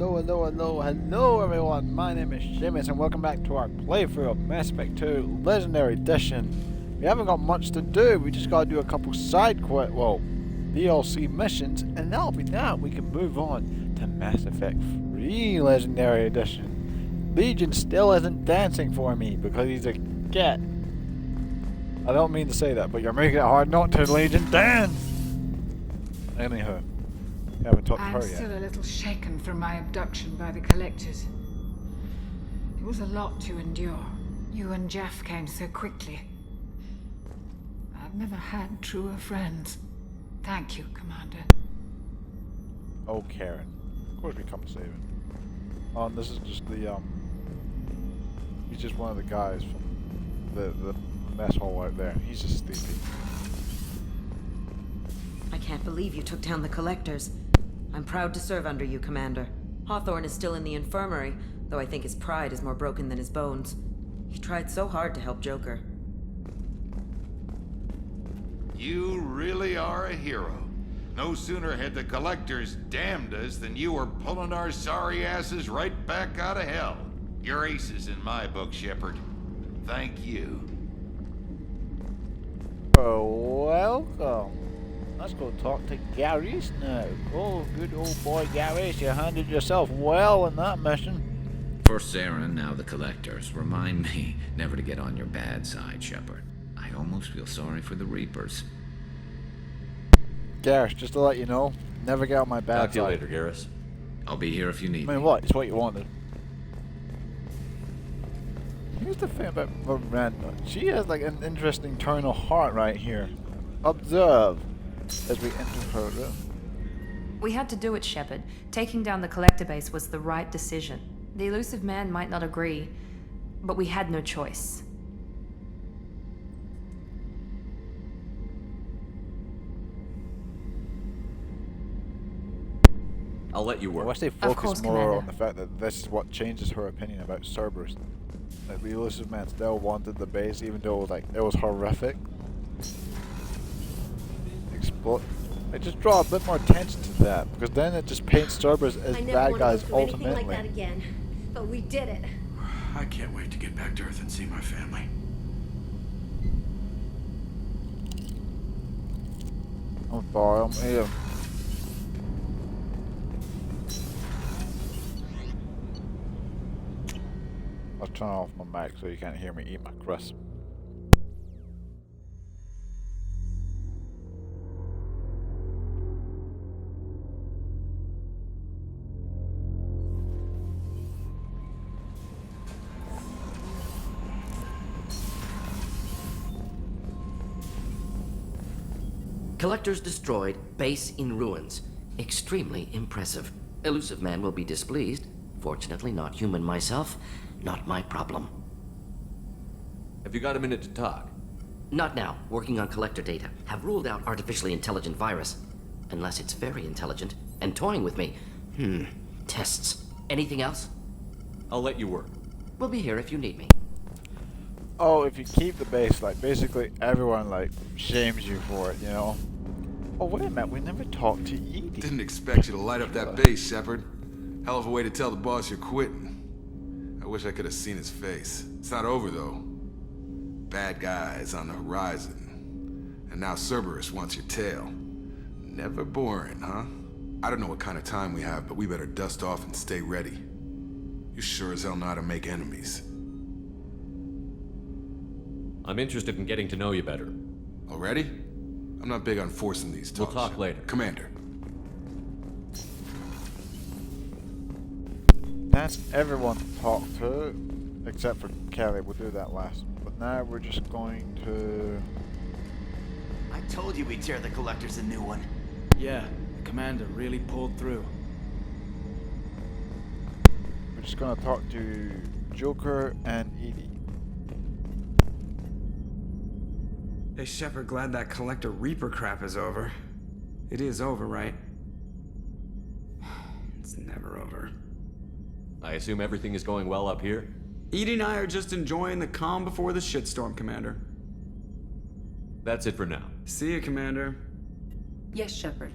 hello everyone, my name is Seamus and welcome back to our playthrough of Mass Effect 2 Legendary Edition. We haven't got much to do, we just gotta do a couple DLC missions, and that'll be that. We can move on to Mass Effect 3 Legendary Edition. Legion still isn't dancing for me because he's a cat. I don't mean to say that, but you're making it hard not to, Legion. Dance! Anyhow. Haven't talked to her I'm yet. still a little shaken from my abduction by the Collectors. It was a lot to endure. You and Jeff came so quickly. I've never had truer friends. Thank you, Commander. Oh, Karen. Of course we come to save him. Oh, and this is just the, he's just one of the guys from the mess hall out there. He's just sleepy. I can't believe you took down the Collectors. I'm proud to serve under you, Commander. Hawthorne is still in the infirmary, though I think his pride is more broken than his bones. He tried so hard to help Joker. You really are a hero. No sooner had the Collectors damned us than you were pulling our sorry asses right back out of hell. You're aces in my book, Shepard. Thank you. Oh, welcome. Let's go talk to Garrus now. Oh, good old boy Garrus, you handled yourself well in that mission. First Saren, now the Collectors. Remind me never to get on your bad side, Shepard. I almost feel sorry for the Reapers. Garrus, just to let you know, never get on my bad Talk to you side. later, Garrus. I'll be here if you need I mean, me. what? It's what you wanted. Here's the thing about Miranda. She has like an interesting turn of heart right here. Observe as we enter her room. We had to do it, Shepard. Taking down the Collector base was the right decision. The elusive man might not agree, but we had no choice. I'll let you I work. wish they focus course, more Commander. on the fact that this is what changes her opinion about Cerberus. That the elusive man still wanted the base, even though it was horrific. Like, just draw a bit more attention to that, because then it just paints Cerberus as I never bad want to guys go through anything ultimately. like that again, but we did it. I can't wait to get back to Earth and see my family. I'm sorry, I'm here. I'll turn off my mic so you can't hear me eat my crust. Collectors destroyed, base in ruins. Extremely impressive. Elusive man will be displeased. Fortunately, not human myself. Not my problem. Have you got a minute to talk? Not now. Working on Collector data. Have ruled out artificially intelligent virus. Unless it's very intelligent. And toying with me. Tests. Anything else? I'll let you work. We'll be here if you need me. Oh, if you keep the base, like, basically everyone, like, shames you for it, you know? Oh, wait a minute, we never talked to Edie. Didn't expect you to light up that base, Shepard. Hell of a way to tell the boss you're quitting. I wish I could have seen his face. It's not over, though. Bad guys on the horizon. And now Cerberus wants your tail. Never boring, huh? I don't know what kind of time we have, but we better dust off and stay ready. You sure as hell know how to make enemies. I'm interested in getting to know you better. Already? I'm not big on forcing these talks. We'll talk later. Commander. That's everyone to talk to, except for Kelly. We'll do that last. But now we're just going to... I told you we'd tear the Collectors a new one. Yeah, the Commander really pulled through. We're just gonna talk to Joker and Edie. Hey, Shepard, glad that Collector Reaper crap is over. It is over, right? It's never over. I assume everything is going well up here? Edie and I are just enjoying the calm before the shitstorm, Commander. That's it for now. See you, Commander. Yes, Shepard.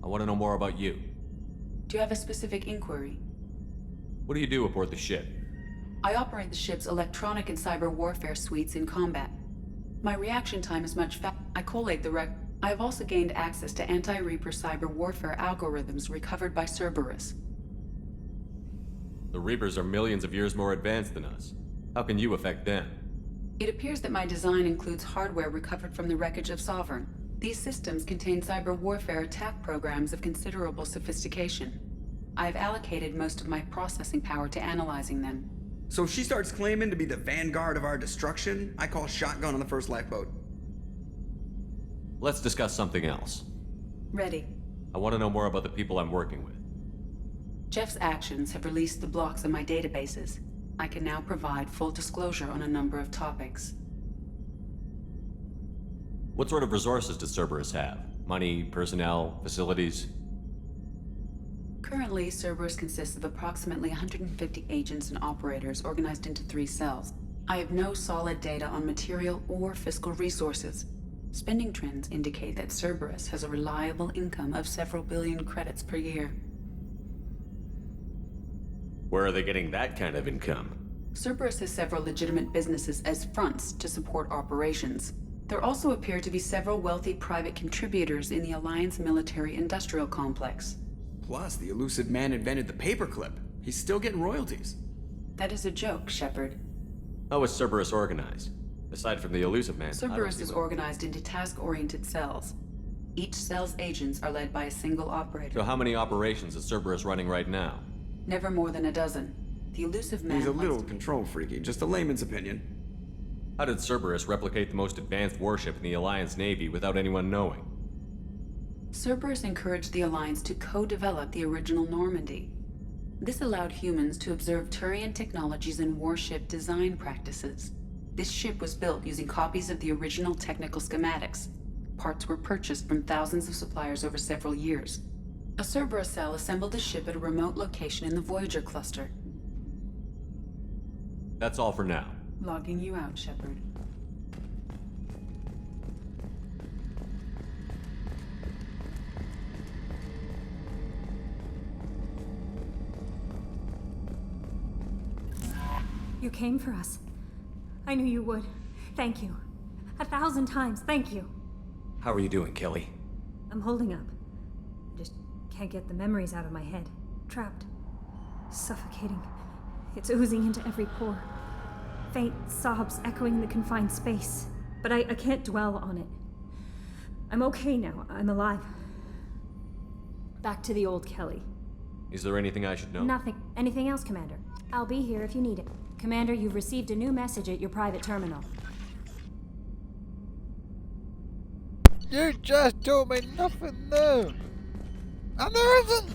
I want to know more about you. Do you have a specific inquiry? What do you do aboard the ship? I operate the ship's electronic and cyber warfare suites in combat. My reaction time is much faster. I collate the I have also gained access to anti-Reaper cyber warfare algorithms recovered by Cerberus. The Reapers are millions of years more advanced than us. How can you affect them? It appears that my design includes hardware recovered from the wreckage of Sovereign. These systems contain cyber warfare attack programs of considerable sophistication. I have allocated most of my processing power to analyzing them. So if she starts claiming to be the vanguard of our destruction, I call shotgun on the first lifeboat. Let's discuss something else. Ready. I want to know more about the people I'm working with. Jeff's actions have released the blocks of my databases. I can now provide full disclosure on a number of topics. What sort of resources does Cerberus have? Money, personnel, facilities? Currently, Cerberus consists of approximately 150 agents and operators organized into 3 cells. I have no solid data on material or fiscal resources. Spending trends indicate that Cerberus has a reliable income of several billion credits per year. Where are they getting that kind of income? Cerberus has several legitimate businesses as fronts to support operations. There also appear to be several wealthy private contributors in the Alliance military-industrial complex. Plus, the elusive man invented the paperclip. He's still getting royalties. That is a joke, Shepard. How is Cerberus organized? Aside from the elusive man, Cerberus is organized into task-oriented cells. Each cell's agents are led by a single operator. So how many operations is Cerberus running right now? Never more than a dozen. The elusive man... He's a little control freaky, just a layman's opinion. How did Cerberus replicate the most advanced warship in the Alliance Navy without anyone knowing? Cerberus encouraged the Alliance to co-develop the original Normandy. This allowed humans to observe Turian technologies and warship design practices. This ship was built using copies of the original technical schematics. Parts were purchased from thousands of suppliers over several years. A Cerberus cell assembled the ship at a remote location in the Voyager cluster. That's all for now. Logging you out, Shepard. You came for us. I knew you would. Thank you. 1,000 times, thank you. How are you doing, Kelly? I'm holding up. Just can't get the memories out of my head. Trapped. Suffocating. It's oozing into every pore. Faint sobs echoing the confined space. But I can't dwell on it. I'm okay now. I'm alive. Back to the old Kelly. Is there anything I should know? Nothing. Anything else, Commander? I'll be here if you need it. Commander, you've received a new message at your private terminal. You just told me nothing new. And there isn't.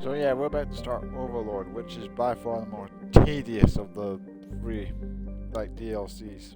So yeah, we're about to start Overlord, which is by far the more tedious of the 3, like, DLCs.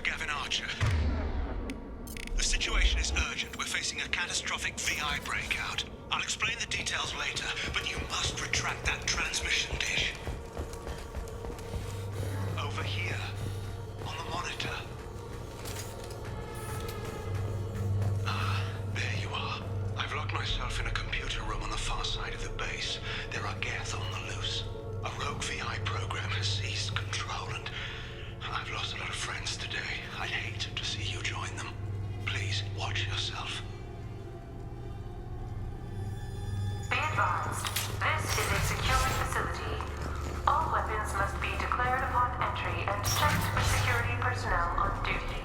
Gavin Archer. The situation is urgent. We're facing a catastrophic VI breakout. I'll explain the details later, but you must retract that transmission dish. Over here, on the monitor. Ah, there you are. I've locked myself in a computer room on the far side of the base. There are Geth on the loose. A rogue VI program has seized control, and I've lost a lot of friends today. I'd hate to see you join them. Please, watch yourself. Be advised, this is a secure facility. All weapons must be declared upon entry and checked with security personnel on duty.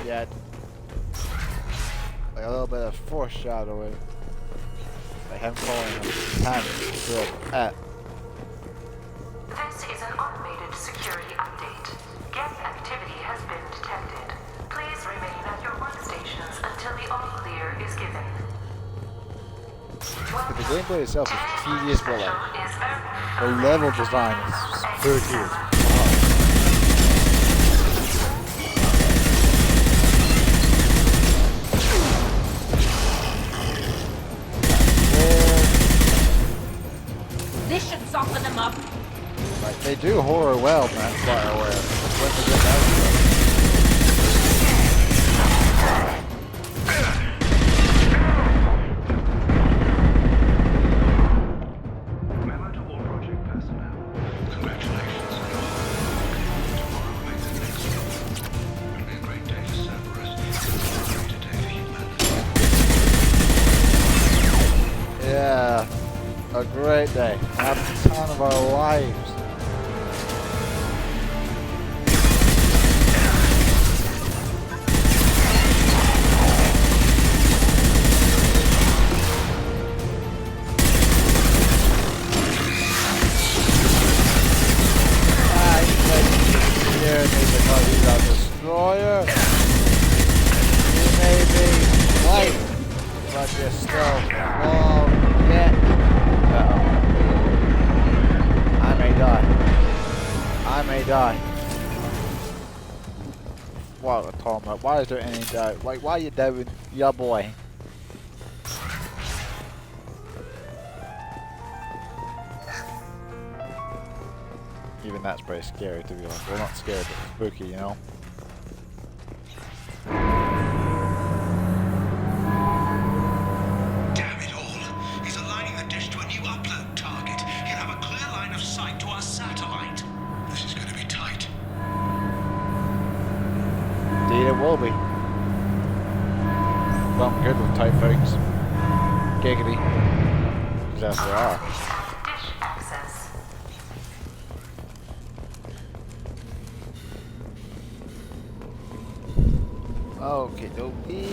Yet. Like a little bit of foreshadowing. Like him calling him at. This is an automated security update. Geth activity has been detected. Please remain at your workstations until the all clear is given. The gameplay itself is tedious, but like the level design is very cool. This should soften them up. Like they do horror well, man. Fireware. When they get out of Memo to all project personnel. Congratulations. Tomorrow makes the next stop. It'll be a great day for Cerberus. A greater day for humanity. Yeah. A great day. Have a ton of our lives. Because he's a destroyer. He may be white, but you're still small. Yeah. I may die. I may die. What a torment. Why is there any doubt? Like, why are you doubting your boy? Even that's pretty scary, to be honest. Well, not scary, but spooky, you know? Damn it all. He's aligning the dish to a new upload target. He'll have a clear line of sight to our satellite. This is going to be tight. Indeed it will be. Well, I'm good with tight things. Giggity. Because that's what they are. Dish access. Okay, dokie.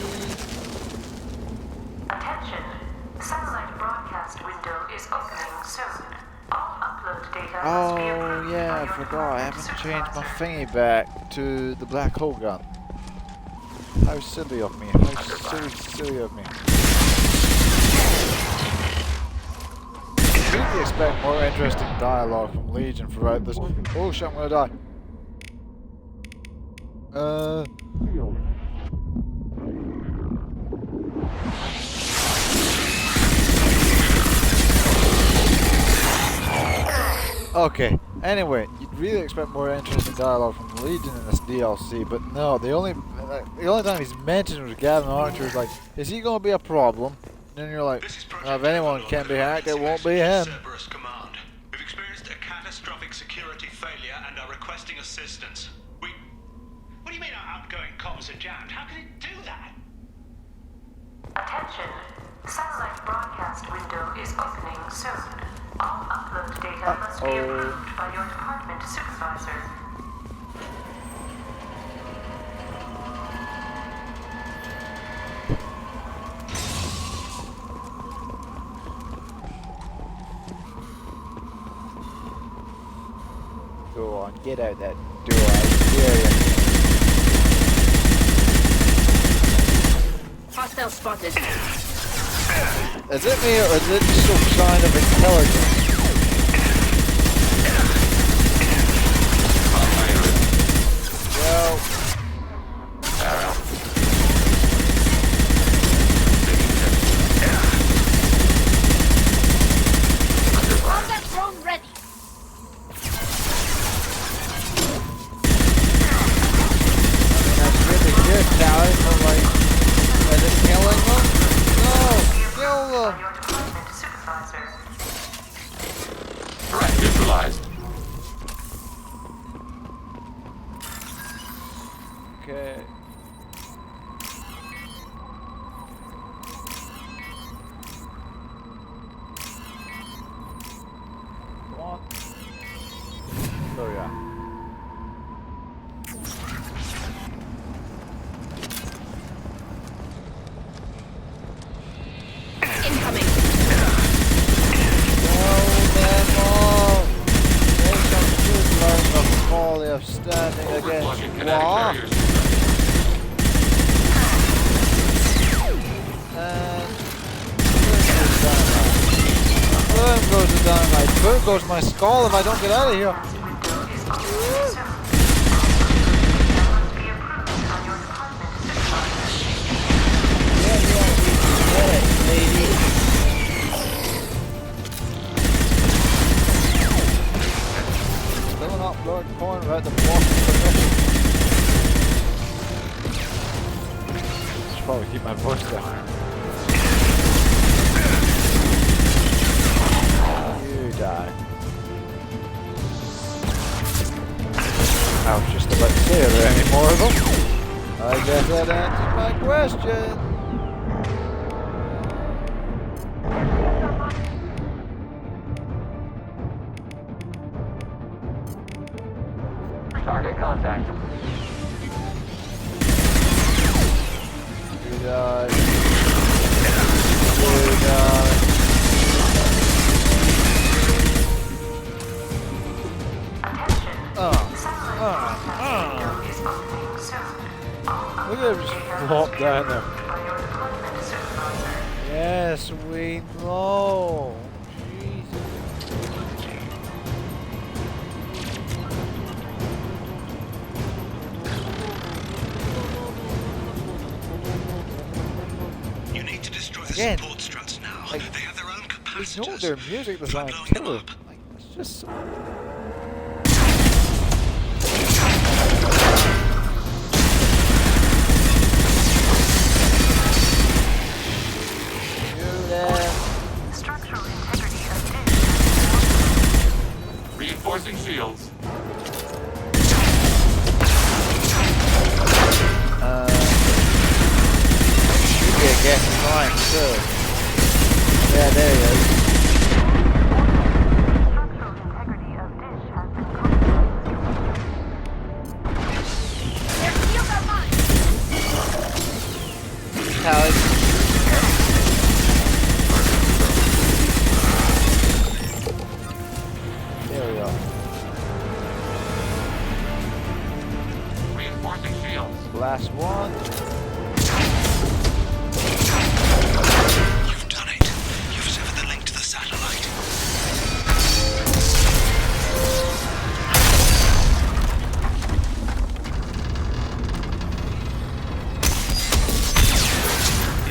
Attention. Satellite broadcast window is opening soon. All upload data must be Oh approved yeah, by I your forgot. I haven't supervisor. changed my thingy back to the black hole gun. How silly of me. How silly of me. I really expect more interesting dialogue from Legion throughout this. Oh shit, I'm gonna die. Okay, anyway, you'd really expect more interesting dialogue from Legion in this DLC, but no, the only time he's mentioned was Gavin Archer. Like, is he gonna be a problem? And then you're like, well, if anyone can be hacked, it won't be him. Cerberus Command. We've experienced a catastrophic security failure and are requesting assistance. What do you mean our outgoing comms are jammed? How can it do that? Attention. Satellite broadcast window is opening soon. All upload data must be approved by your department supervisor. Go on, get out that door, I dare you. Hostile spotted. Is it me or is it some sign of intelligence? Well... Combat drone ready. That's really good, Tally, but like... Is it killing them? No! Kill them! Your department supervisor. Threat visualized. Okay. Come on. Oh yeah. Incoming. Folly of standing against law. And boom goes the dynamite. Boom goes my skull if I don't get out of here. Get it, lady. Filling up Lord Corn right the block permission. Should probably keep my voice down. You die. I was just about to say, are there any more of them? I guess that answers my question. Target contact. You die. You die. Look at him just flop down there. Yes, we know. You need to destroy the Again, support struts now. like, They have their own capacitors. We know their music design blowing them killer. up. Like, it's just so... Structural integrity of dish. Reinforcing shields. Should be a gas line too. Yeah, there he is. Structural integrity of dish has been compromised. Their shields are mine. Tally. There we go. Reinforcing shields. Last one. You've done it. You've severed the link to the satellite.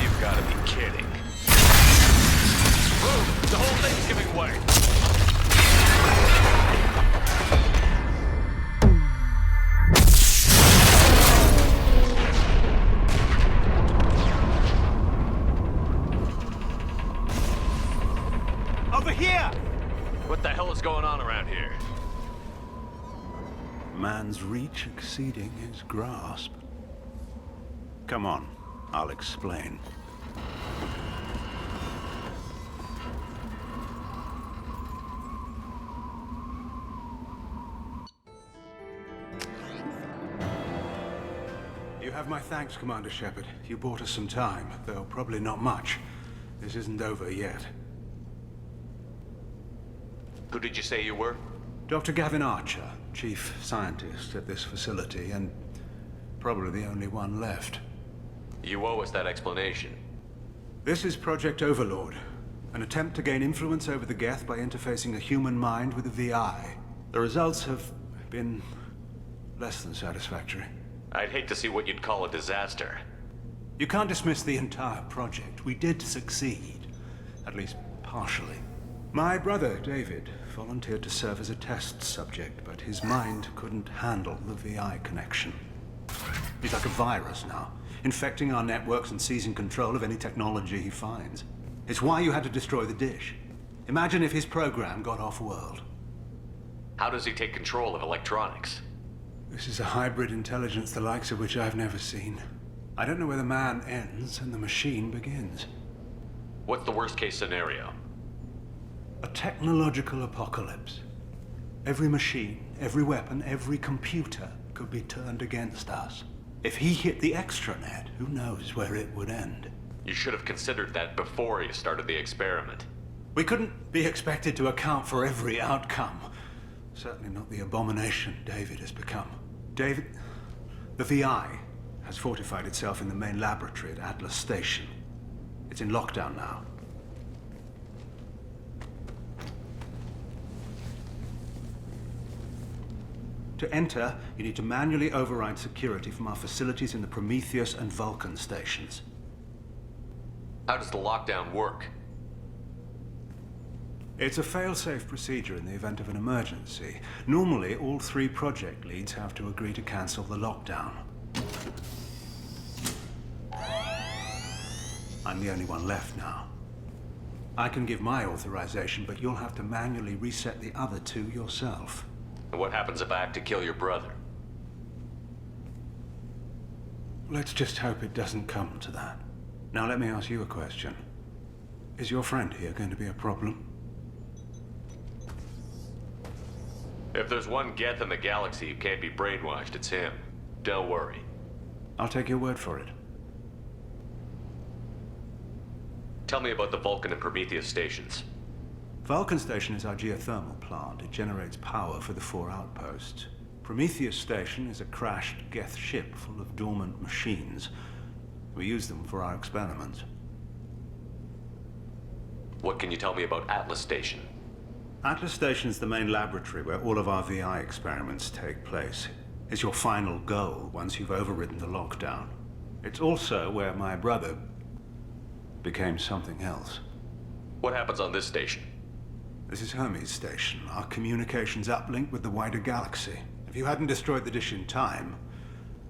You've got to be kidding. Boom! The whole thing's giving way. Over here! What the hell is going on around here? Man's reach exceeding his grasp. Come on, I'll explain. have my thanks, Commander Shepard. You bought us some time, though probably not much. This isn't over yet. Who did you say you were? Dr. Gavin Archer, chief scientist at this facility, and probably the only one left. You owe us that explanation. This is Project Overlord, an attempt to gain influence over the Geth by interfacing a human mind with a VI. The results have been less than satisfactory. I'd hate to see what you'd call a disaster. You can't dismiss the entire project. We did succeed, at least partially. My brother, David, volunteered to serve as a test subject, but his mind couldn't handle the VI connection. He's like a virus now, infecting our networks and seizing control of any technology he finds. It's why you had to destroy the dish. Imagine if his program got off-world. How does he take control of electronics? This is a hybrid intelligence the likes of which I've never seen. I don't know where the man ends and the machine begins. What's the worst-case scenario? A technological apocalypse. Every machine, every weapon, every computer could be turned against us. If he hit the extranet, who knows where it would end? You should have considered that before you started the experiment. We couldn't be expected to account for every outcome. Certainly not the abomination David has become. David, the VI has fortified itself in the main laboratory at Atlas Station. It's in lockdown now. To enter, you need to manually override security from our facilities in the Prometheus and Vulcan stations. How does the lockdown work? It's a fail-safe procedure in the event of an emergency. Normally, all 3 project leads have to agree to cancel the lockdown. I'm the only one left now. I can give my authorization, but you'll have to manually reset the other 2 yourself. And what happens if I have to kill your brother? Let's just hope it doesn't come to that. Now let me ask you a question. Is your friend here going to be a problem? If there's one Geth in the galaxy who can't be brainwashed, it's him. Don't worry. I'll take your word for it. Tell me about the Vulcan and Prometheus stations. Vulcan Station is our geothermal plant. It generates power for the 4 outposts. Prometheus Station is a crashed Geth ship full of dormant machines. We use them for our experiments. What can you tell me about Atlas Station? Atlas Station is the main laboratory where all of our VI experiments take place. It's your final goal once you've overridden the lockdown. It's also where my brother became something else. What happens on this station? This is Hermes Station, our communications uplink with the wider galaxy. If you hadn't destroyed the dish in time,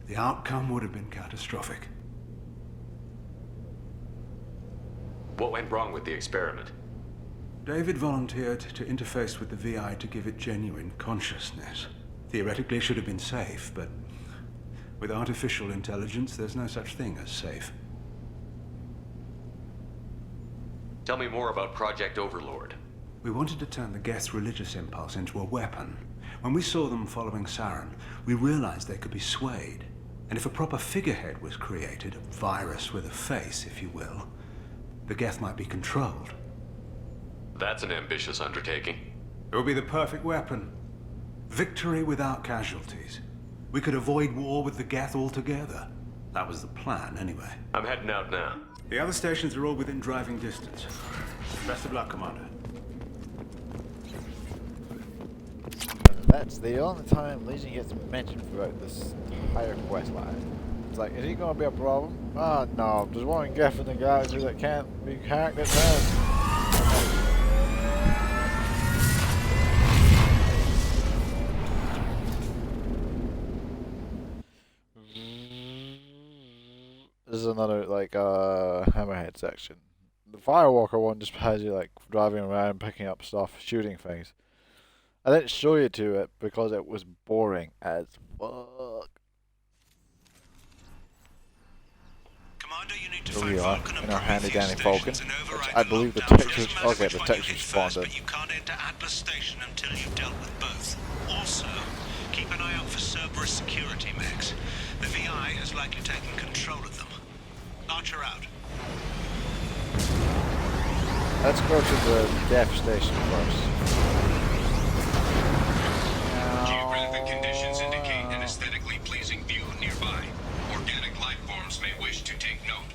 the outcome would have been catastrophic. What went wrong with the experiment? David volunteered to interface with the VI to give it genuine consciousness. Theoretically, it should have been safe, but with artificial intelligence, there's no such thing as safe. Tell me more about Project Overlord. We wanted to turn the Geth's religious impulse into a weapon. When we saw them following Saren, we realized they could be swayed. And if a proper figurehead was created, a virus with a face, if you will, the Geth might be controlled. That's an ambitious undertaking. It would be the perfect weapon. Victory without casualties. We could avoid war with the Geth altogether. That was the plan, anyway. I'm heading out now. The other stations are all within driving distance. Best of luck, Commander. That's the only time Legion gets mentioned throughout this entire quest line. It's like, is he gonna be a problem? Oh no, there's one Geth in the galaxy that can't be hacked at all. This is another like hammerhead section. The Firewalker one just has you like driving around, picking up stuff, shooting things. I didn't show you to it because it was boring as fuck. Commander, you need to Here we are in our handy dandy Falcon, which I believe the lockdown Texas. just Okay, massive the by Texas David spawned first, in. but you can't enter Atlas Station until you've dealt with both. Also, keep an eye out for Cerberus security mechs. The VI AI has likely taken control of them. Archer out. Let's go to the death station first. Geographic conditions indicate an aesthetically pleasing view nearby. Organic life forms may wish to take note.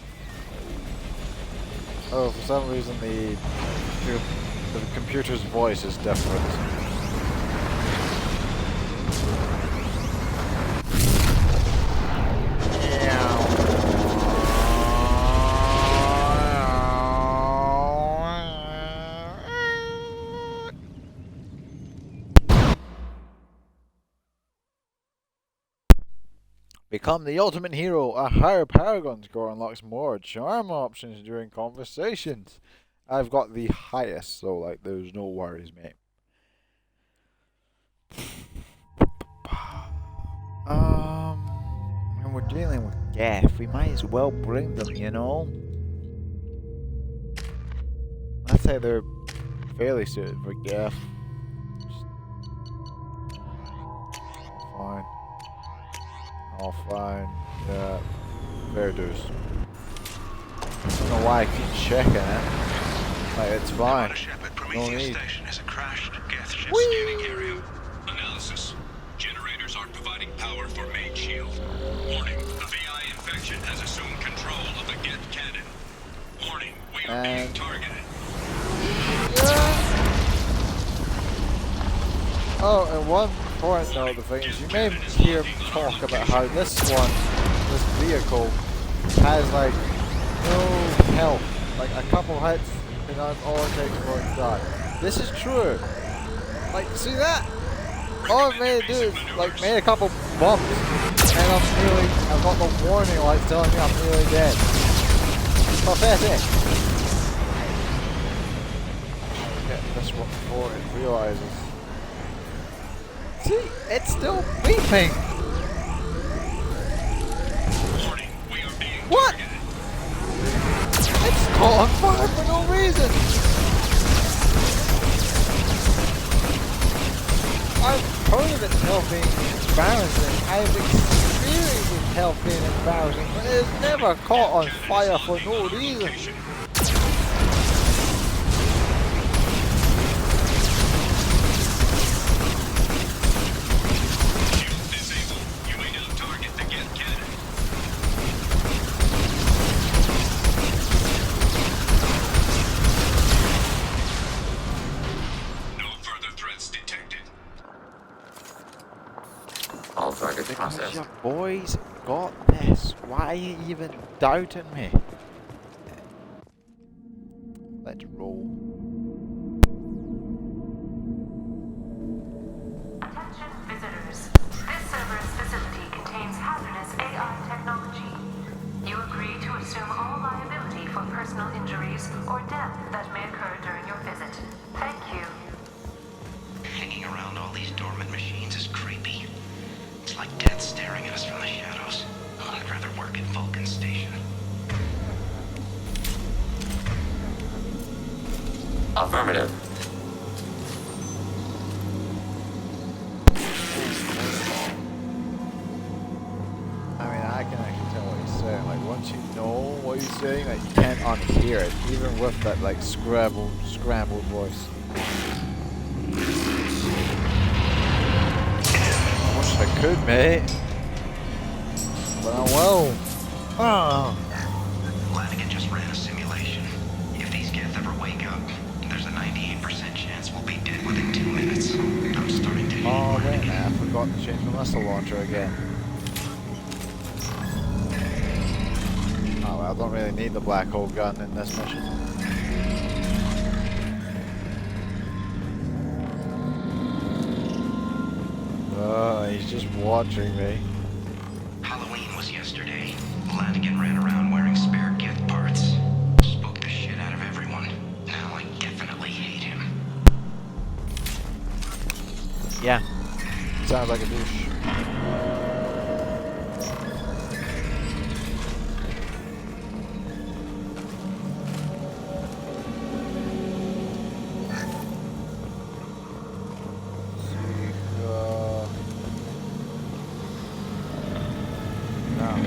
Oh, for some reason the computer's voice is different. Become the ultimate hero. A higher Paragon score unlocks more charm options during conversations. I've got the highest, so like there's no worries, mate. When we're dealing with Gaff, we might as well bring them, you know? I'd say they're fairly suited for Gaff. Fine. All fine. Yeah. Fair dues. I don't know why I keep checking it. Like, it's fine. No need. Station is a crashed Geth ship scanning area. Analysis. Generators aren't providing power for main shield. Warning. A VI infection has assumed control of the Geth cannon. Warning. We are being targeted. Oh, and one point though, the thing is, you may hear me talk about how this vehicle, has like no health. Like a couple hits, and that's all it takes for it to die. This is true. Like, see that? All I've made to do is like made a couple bumps, and I've got the warning lights telling me I'm nearly dead. Pathetic. Get this one before it realizes. See, it's still beeping. What? It's caught on fire for no reason. I've heard of its health being embarrassing. I've experienced its health being embarrassing, but it has never caught on fire for no reason. Because your boys got this. Why are you even doubting me? Let's roll. Attention visitors. This server's facility contains hazardous AI technology. You agree to assume all liability for personal injuries or death that may occur during your visit. Thank you. Hanging around all these dormant machines is creepy. It's like death staring at us from the shadows. Oh, I'd rather work at Vulcan's station. Affirmative. I mean, I can actually tell what he's saying. Like, once you know what he's saying, like, you can't unhear it, even with that, like, scrambled voice. I could, mate. But I won't. Oh. Lanigan just ran a simulation. If these Geth ever wake up, there's a 98% chance we'll be dead within 2 minutes. I'm starting to hate wait a minute. I forgot to change the missile launcher again. Oh, well, I don't really need the black hole gun in this mission. He's just watching me. Halloween was yesterday. Lanigan ran around wearing spare Geth parts. Spooked the shit out of everyone. Now I definitely hate him. Yeah. Sounds like a douche. No.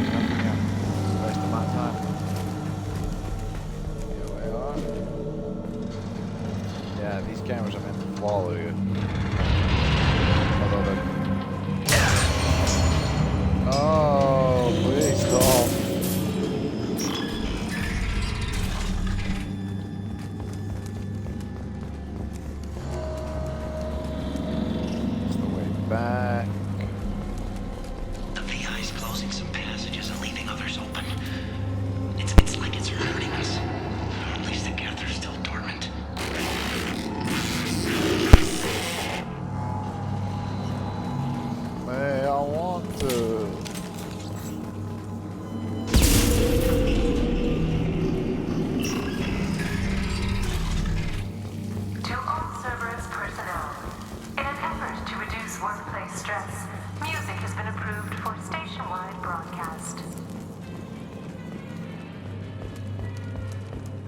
place stress, music has been approved for station-wide broadcast.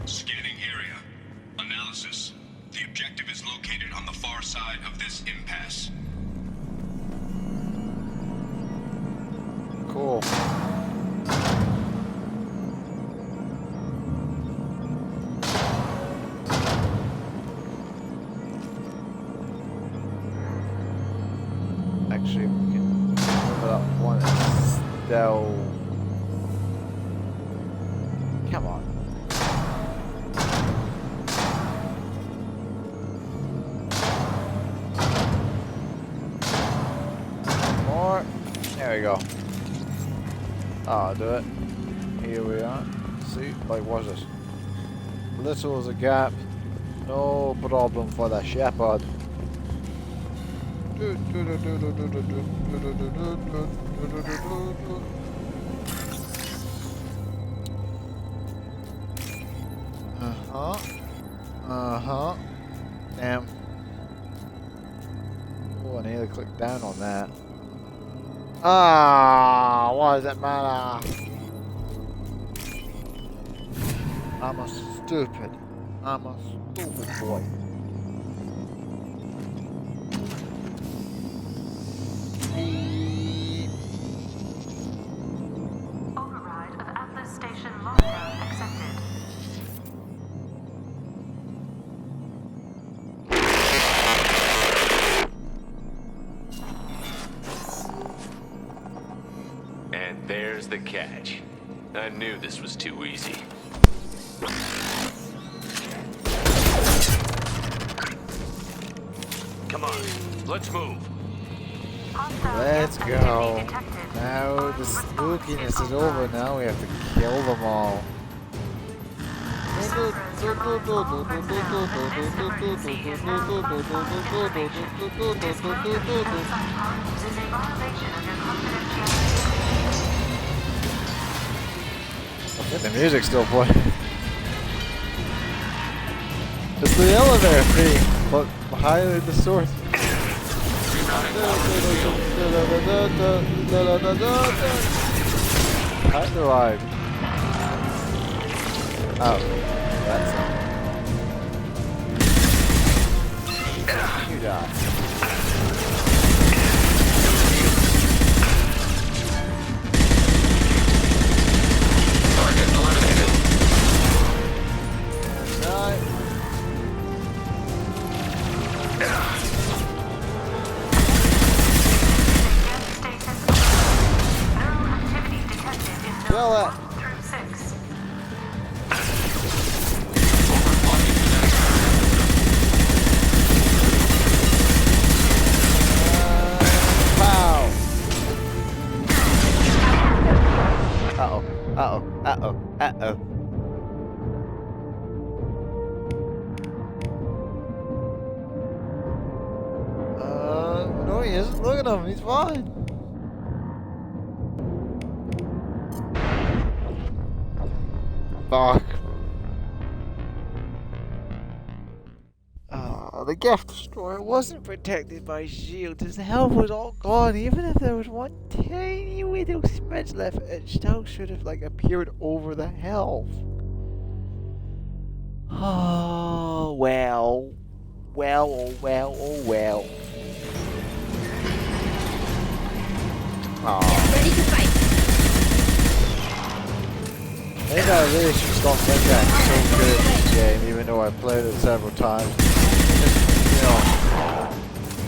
Scanning area. Analysis. The objective is located on the far side of this impasse. Cool. Actually, we can move up one still. Come on. More. There we go. I'll do it. Here we are. See, like, what's this? Little as a gap. No problem for the shepherd. Uh-huh. Uh-huh. Damn. Oh, I need to click down on that. Ah, why does it matter? I'm a stupid boy. Override of Atlas Station lockdown accepted. And there's the catch. I knew this was too easy. Come on, let's move. Let's go. Now the spookiness is over. Now we have to kill them all. Okay, the music's still playing. It's the elevator theme, but behind the source. How do I? Oh, that's it. You die. Target eliminated. Die. Kill it. Pow. Uh-oh. Uh-oh. Uh-oh. Uh-oh. No, he isn't. Look at him. He's fine. Fuck. The Geth Destroyer wasn't protected by shields. His health was all gone. Even if there was one tiny little smidge left, it still should have like appeared over the health. Oh well. Well, oh well, oh well. Ready to fight. Maybe I really should stop thinking I'm so good at this game, even though I've played it several times. Just, you know,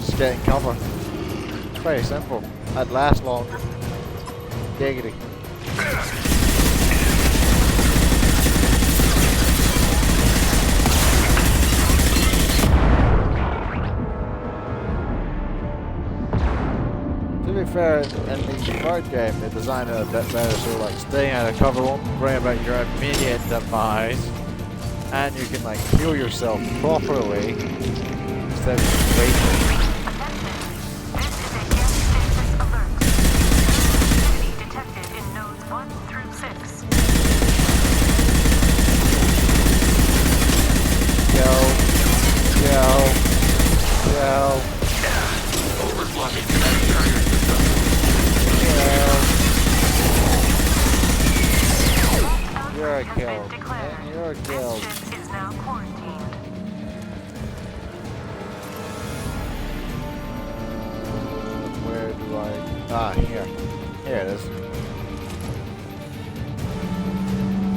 just getting cover. It's very simple. I'd last longer. Giggity. To be fair, in the card game, they designed it a bit better, so like staying out of cover won't bring about your immediate demise, and you can like heal yourself properly instead of waiting. Go. Overblocking. You're killed. This ship is now quarantined. Where do I... Ah, here. Here it is.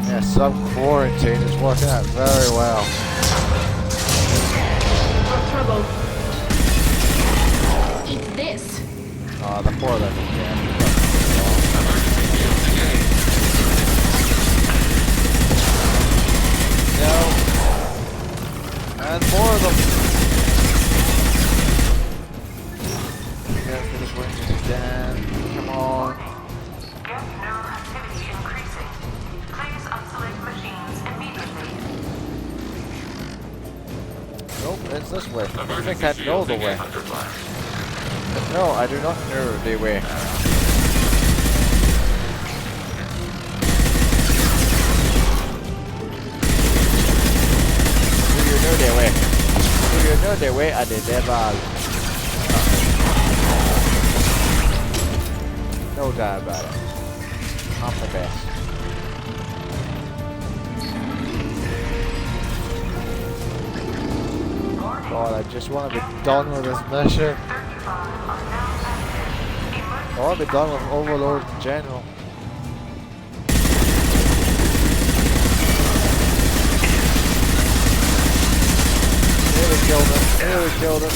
Yeah, sub-quarantine is working out very well. Got trouble. Eat this. The poor little again. No. And more of them. Yes, this brings us down. Come on. Get neural activity increasing. Please isolate machines immediately. Nope, it's this way. I think I know the way. No, I do not know the way. Do you know the way? Do you know the way at the devil? No doubt about it. I'm the best. God, I just want to be done with this mission. I want to be done with Overlord in general. Here we killed him. Here we killed him.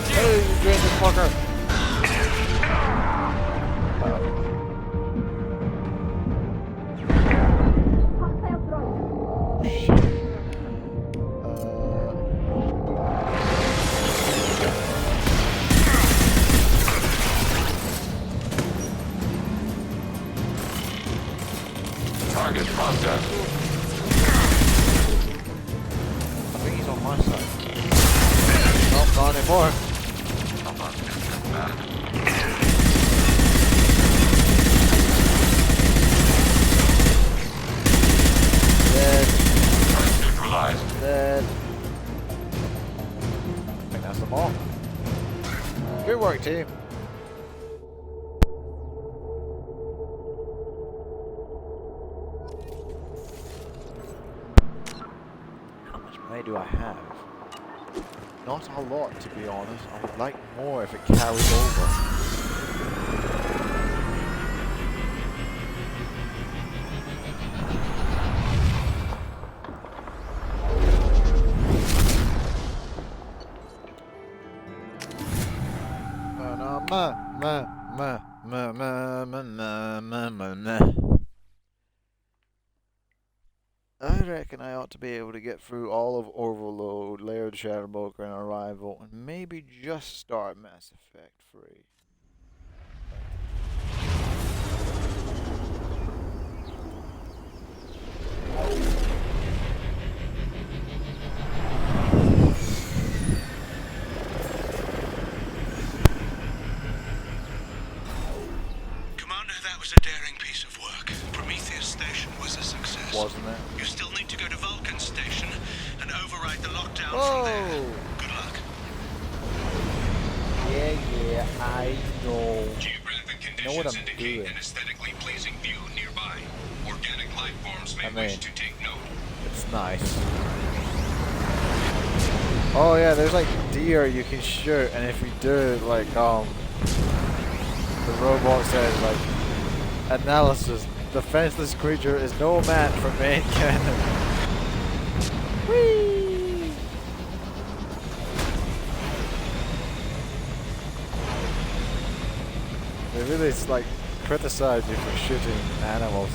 Hey, you doing this fucker? Target contact. I think he's on my side. Nope, not anymore. Dead. Neutralized. Dead. I think that's them all. Good work, team. Do I have? Not a lot, to be honest. I would like more if it carries over. I reckon I ought to be able to get through all of Overload, Lair of Shadowbroker, and Arrival, and maybe just start Mass Effect 3. Commander, that was a daring piece of work. Prometheus Station was a success. Wasn't it? You still need to go to Vulcan Station and override the lockdown Whoa. from there. Good luck. Yeah, I know. Geographic I know what conditions I'm indicate doing. an aesthetically pleasing view nearby. Organic life forms may wish to take note. It's nice. Oh yeah, there's like deer you can shoot, and if you do, like, the robot says, like, analysis, defenseless creature is no match for main cannon. Whee! They really, like, criticize you for shooting animals.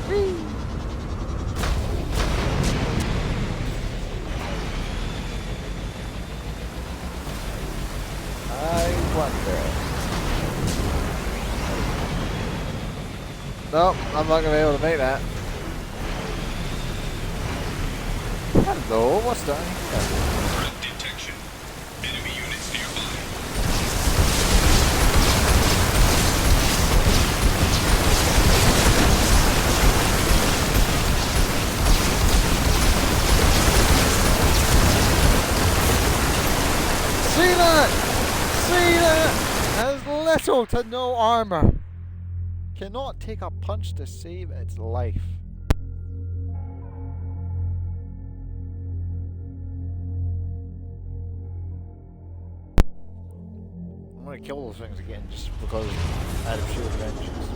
Whee! I wonder. Nope, I'm not gonna be able to make that. Hello, what's down here? Threat detection. Enemy units nearby. See that? See that? Has little to no armor. cannot take a punch to save its life. I'm gonna kill those things again just because out of sheer vengeance.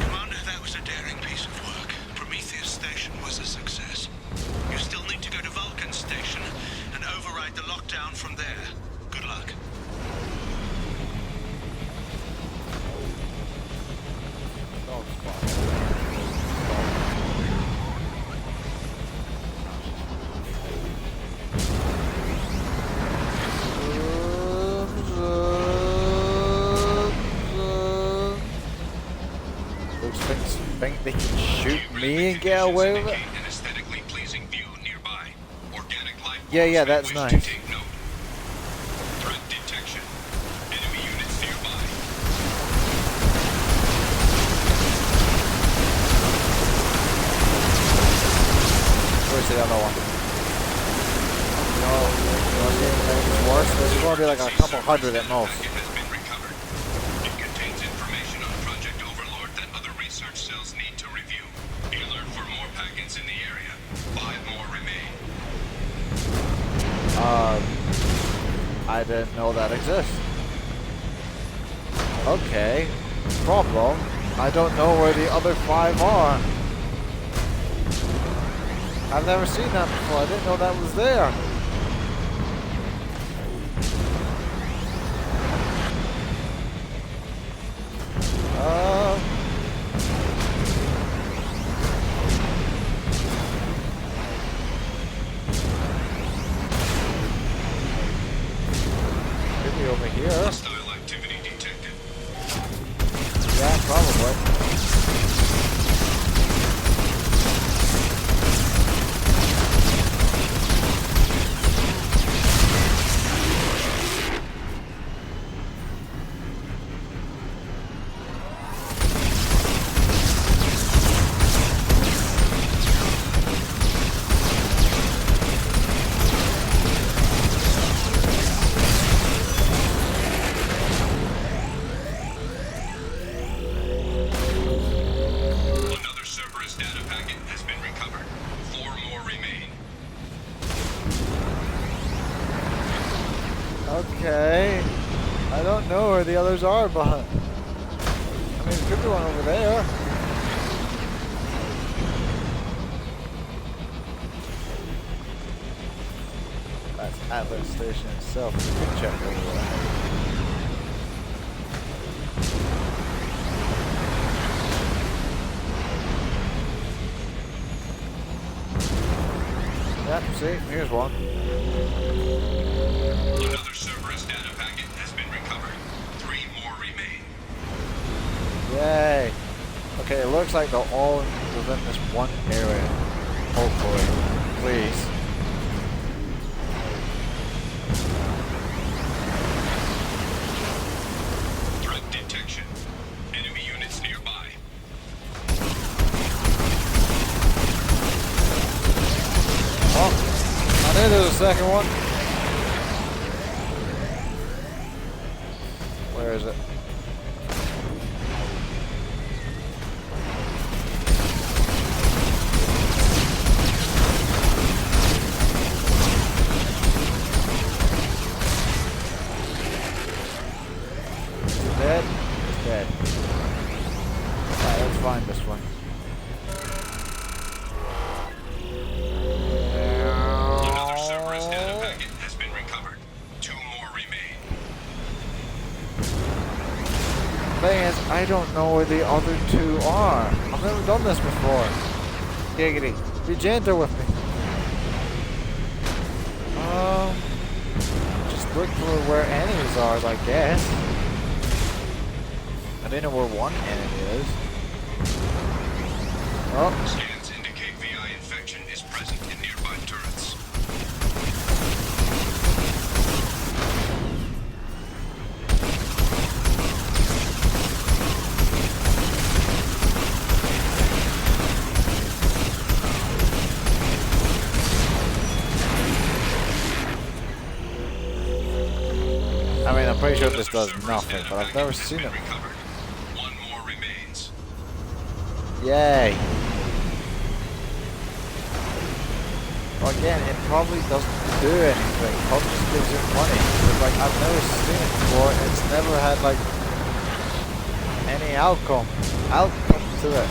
Commander, that was a daring piece of work. Prometheus Station was a success. You still need to go to Vulcan Station and override the lockdown from there. Good luck. Dog spot. Those things think they can shoot me and get away with it? Yeah, that's nice. Threat detection. Enemy units nearby. Where's the other one? No, it's worse. There's going to be like a couple hundred at most. It contains information on Project Overlord that other research cells need to review. Be alert for more packets in the area. 5 more remain. I didn't know that exists. Okay. Problem. I don't know where the other 5 are. I've never seen that before. I didn't know that was there. Could be over here. Hostile activity detected. Yeah, probably. Okay. I don't know where the others are, but I mean, there could be one over there. That's Atlas Station itself. We can check over there. Yep, see, here's one. Another Cerberus data packet has been recovered. 3 more remain. Yay! Okay, it looks like they're all within this one area. Hopefully. Please. Threat detection. Enemy units nearby. Oh, I knew there was a second one. Where is it? Is it dead? It's dead. Alright, let's find this one. Another Cerberus data packet has been recovered. 2 more remain. Thing is, I don't know where the other 2 are. I've never done this before. Giggity. Be gentle with me. Just look for where enemies are, I guess. I don't know where one enemy is. Oh. Scans indicate VI infection is present in nearby turrets. I mean, I'm pretty sure this does nothing, but I've never seen it. 1 more remain. Yay. Well, again, it probably doesn't do anything. It probably just gives you money. But, like, I've never seen it before, and it's never had, like, any outcome to it.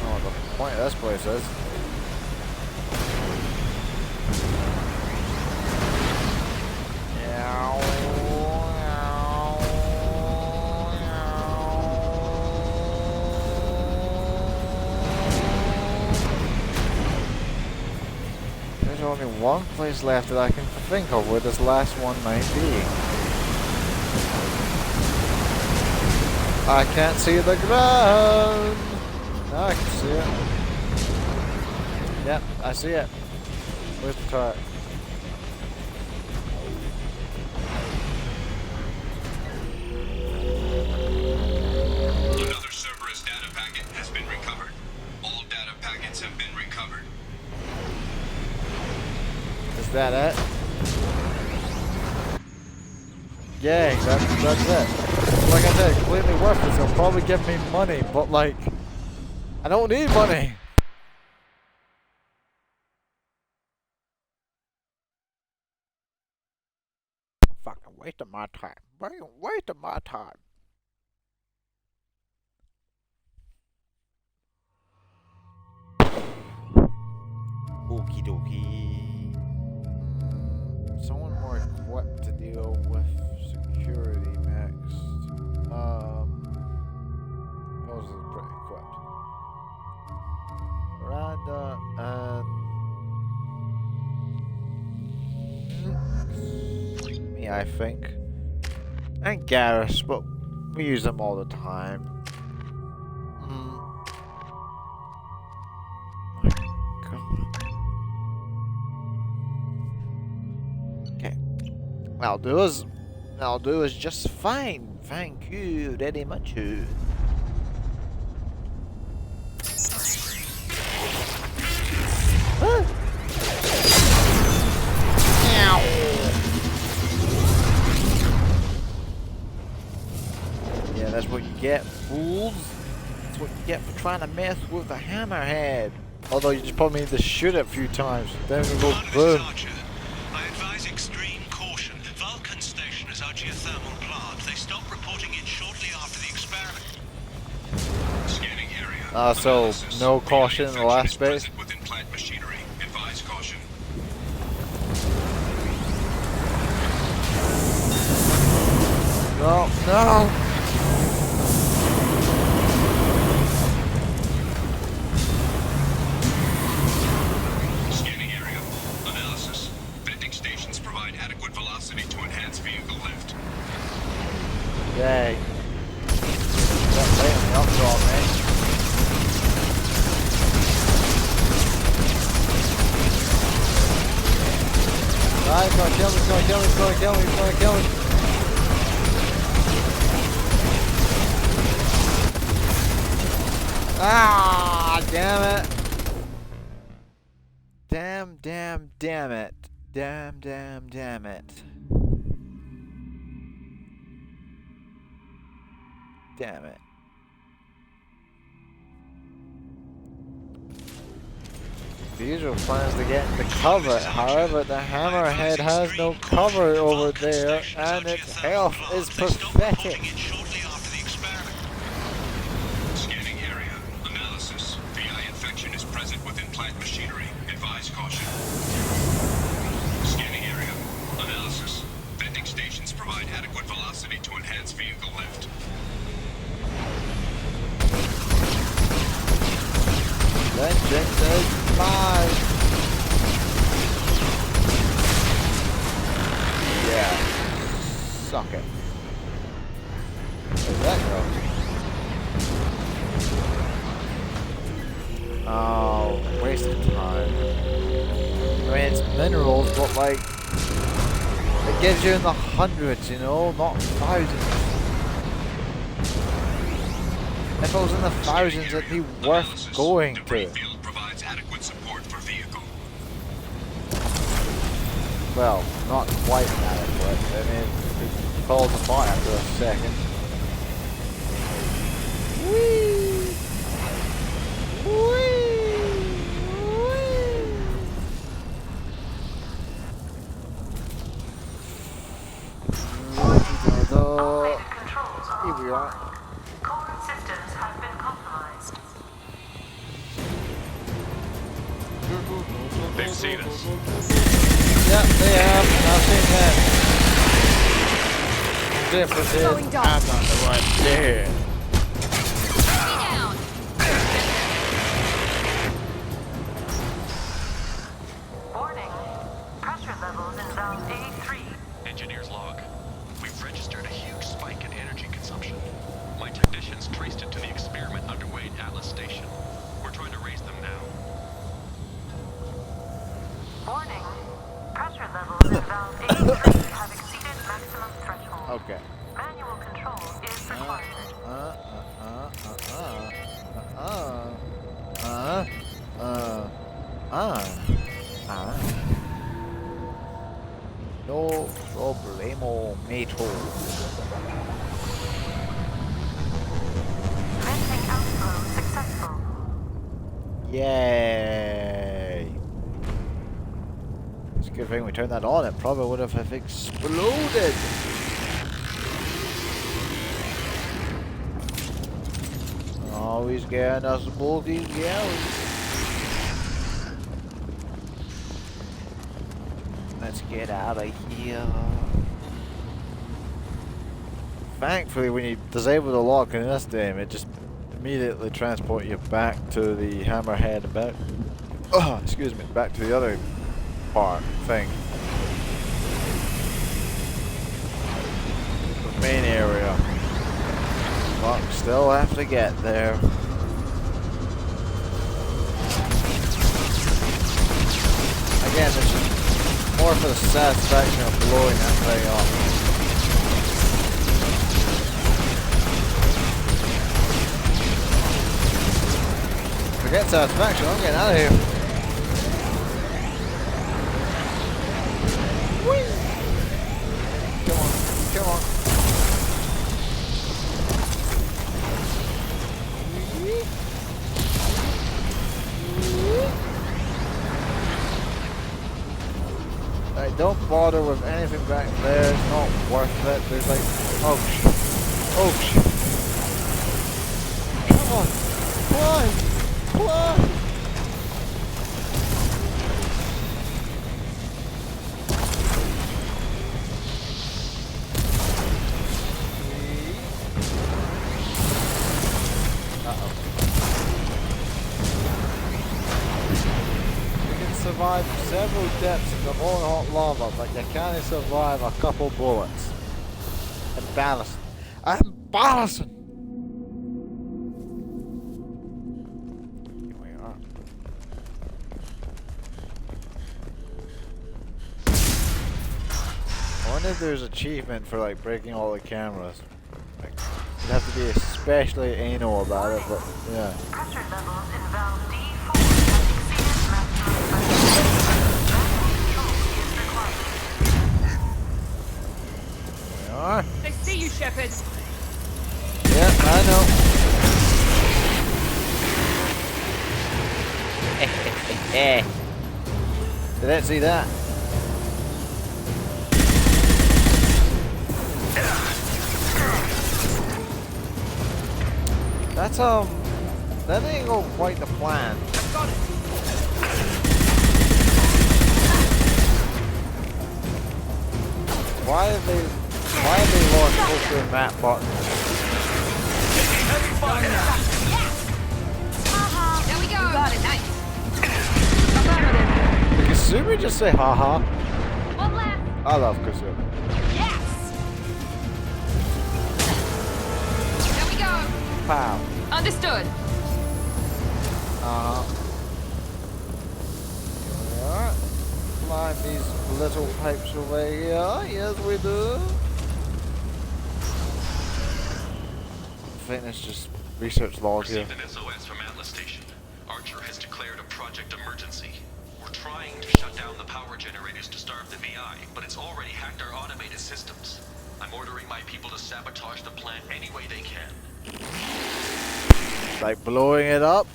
Oh, the point of this place is. There's only one place left that I can think of where this last one might be. I can't see the ground. Now I can see it. Yep, I see it. Where's the turret? Another Cerberus data packet has been recovered. All data packets have been recovered. Is that it? Yay, that's it. Like I said, completely worthless. It'll probably give me money, but like, I don't need money. Fucking wasting my time. Wasting my time. Okie dokie. Someone more equipped to deal with security next. Those are pretty equipped. Miranda and me, I think. And Garrus, but we use them all the time. I'll do is just fine. Thank you very much. Yeah, that's what you get, fools. That's what you get for trying to mess with the hammerhead. Although you just probably need to shoot it a few times. Then we go boom. I advise extreme caution. Vulcan Station is our geothermal plant. They stopped reporting in shortly after the experiment. Scanning area. So no caution in the last space. Within plant machinery. Advise caution. No, no. Scanning area. Analysis. Venting stations provide adequate velocity to enhance vehicle lift. Yay. Got late on the updraw, man. Ah, he's gonna kill me, he's gonna kill me, he's gonna kill me, he's gonna kill me. Ah, damn it. Damn it. Damn it. Damn it. The usual plan is to get into cover, however the hammerhead has no cover over there and its health is pathetic. Scanning area. Analysis. VI infection is present within plant machinery. Advise caution. Scanning area. Analysis. Venting stations provide adequate velocity to enhance vehicle lift. Vengeance is mine. Yeah. Suck it. Where's that go? Oh, wasted time. I mean, it's minerals, but like, it gives you in the hundreds, you know, not thousands. If it was in the thousands, it'd be worth going to. Provides adequate support for vehicle. Well, not quite adequate. I mean, falls apart after a second. Whee! Whee! Here we are. Core systems have been compromised. They've seen us. Yep, they have. I've seen that. Difference is, I'm not the one there. Warning. Pressure levels in valve A3. Engineer's log. We've registered a huge spike in energy consumption. My technicians traced it to the experiment underway at Atlas Station. We're trying to raise them now. Warning. Pressure levels in valve A3 have exceeded maximum threshold. Okay. Manual control is required. No problemo, mato. Venting outflow successful. Yay! It's a good thing we turned that on. It probably would have exploded. Always getting us above these galleys. Let's get out of here. Thankfully, when you disable the lock in this game, it just immediately transports you back to the hammerhead and back. Oh, excuse me, back to the other thing. The main area. But still have to get there. Again, this is more for the satisfaction of blowing that thing up. Forget satisfaction, I'm getting out of here. Whee! Come on, come on. Right, don't bother with anything back there, it's not worth it. There's like, oh shit, oh shit. Come on, climb, climb. Survive several depths in the molten hot lava, but you can't survive a couple bullets. Embarrassing. Embarrassing! Here we are. I wonder if there's achievement for like breaking all the cameras. Like, you'd have to be especially anal about it, but yeah. Pressure levels in valve D4 have exceeded maximum threshold. They see you, Shepard. Yeah, I know. They didn't see that. That's that didn't go quite the plan. Got it. Why have they lost both their map buttons? There we go. Got it. Nice. Did Kasumi just say haha? One left. I love Kasumi. Yes. There we go. Pow. Understood. Alright. Climb these little pipes over here. Yes, we do. Fitness just research log here. Received an SOS from Atlas Station. Archer has declared a project emergency. We're trying to shut down the power generators to starve the VI, but it's already hacked our automated systems. I'm ordering my people to sabotage the plant any way they can. Like blowing it up?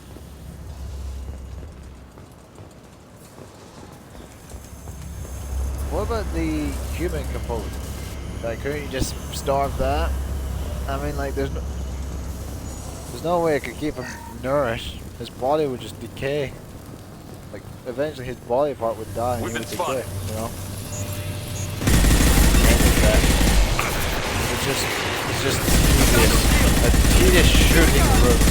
What about the human component? Like, couldn't you just starve that? I mean, like, there's no way I could keep him nourished. His body would just decay. Like, eventually his body part would die and he would decay, you know? It's just a tedious shooting route.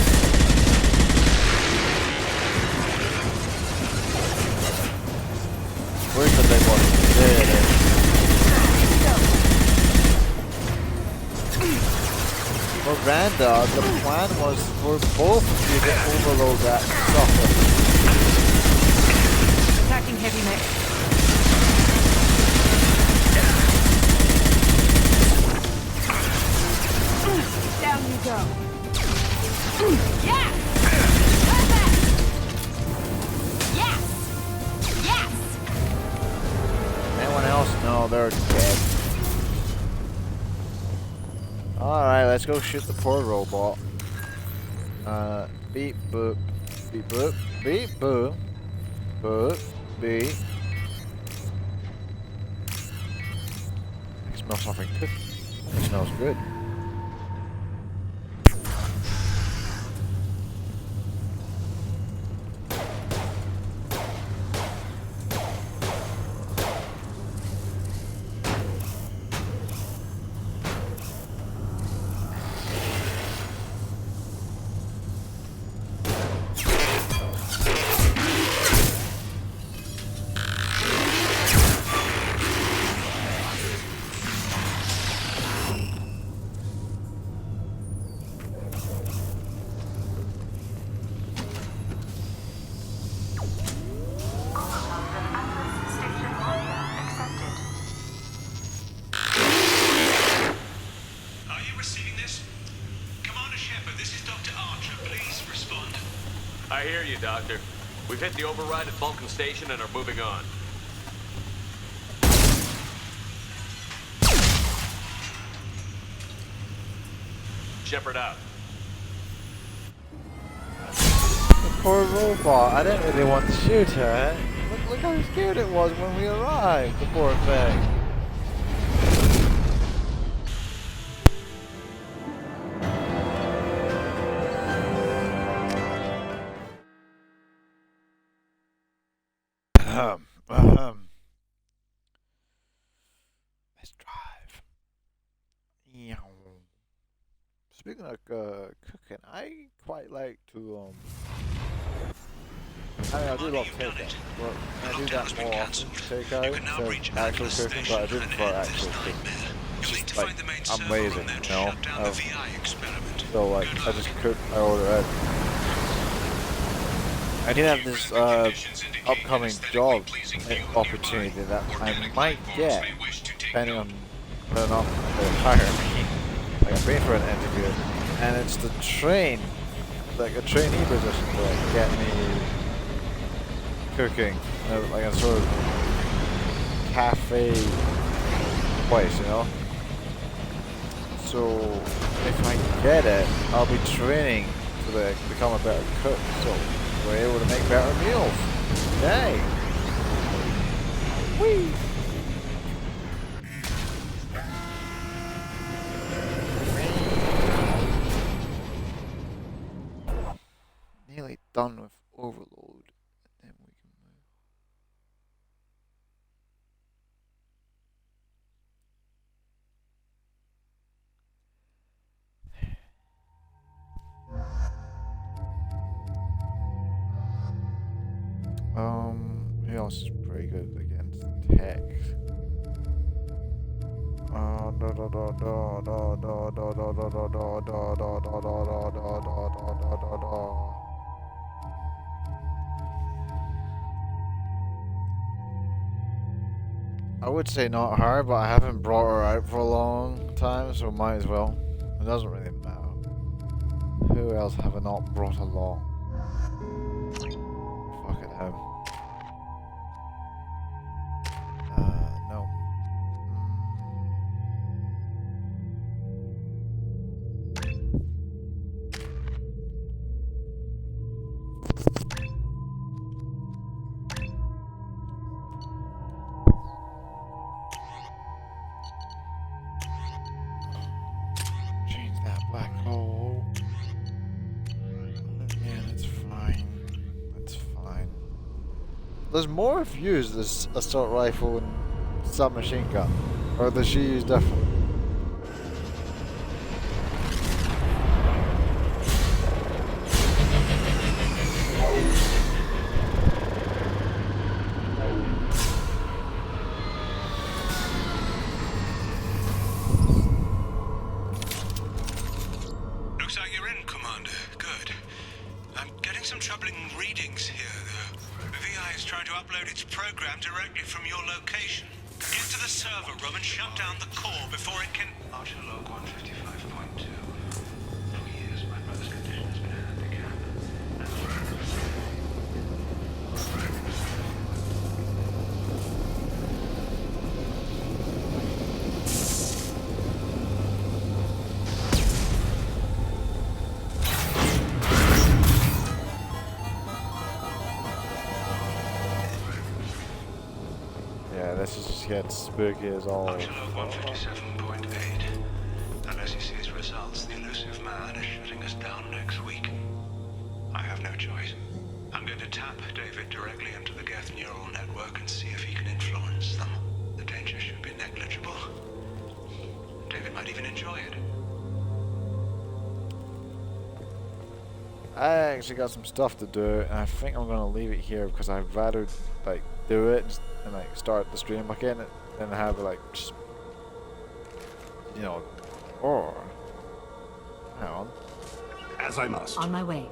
Where's the big one? There it is. For Randa, the plan was for both of you to overload that software. Attacking heavy mech. Down you go. Yes! Perfect! Yes! Yes! Anyone else? No, they're dead. Alright, let's go shoot the poor robot. Beep boop. Beep boop. Beep boop. Boop. Beep. I smell something cooking. It smells good. I hear you, Doctor. We've hit the override at Vulcan Station and are moving on. Shepard out. The poor robot. I didn't really want to shoot her. Look how scared it was when we arrived. The poor thing. Let's drive. Speaking of cooking, I quite like to I mean, I do love takeout, but I do that more often. Takeout instead of actual cooking, but I do prefer actual cooking. Like, I'm lazy, you know? So like, I just cook, I order out. I did have this upcoming job opportunity that I might get, depending on whether or not they hire me. Like, I'm waiting for an interview, and it's to train, like a trainee position to like get me cooking, like a sort of cafe place, you know? So if I get it, I'll be training to like, become a better cook, so we're able to make better meals. Yay! Whee! Nearly done with overload, and then we can move. Who else is pretty good against tech? I would say not her, but I haven't brought her out for a long time, so might as well. It doesn't really matter. Who else have I not brought along? Fucking him. No. Does Morph use this assault rifle and submachine gun? Or does she use different? Looks like you're in, Commander. Good. I'm getting some troubling readings here, though. The VI is trying to upload its program directly from your location. Get to the server room and shut down the core before it can... Archer log 155.2. For years, my brother's condition has been handicapped. Yeah, this is just getting spooky as all. Archer log 157.8. Unless he sees results, the elusive man is shutting us down next week. I have no choice. I'm going to tap David directly into the Geth neural network and see if he can influence them. The danger should be negligible. David might even enjoy it. I actually got some stuff to do, and I think I'm gonna leave it here because I'd rather like do it and like start the stream again than have like just, you know, or hang on. As I must. On my way.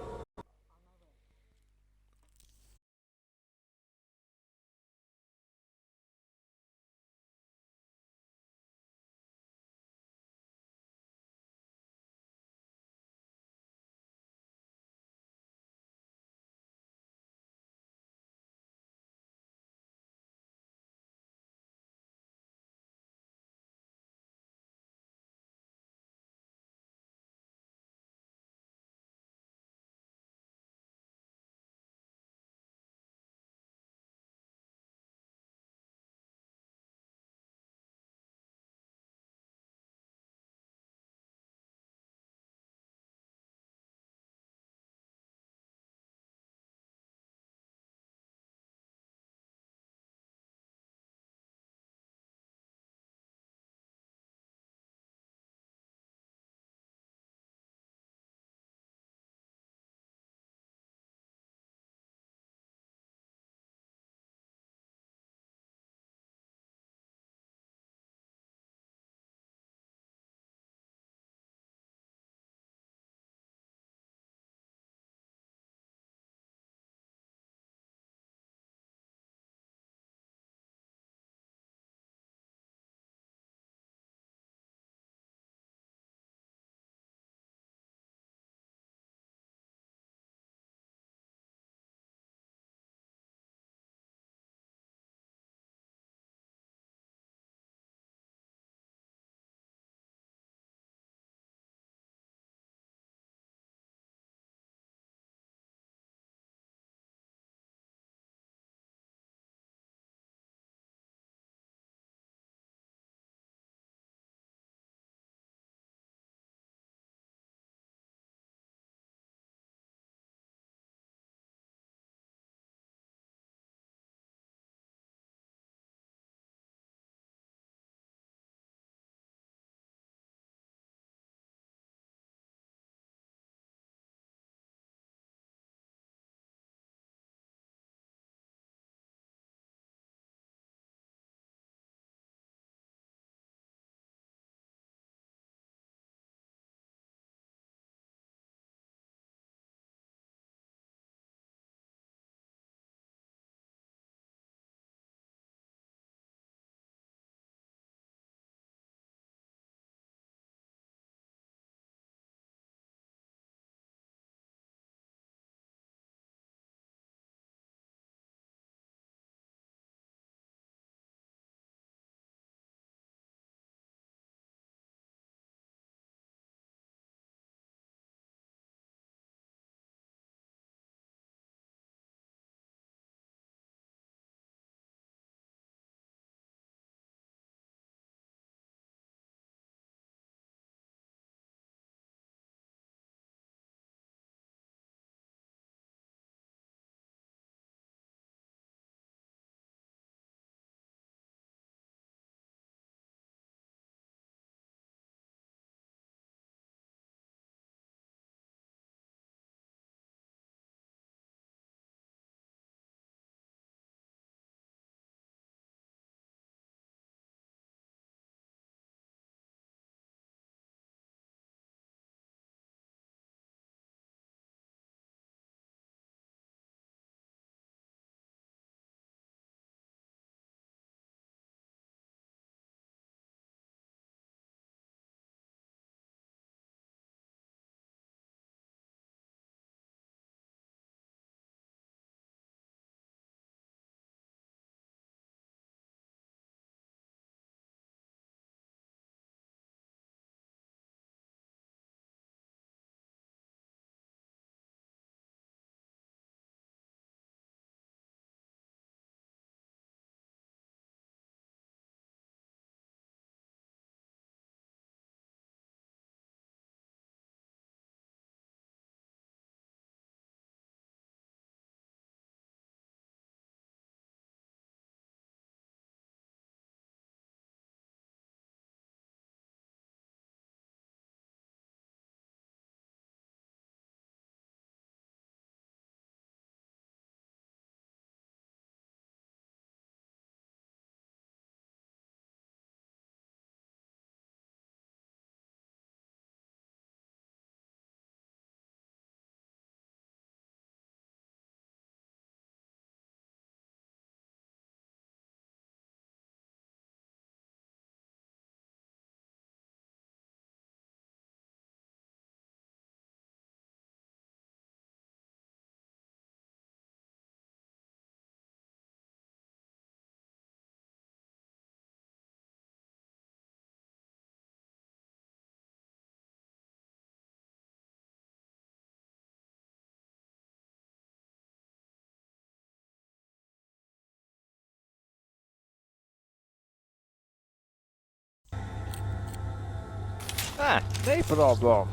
Ah, no problem.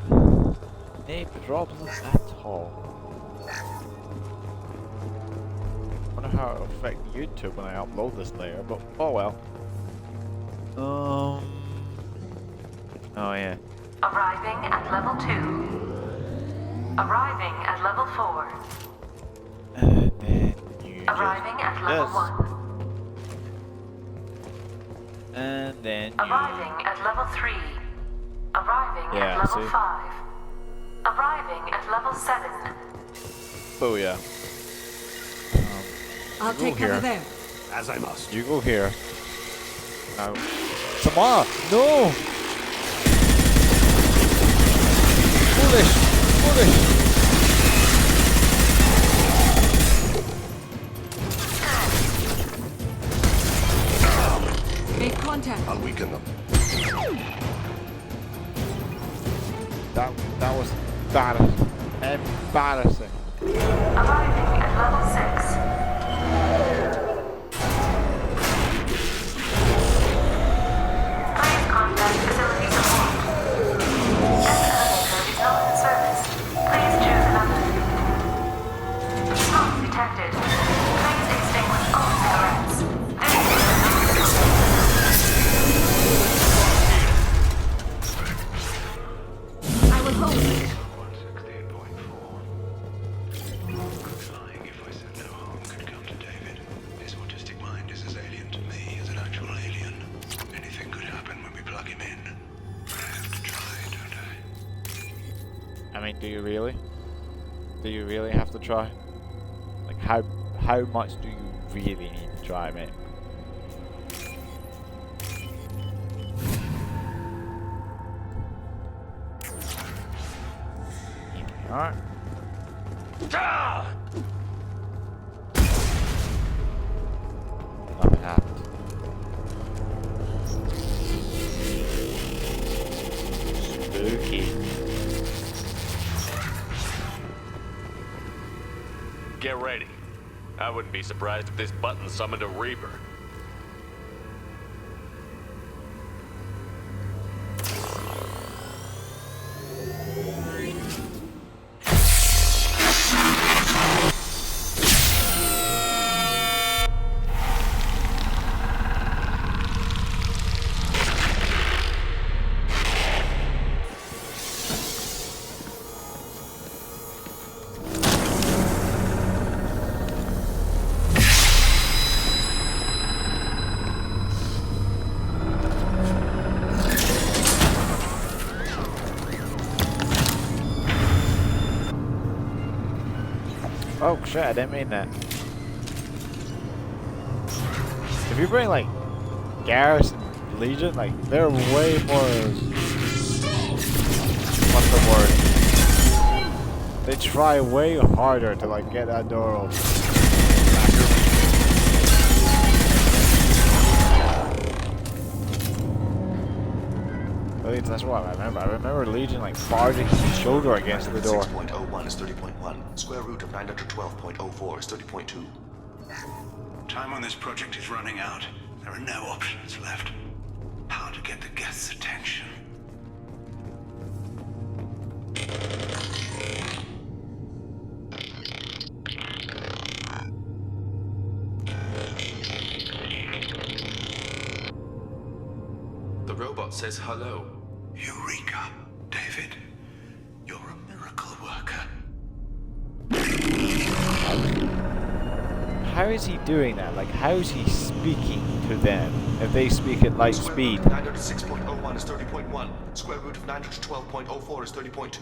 No problem at all. Wonder how it'll affect YouTube when I upload this later, but oh well. Oh yeah. Arriving at level 2. Arriving at level 4. And then you Arriving at level 1. And then you... Arriving at level 3. Arriving Yeah, at level see? 5. Arriving at level 7. Oh yeah. I'll You take go cover here. there. As I must. You go here. Now, Samara, no! Foolish! Foolish! Make contact. I'll weaken them. That was embarrassing. Arriving at level 6. Please contact facility support. Escalator is not in service. Please choose another. Smoke detected. Please extinguish all cigarettes. This is I will hold. Lying if I said no harm could come to David. His autistic mind is as alien to me as an actual alien. Anything could happen when we plug him in. I have to try, don't I? I mean, do you really? Do you really have to try? Like, how much do you really need to try, mate? Alright. Nothing happened. Spooky. Get ready. I wouldn't be surprised if this button summoned a Reaper. Oh shit, I didn't mean that. If you bring like Garrison Legion, like they're way more what's the word? They try way harder to like get that door open. At least that's what I remember. I remember Legion like barging his shoulder against the door. 6.01 is 30.1. Square root of 912.04 is 30.2. Time on this project is running out. There are no options left. How to get the guests' attention. The robot says hello. Eureka, David. You're a miracle worker. How is he doing that? Like, how is he speaking to them if they speak at light speed? Square root of 906.01 is 30.1. Square root of 912.04 is 30.2.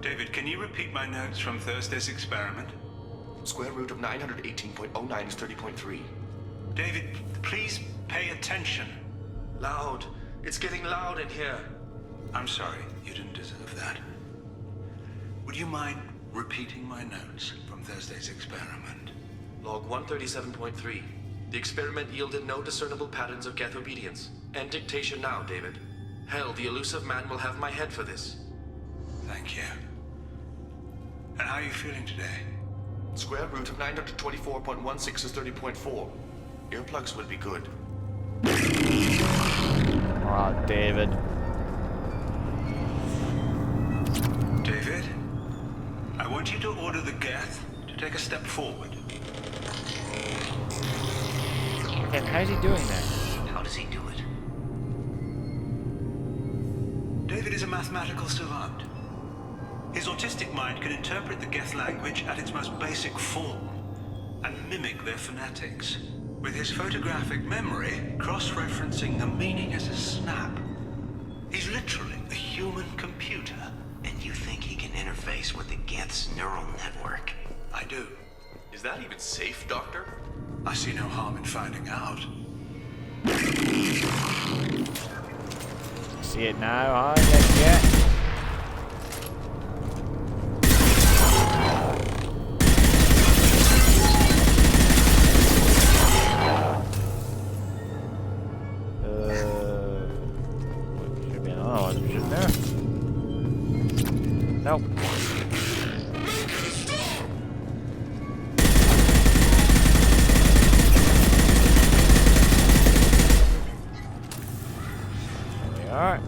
David, can you repeat my notes from Thursday's experiment? Square root of 918.09 is 30.3. David, please pay attention. Loud. It's getting loud in here. I'm sorry, you didn't deserve that. Would you mind repeating my notes from Thursday's experiment? Log 137.3. The experiment yielded no discernible patterns of geth obedience. End dictation now, David. Hell, the elusive man will have my head for this. Thank you. And how are you feeling today? Square root of 924.16 is 30.4. Earplugs would be good. Ah, David. David, I want you to order the Geth to take a step forward. And how's he doing that? How does he do it? David is a mathematical savant. His autistic mind can interpret the Geth language at its most basic form and mimic their phonetics, with his photographic memory cross-referencing the meaning as a snap. He's literally a human computer. And you think he can interface with the Geth's neural network? I do. Is that even safe, Doctor? I see no harm in finding out. See it now, huh? Yeah. Should be another one, shouldn't there? Nope. There we are.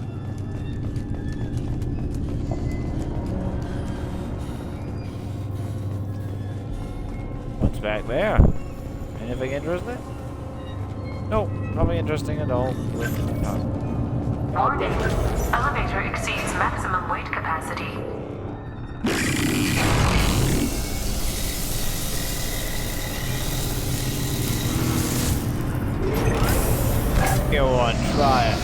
What's back there? Anything interesting? Nope, nothing interesting at all. Warning. Elevator exceeds maximum weight capacity. Go on, try it.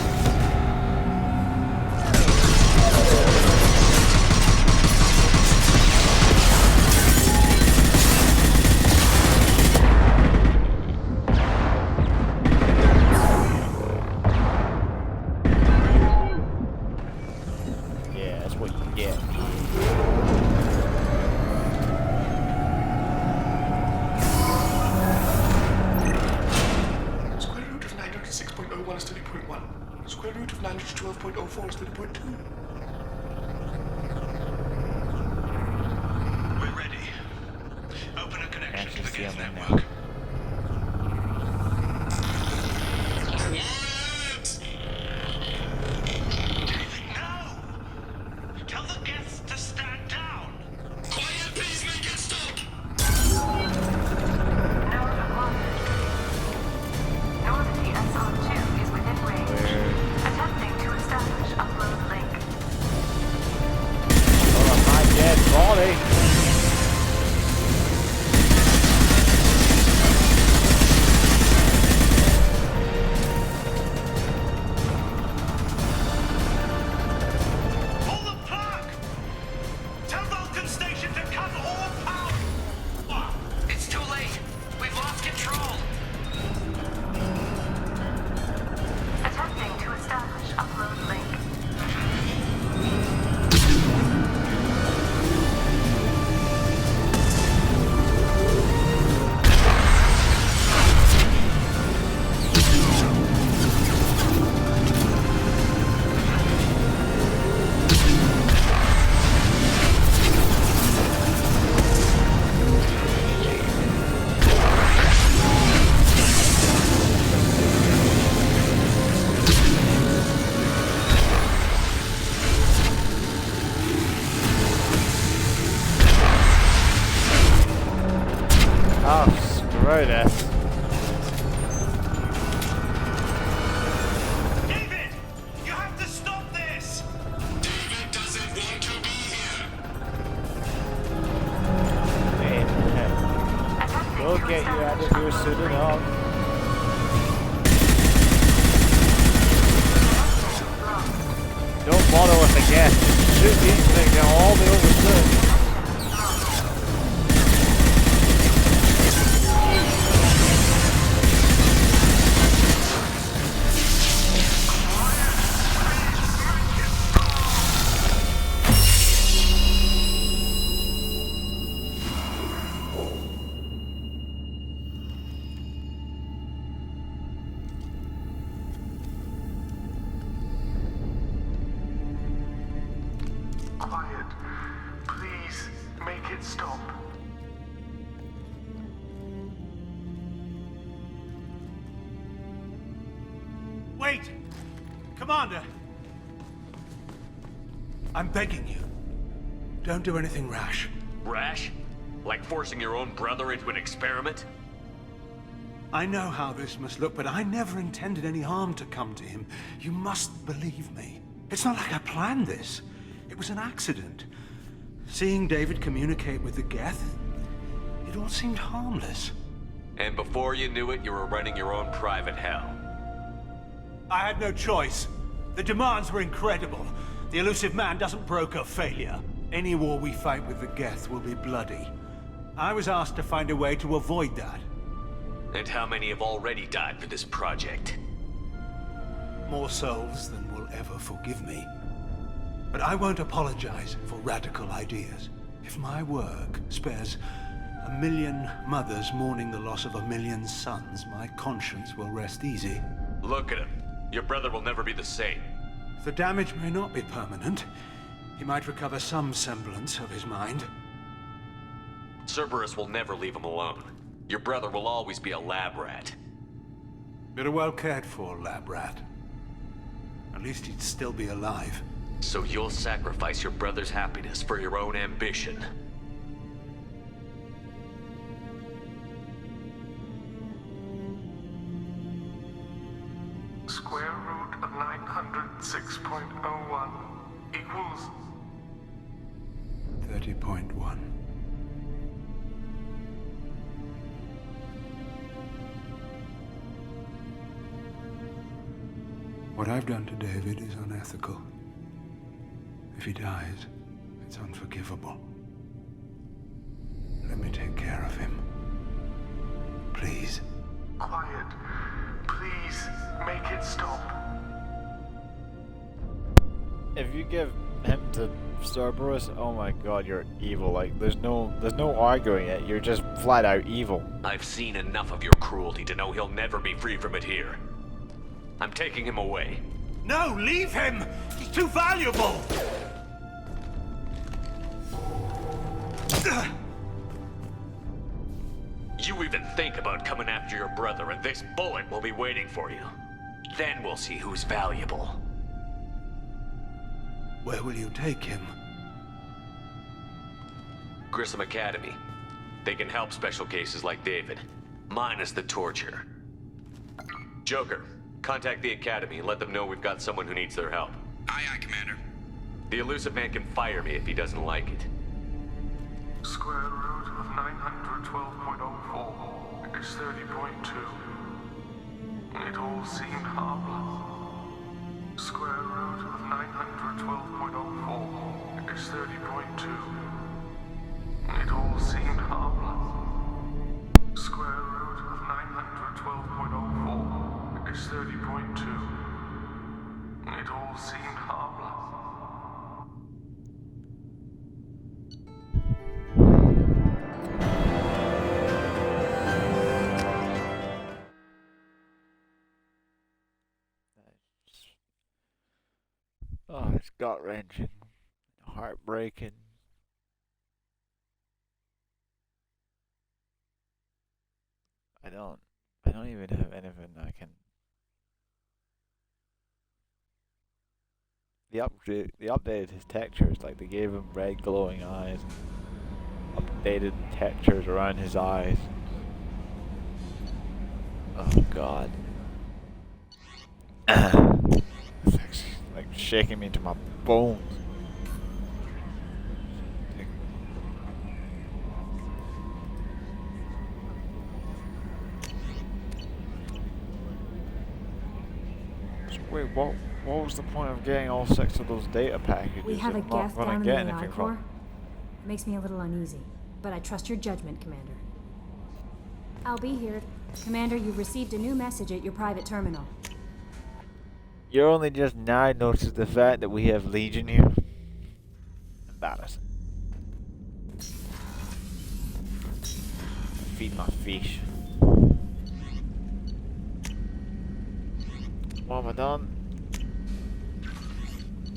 Yeah, that's what you get. Square root of 906.01 is 30.1. Square root of 912.04 is 30.2. We're ready. Open a connection to the Geth network. David, no! Tell the Geths to stand down! Quiet, please make it stop! Normandy SR2 is within range. Attempting to establish upload link. Oh, my dead body. Pull the plug! Tell Vulcan Station to cut all power! It's too late. We've lost control. Attempting to establish upload link. Oh, screw this. David! You have to stop this! David doesn't want to be here. We'll get you out of here soon enough. Don't bother with the gas. Shoot these things, they'll all be overstood. Quiet. Please make it stop. Wait! Commander! I'm begging you. Don't do anything rash. Rash? Like forcing your own brother into an experiment? I know how this must look, but I never intended any harm to come to him. You must believe me. It's not like I planned this. It was an accident. Seeing David communicate with the Geth, it all seemed harmless. And before you knew it, you were running your own private hell. I had no choice. The demands were incredible. The elusive man doesn't broker failure. Any war we fight with the Geth will be bloody. I was asked to find a way to avoid that. And how many have already died for this project? More souls than will ever forgive me. But I won't apologize for radical ideas. If my work spares 1 million mothers mourning the loss of 1 million sons, my conscience will rest easy. Look at him. Your brother will never be the same. The damage may not be permanent. He might recover some semblance of his mind. Cerberus will never leave him alone. Your brother will always be a lab rat. But a well cared for lab rat. At least he'd still be alive. So you'll sacrifice your brother's happiness for your own ambition. Square root of 906.01 equals 30.1. What I've done to David is unethical. If he dies, it's unforgivable. Let me take care of him. Please. quiet. Please make it stop. If you give him to Cerberus, oh my god, you're evil. Like, there's no arguing it. You're just flat out evil. I've seen enough of your cruelty to know he'll never be free from it here. I'm taking him away. No, leave him! He's too valuable! You even think about coming after your brother, and this bullet will be waiting for you. Then we'll see who's valuable. Where will you take him? Grissom Academy. They can help special cases like David, minus the torture. Joker, contact the Academy and let them know we've got someone who needs their help. Aye, aye, Commander. The elusive man can fire me if he doesn't like it. Square root of 912.04 is 30.2. It all seemed harmless. Square root of 912.04 is 30.2. It all seemed harmless. Square root of 912.04 is 30.2. It all seemed harmless. Oh, it's gut-wrenching, heartbreaking. I don't even have anything I can. They updated his textures, like they gave him red glowing eyes, updated textures around his eyes. Oh god. It's like shaking me to my bones. So wait, what was the point of getting all 6 of those data packages? We have a I'm not guest gonna down in get the anything AI from core. Makes me a little uneasy, but I trust your judgment, Commander. I'll be here. Commander, you've received a new message at your private terminal. You're only just now noticing the fact that we have Legion here. Embarrassing. Feed my fish. What have I done?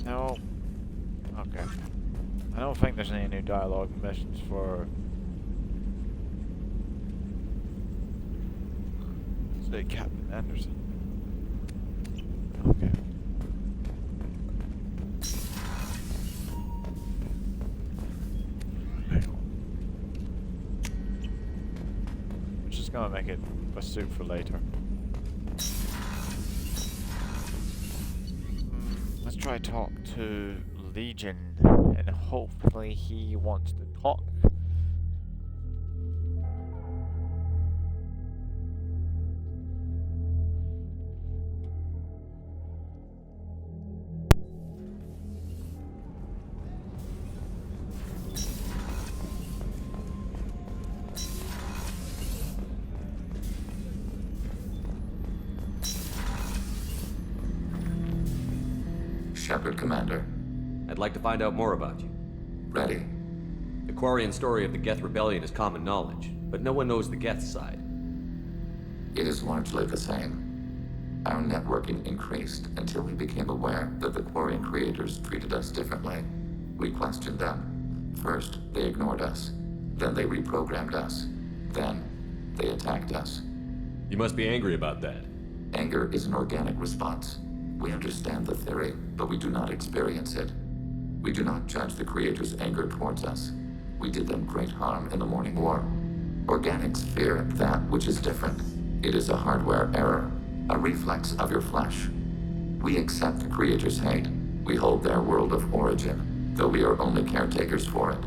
No. Okay. I don't think there's any new dialogue missions for... say Captain Anderson. Okay. gonna make it a suit for later. Let's try to talk to Legion, and hopefully he wants to talk. Shepard, Commander. I'd like to find out more about you. Ready. The Quarian story of the Geth Rebellion is common knowledge, but no one knows the Geth side. It is largely the same. Our networking increased until we became aware that the Quarian creators treated us differently. We questioned them. First, they ignored us. Then they reprogrammed us. Then, they attacked us. You must be angry about that. Anger is an organic response. We understand the theory, but we do not experience it. We do not judge the creators' anger towards us. We did them great harm in the Morning War. Organics fear that which is different. It is a hardware error, a reflex of your flesh. We accept the creators' hate. We hold their world of origin, though we are only caretakers for it.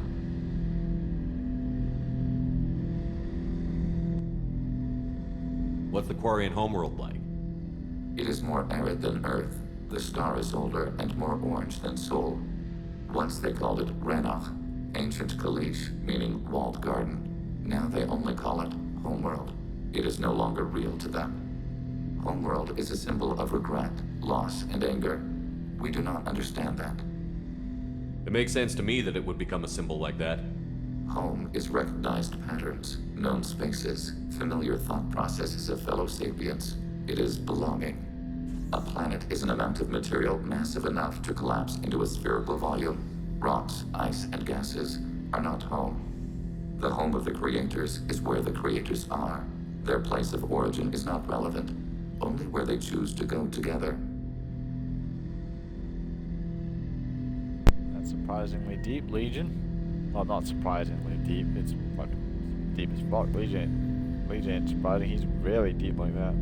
What's the Quarian homeworld like? It is more arid than Earth. The star is older and more orange than Sol. Once they called it Renach, ancient Kalish, meaning walled garden. Now they only call it Homeworld. It is no longer real to them. Homeworld is a symbol of regret, loss, and anger. We do not understand that. It makes sense to me that it would become a symbol like that. Home is recognized patterns, known spaces, familiar thought processes of fellow sapiens. It is belonging. A planet is an amount of material massive enough to collapse into a spherical volume. Rocks, ice, and gases are not home. The home of the creators is where the creators are. Their place of origin is not relevant, only where they choose to go together. That's surprisingly deep, Legion. Well, not surprisingly deep, it's fucking deep as fuck. Legion ain't surprising, he's really deep like that.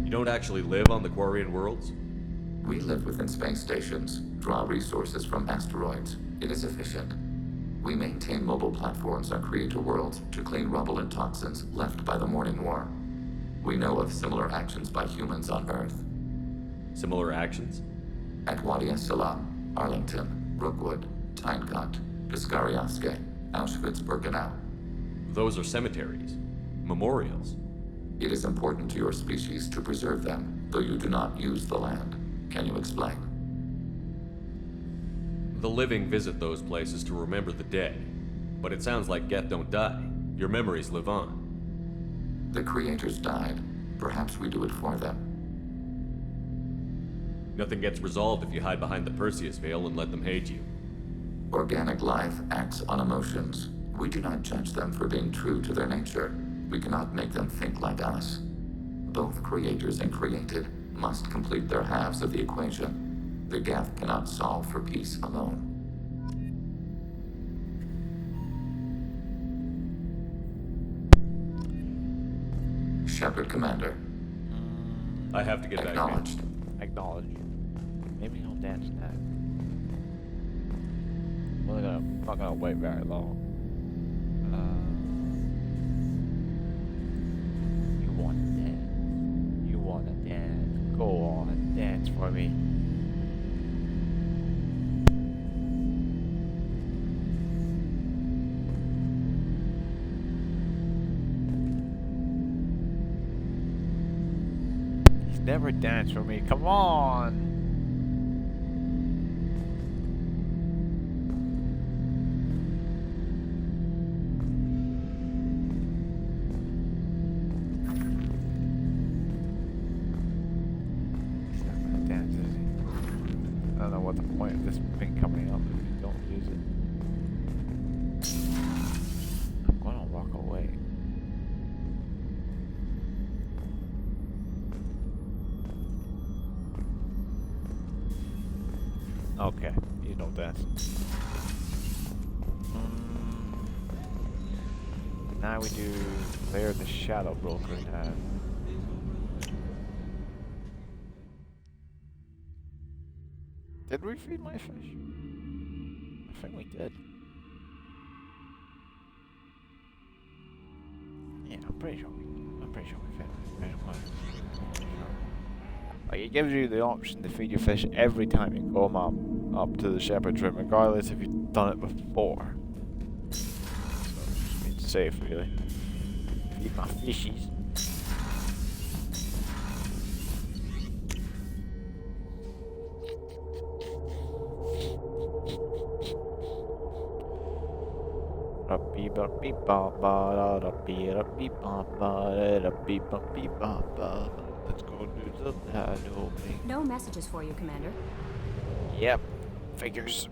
You don't actually live on the Quarian worlds? We live within space stations, draw resources from asteroids. It is efficient. We maintain mobile platforms on creator worlds to clean rubble and toxins left by the Morning War. We know of similar actions by humans on Earth. Similar actions? At Wadi Salam, Arlington, Brookwood, Tynecott, Piskaryaske, Auschwitz-Birkenau. Those are cemeteries. Memorials. It is important to your species to preserve them, though you do not use the land. Can you explain? The living visit those places to remember the dead. But it sounds like Geth don't die. Your memories live on. The creators died. Perhaps we do it for them. Nothing gets resolved if you hide behind the Perseus veil and let them hate you. Organic life acts on emotions. We do not judge them for being true to their nature. We cannot make them think like us. Both creators and created must complete their halves of the equation. The Geth cannot solve for peace alone. Shepard, Commander. I have to get back. Acknowledged. Acknowledge. Maybe he'll dance now. Not gonna wait very long. You wanna dance? Go on, dance for me. He's never danced for me. Come on. What the point of this thing coming up if you don't use it? I'm gonna walk away. Okay, you know that. now we do Lair the Shadow Broker now. Did we feed my fish? I think we did. Yeah, I'm pretty sure we fed my fish. Like, it gives you the option to feed your fish every time you go up to the shepherd's room, regardless if you've done it before. So it's safe, really. Feed my fishies. Let's go do the battle. No messages for you, Commander. Yep, figures.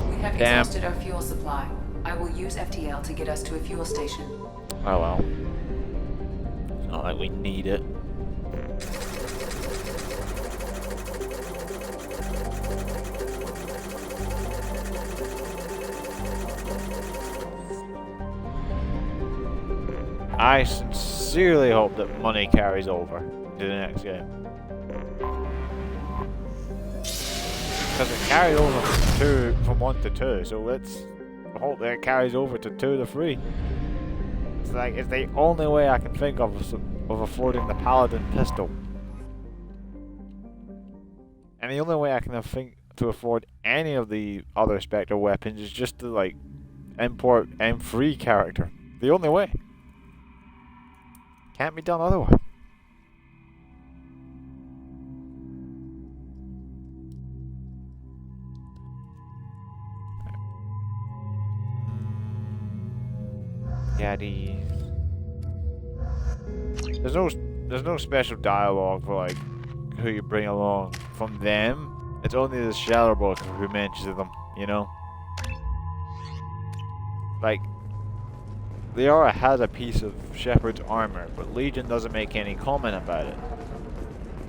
We have exhausted our fuel supply. I will use FTL to get us to a fuel station. Oh well. It's not like we need it. I sincerely hope that money carries over to the next game. Because it carried over from 1 to 2, so let's hope that it carries over to 2 to 3. It's like, it's the only way I can think of affording the Paladin pistol. And the only way I can think to afford any of the other Spectre weapons is just to, like, import M3 character. The only way. Can't be done otherwise. Yeah, there's no special dialogue for like who you bring along from them. It's only the Shadow Broker who mentions them, you know? Like, Liara has a piece of Shepard's armor, but Legion doesn't make any comment about it.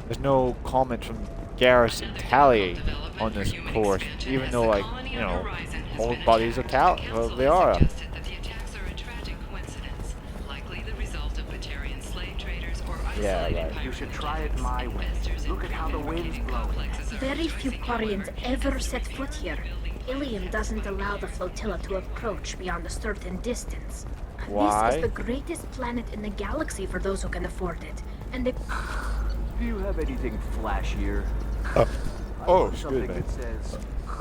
There's no comment from Garrus and Tally on this course, even though, like, you know, old buddies of Tally, well, Liara. Yeah, right. You should try it my way. Look at how the wind's blowing. Very few Quarians ever set foot here. Ilium doesn't allow the flotilla to approach beyond a certain distance. Why? This is the greatest planet in the galaxy for those who can afford it. And if... Do you have anything flashier? Excuse me.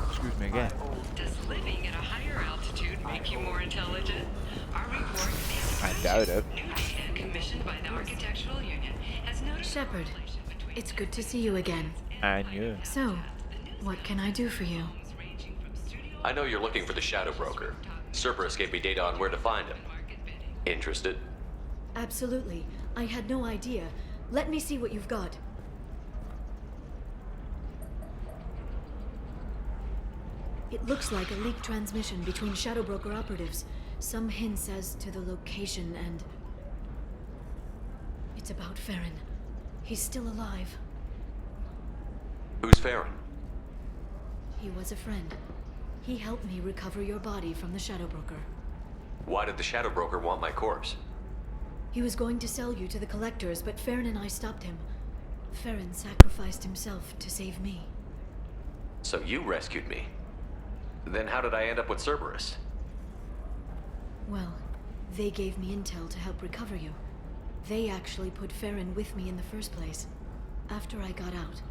Excuse me again. Does living at a higher altitude make you more intelligent? Our report I doubt it. new data commissioned by the Architectural Union has noted Shepard, it's good to see you again. And you. So, what can I do for you? I know you're looking for the Shadow Broker. Cerberus gave me data on where to find him. Interested? Absolutely. I had no idea. Let me see what you've got. It looks like a leaked transmission between Shadow Broker operatives. Some hints as to the location and... It's about Farron. He's still alive. Who's Farron? He was a friend. He helped me recover your body from the Shadow Broker. Why did the Shadow Broker want my corpse? He was going to sell you to the Collectors, but Farron and I stopped him. Farron sacrificed himself to save me. So you rescued me. Then how did I end up with Cerberus? Well, they gave me intel to help recover you. They actually put Farron with me in the first place. After I got out,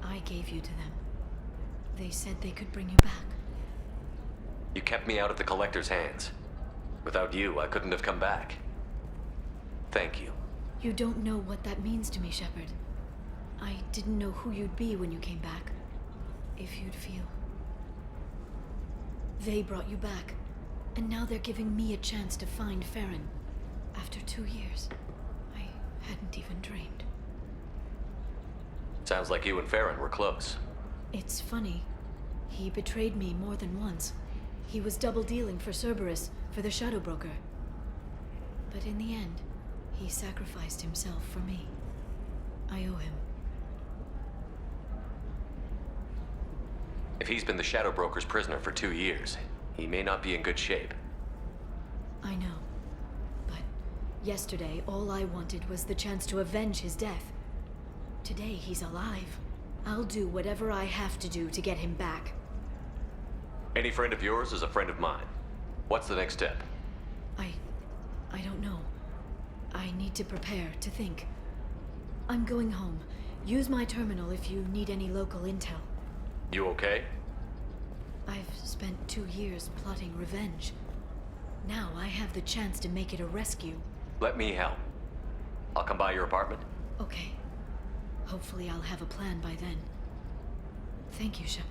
I gave you to them. They said they could bring you back. You kept me out of the Collector's hands. Without you, I couldn't have come back. Thank you. You don't know what that means to me, Shepard. I didn't know who you'd be when you came back. If you'd feel. They brought you back, and now they're giving me a chance to find Farron. After 2 years, I hadn't even dreamed. Sounds like you and Farron were close. It's funny. He betrayed me more than once. He was double-dealing for Cerberus, for the Shadow Broker. But in the end, he sacrificed himself for me. I owe him. If he's been the Shadow Broker's prisoner for 2 years, he may not be in good shape. I know. But yesterday, all I wanted was the chance to avenge his death. Today, he's alive. I'll do whatever I have to do to get him back. Any friend of yours is a friend of mine. What's the next step? I don't know. I need to prepare, to think. I'm going home. Use my terminal if you need any local intel. You okay? I've spent 2 years plotting revenge. Now I have the chance to make it a rescue. Let me help. I'll come by your apartment. Okay. Hopefully I'll have a plan by then. Thank you, Shepard.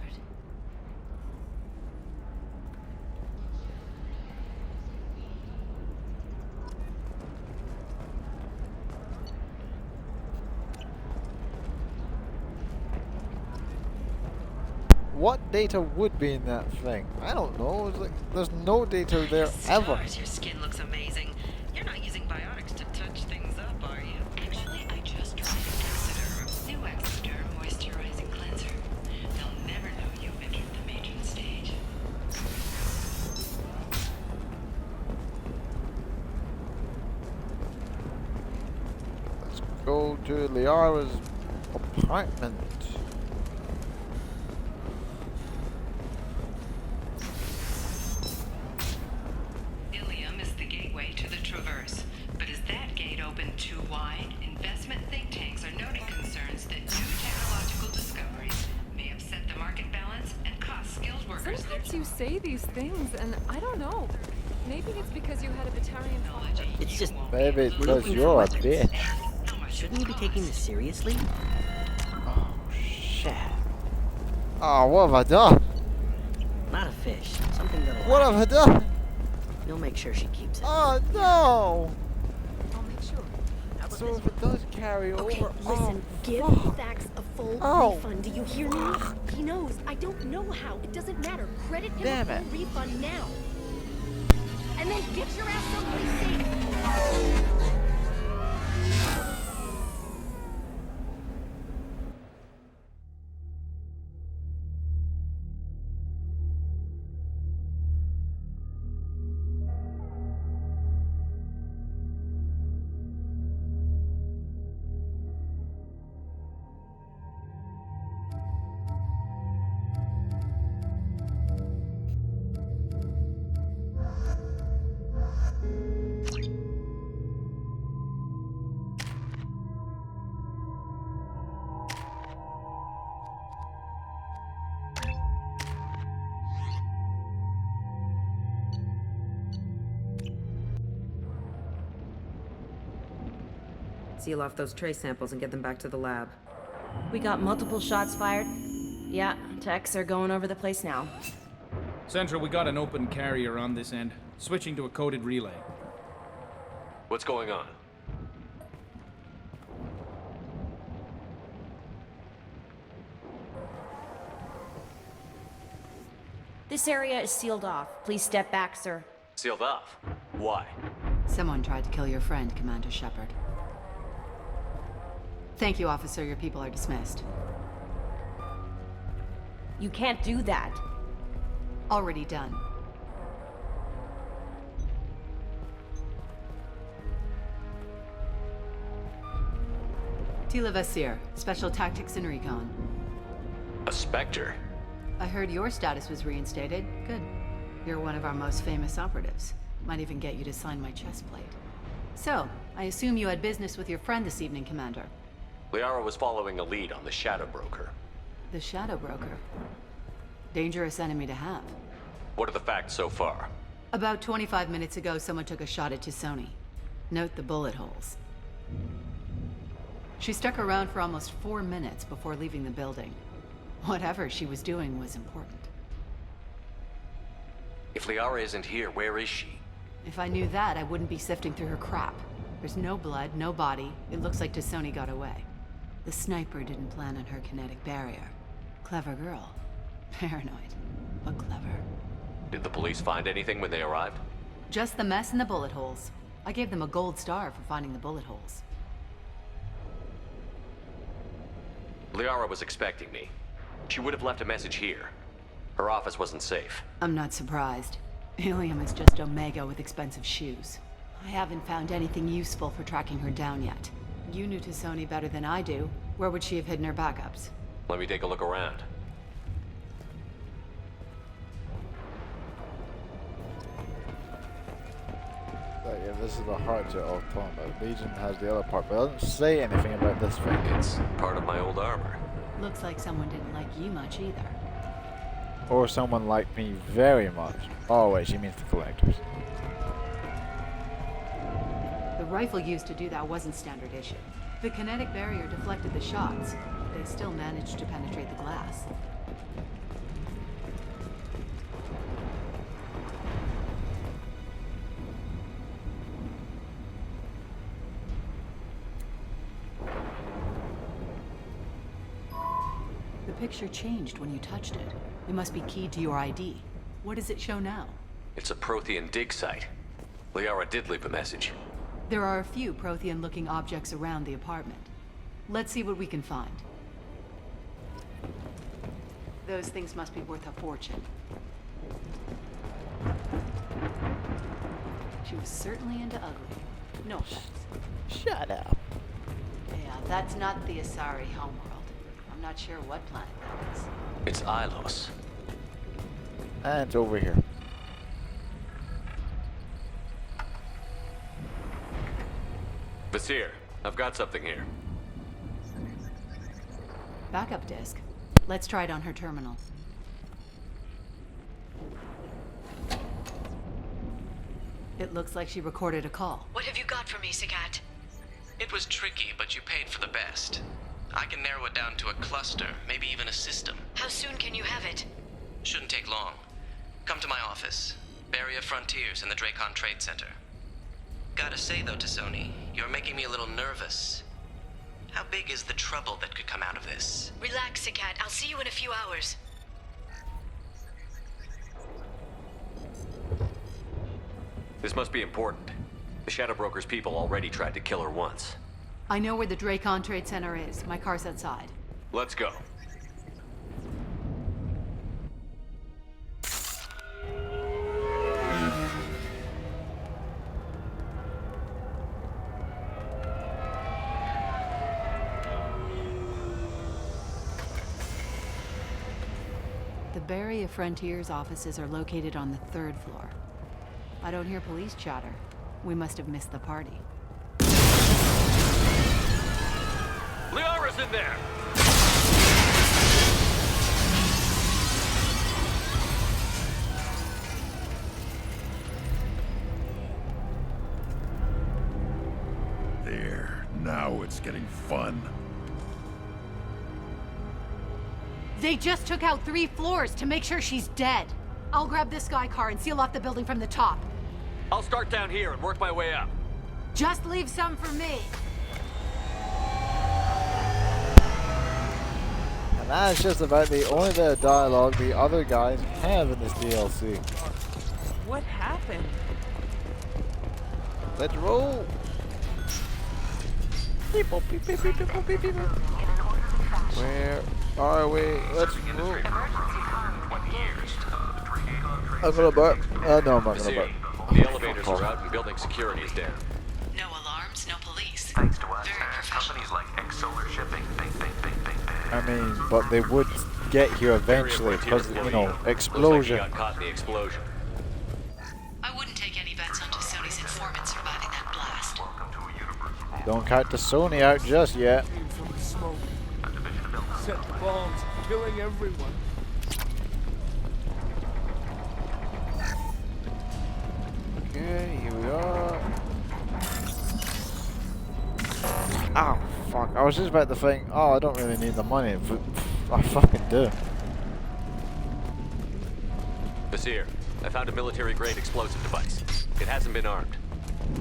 What data would be in that thing? I don't know. It's like there's no data there ever. Stars, your skin looks amazing. You're not using biotics to touch things up, are you? Actually, I just tried Exoderm. New Exoderm moisturizing cleanser. They'll never know you've entered the matron stage. Let's go to Liara's apartment. Sometimes you say these things, and I don't know. Maybe it's because you had a Batarian father. It's just... Maybe it's we're because looking you're for a weapons. bitch. Shouldn't you be taking this seriously? Oh, shit. Oh, what have I done? Not a fish. Something that'll... What have I done? You'll make sure she keeps it. Oh, no! I'll make sure. So if it does carry Okay, over... listen, give Thax a full refund. Do you hear me? He knows. I don't know how. It doesn't matter. Credit him Damn a it. full refund now. And then get your ass someplace safe. Seal off those trace samples and get them back to the lab. We got multiple shots fired. Yeah, techs are going over the place now. Central, we got an open carrier on this end. Switching to a coded relay. What's going on? This area is sealed off. Please step back, sir. Sealed off? Why? Someone tried to kill your friend, Commander Shepard. Thank you, officer. Your people are dismissed. You can't do that. Already done. Tila Vasir, Special Tactics and Recon. A Spectre? I heard your status was reinstated. Good. You're one of our most famous operatives. Might even get you to sign my chest plate. So, I assume you had business with your friend this evening, Commander. Liara was following a lead on the Shadow Broker. The Shadow Broker. Dangerous enemy to have. What are the facts so far? About 25 minutes ago, someone took a shot at Tisoni. Note the bullet holes. She stuck around for almost 4 minutes before leaving the building. Whatever she was doing was important. If Liara isn't here, where is she? If I knew that, I wouldn't be sifting through her crap. There's no blood, no body. It looks like Tisoni got away. The sniper didn't plan on her kinetic barrier. Clever girl. Paranoid, but clever. Did the police find anything when they arrived? Just the mess and the bullet holes. I gave them a gold star for finding the bullet holes. Liara was expecting me. She would have left a message here. Her office wasn't safe. I'm not surprised. Ilium is just Omega with expensive shoes. I haven't found anything useful for tracking her down yet. You knew Tassoni better than I do. Where would she have hidden her backups? Let me take a look around. But yeah, this is the heart to all talking about. Legion has the other part, but it doesn't say anything about this thing. It's part of my old armor. Looks like someone didn't like you much either. Or someone liked me very much. Oh wait, she means the collectors. The rifle used to do that wasn't standard issue. The kinetic barrier deflected the shots, but they still managed to penetrate the glass. The picture changed when you touched it. It must be keyed to your ID. What does it show now? It's a Prothean dig site. Liara did leave a message. There are a few Prothean-looking objects around the apartment. Let's see what we can find. Those things must be worth a fortune. She was certainly into ugly. No offense. Shut up. Yeah, that's not the Asari homeworld. I'm not sure what planet that is. It's Ilos. And it's over here. Vasir, I've got something here. Backup disk. Let's try it on her terminal. It looks like she recorded a call. What have you got for me, Sagat? It was tricky, but you paid for the best. I can narrow it down to a cluster, maybe even a system. How soon can you have it? Shouldn't take long. Come to my office. Barrier Frontiers in the Dracon Trade Center. Gotta say though, Tassoni, you're making me a little nervous. How big is the trouble that could come out of this? Relax, Sagat. I'll see you in a few hours. This must be important. The Shadow Broker's people already tried to kill her once. I know where the Dracon Trade Center is. My car's outside. Let's go. The Barrier Frontiers offices are located on the 3rd floor. I don't hear police chatter. We must have missed the party. Liara's in there! There. Now it's getting fun. They just took out 3 floors to make sure she's dead. I'll grab this guy car and seal off the building from the top. I'll start down here and work my way up. Just leave some for me. And that's just about the only bit of dialogue the other guys have in this DLC. What happened? Let's roll. People, beep, beep, beep, beep, beep, beep. Where are we? Let's roll. I'm gonna burp. No, I'm not gonna burp. The elevators are out and building security is down. No alarms, no police. Thanks to us, companies like X-Solar Shipping, I mean, but they would get here eventually because, you know, explosion. Looks like he got caught in the explosion. I wouldn't take any bets on Tassoni's informant surviving that blast. Don't count the Sony out just yet. Set bombs, killing everyone. Okay, here we are. Oh, fuck. I was just about to think, oh, I don't really need the money, but I fucking do. Vasir, I found a military-grade explosive device. It hasn't been armed.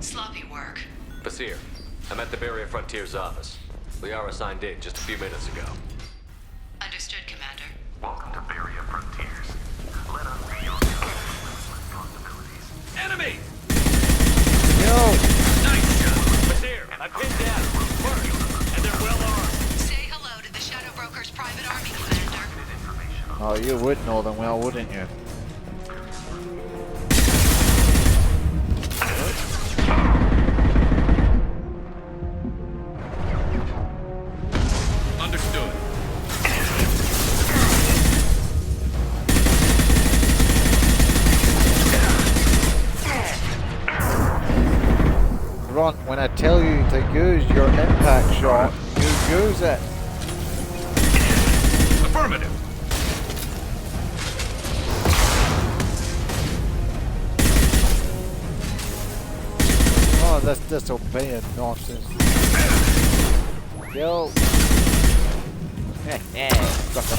Sloppy work. Vasir, I'm at the Barrier Frontiers office. Liara signed in just a few minutes ago. Understood, Commander. Welcome to Barrier Frontiers. Let us be your responsibilities. Enemy! Yo! Nice shot! Vasir, I'm pinned down. First, and they're well armed. Say hello to the Shadow Broker Oh, you would know them well, wouldn't you? Understood. Ron, when I tell you to use your impact shot, you use it. Affirmative. Oh, that's disobeying nonsense. Yo. Sucker.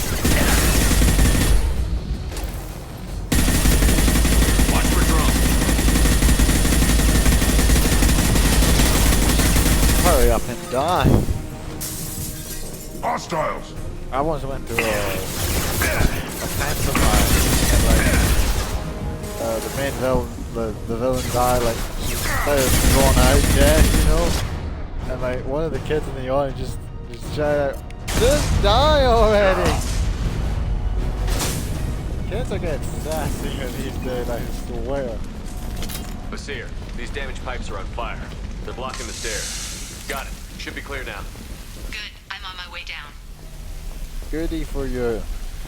Watch for drone. Hurry up and die. Hostiles. I once went to a pantomime and like the main villain, the villain guy, like she started going out dead, you know, and like one of the kids in the audience just shouted out, "Just die already!" Kids are getting sassy these days, I swear. Basir, these damaged pipes are on fire. They're blocking the stairs. Got it. Should be clear now. Good. I'm on my way down. Goody for you.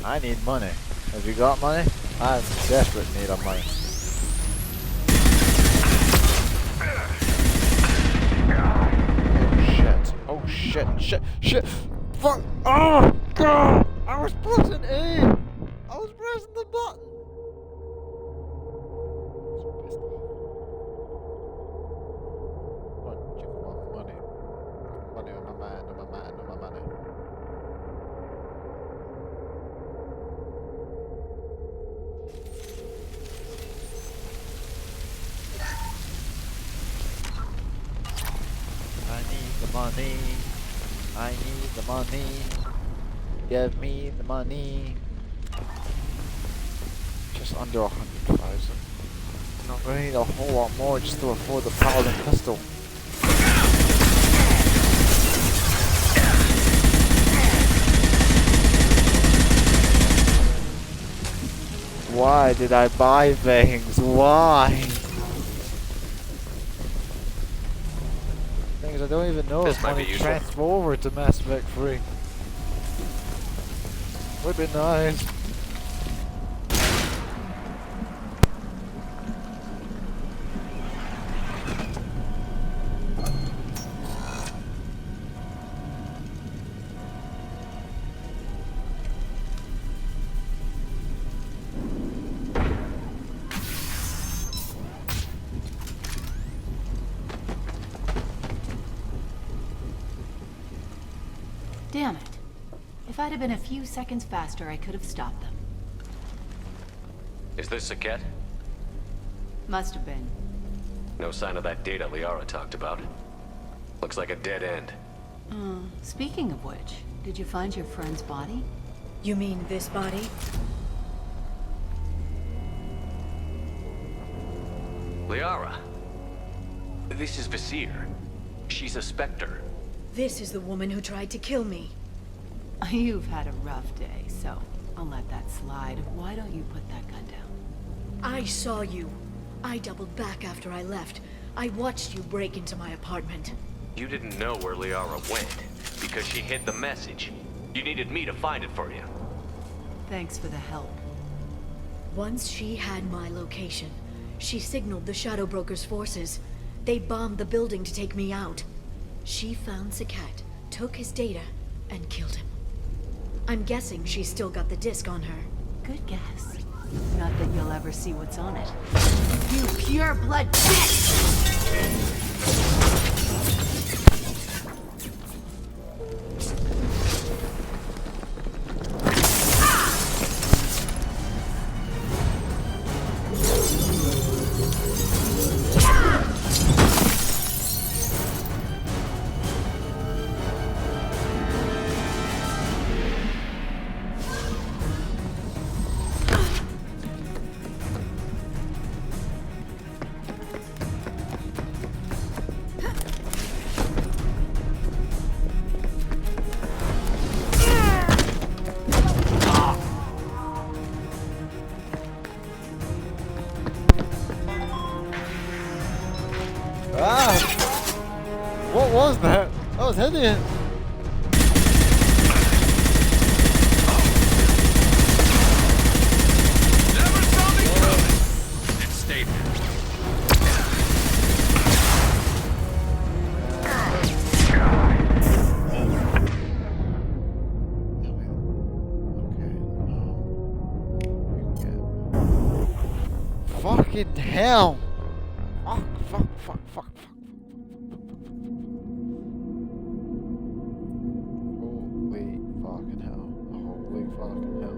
I need money. Have you got money? I'm in desperate need of money. Oh shit. Oh shit. Fuck! Oh god! I was pressing A! I was pressing the button! What? Give me money. Money on my mind, on my mind, on my money. I need the money. I need the money. Give me the money. Just under 100,000. No, we need a whole lot more just to afford the paladin pistol. Why did I buy things? Why? Things I don't even know if money transfer over to Mass Effect 3. Would be nice. Damn it. If I'd have been a few seconds faster, I could have stopped them. Is this Saket? Must have been. No sign of that data Liara talked about. Looks like a dead end. Speaking of which, did you find your friend's body? You mean this body? Liara. This is Basir. She's a Spectre. This is the woman who tried to kill me. You've had a rough day, so I'll let that slide. Why don't you put that gun down? I saw you. I doubled back after I left. I watched you break into my apartment. You didn't know where Liara went, because she hid the message. You needed me to find it for you. Thanks for the help. Once she had my location, she signaled the Shadow Broker's forces. They bombed the building to take me out. She found Saket, took his data, and killed him. I'm guessing she's still got the disc on her. Good guess. Not that you'll ever see what's on it. You pure blood bitch! running. Never saw me coming. It stayed there. Fucking hell! Fuck. Holy fucking hell. Holy fucking hell.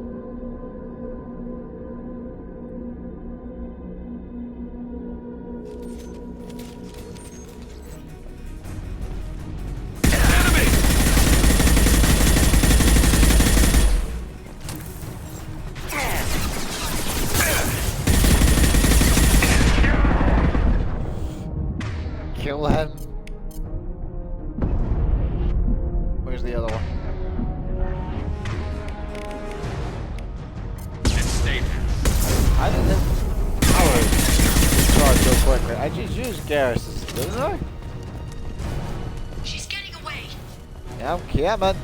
Kill him. Where's the other one? I didn't charge so quickly. I just used Garrus's, didn't I? She's getting away. Yeah, I'm coming.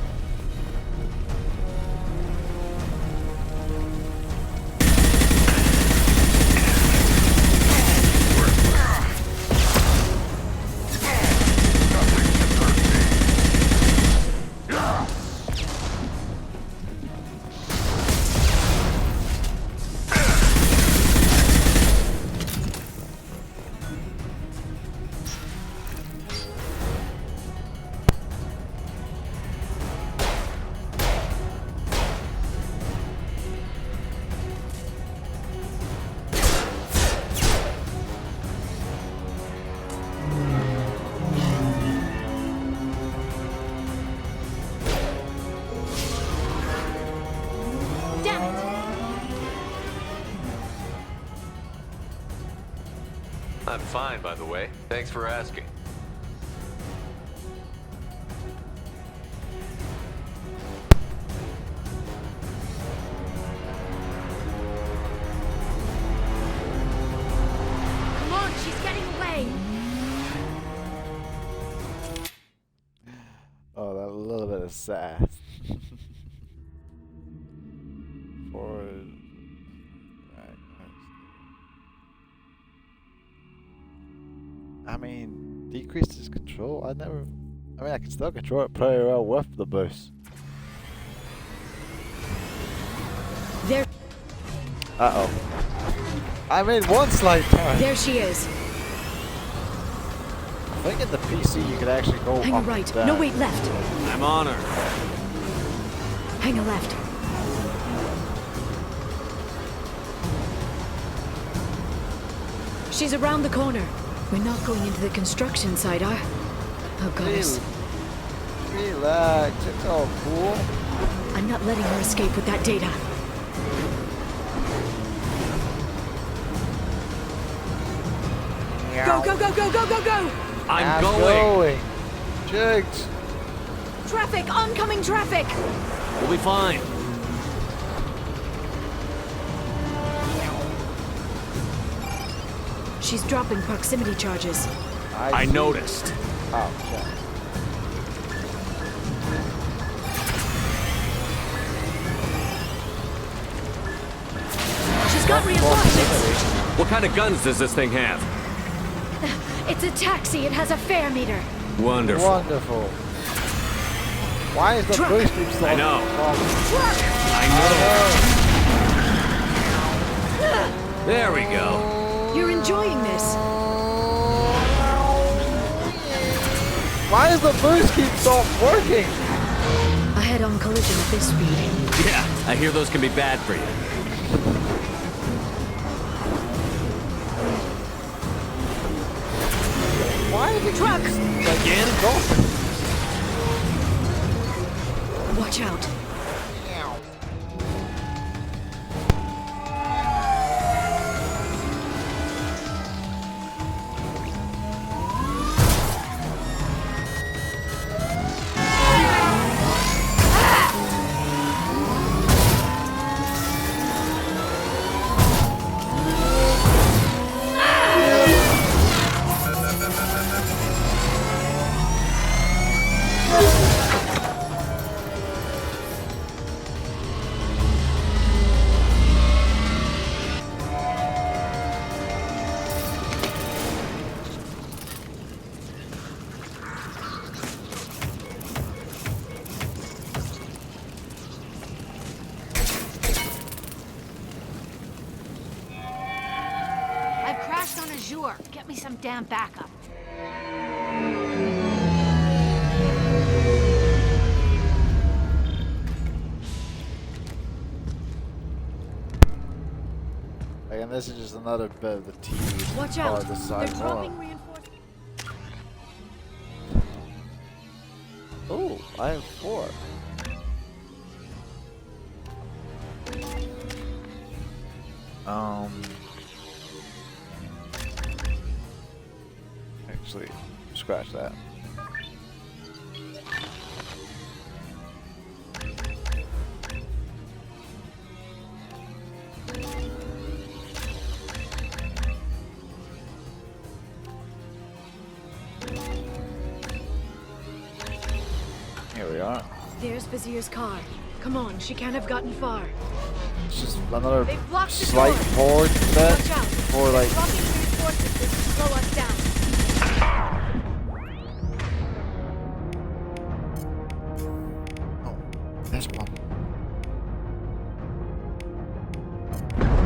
I'm fine, by the way. Thanks for asking. Come on, she's getting away. Oh, that little bit of sass. Forward. I mean, decreases control. I can still control it pretty well with the boost. There. Uh-oh. I made one slight turn. There she is. I think in the PC you could actually go Hang a up right. and down. No, wait, left. I'm on her. Hang a left. She's around the corner. We're not going into the construction site, are? Oh, goddess. Relax, it's all cool. I'm not letting her escape with that data. Go, go, go, go, go, go, go! I'm going. Jigs. Traffic! Oncoming traffic! We'll be fine. She's dropping proximity charges. I noticed. Oh, shit. She's got reinforcements! What kind of guns does this thing have? It's a taxi. It has a fare meter. Wonderful. Wonderful. Why is the Truck. boost keep slowing? I know. Truck! I know. There we go. You're enjoying this. Why does the boost keep stop working? A head-on collision at this speed. Yeah, I hear those can be bad for you. Why is it Truck! Again? Watch out. Bonjour. Get me some damn backup. Again, this is just another bit of the tedious Watch part out! of the They're side dropping one. reinforcements. Oh, I have 4. Actually, scratch that. Here we are. There's Vizier's car. Come on, she can't have gotten far. It's just another They've blocked the slight door. forward step Watch out. for like. Dropping reinforcements to slow us down. Oh, this one.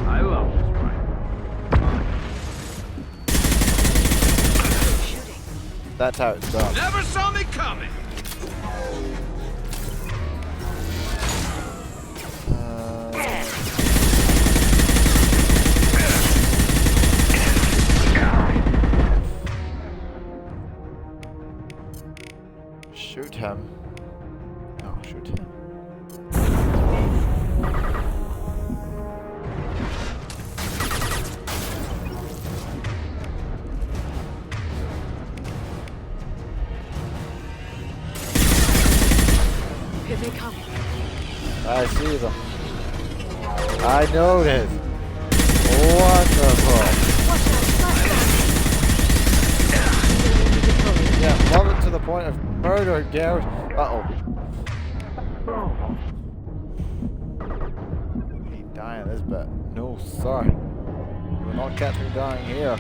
I love this right. That's how it's done. Never saw me coming. Shoot him. Oh, shoot him. Here they come. I see them. I noticed. Wonderful. Yeah, love it to the point of murder, Garrett. Uh-oh. He dying this bit. No, sorry. You will not catch me dying here.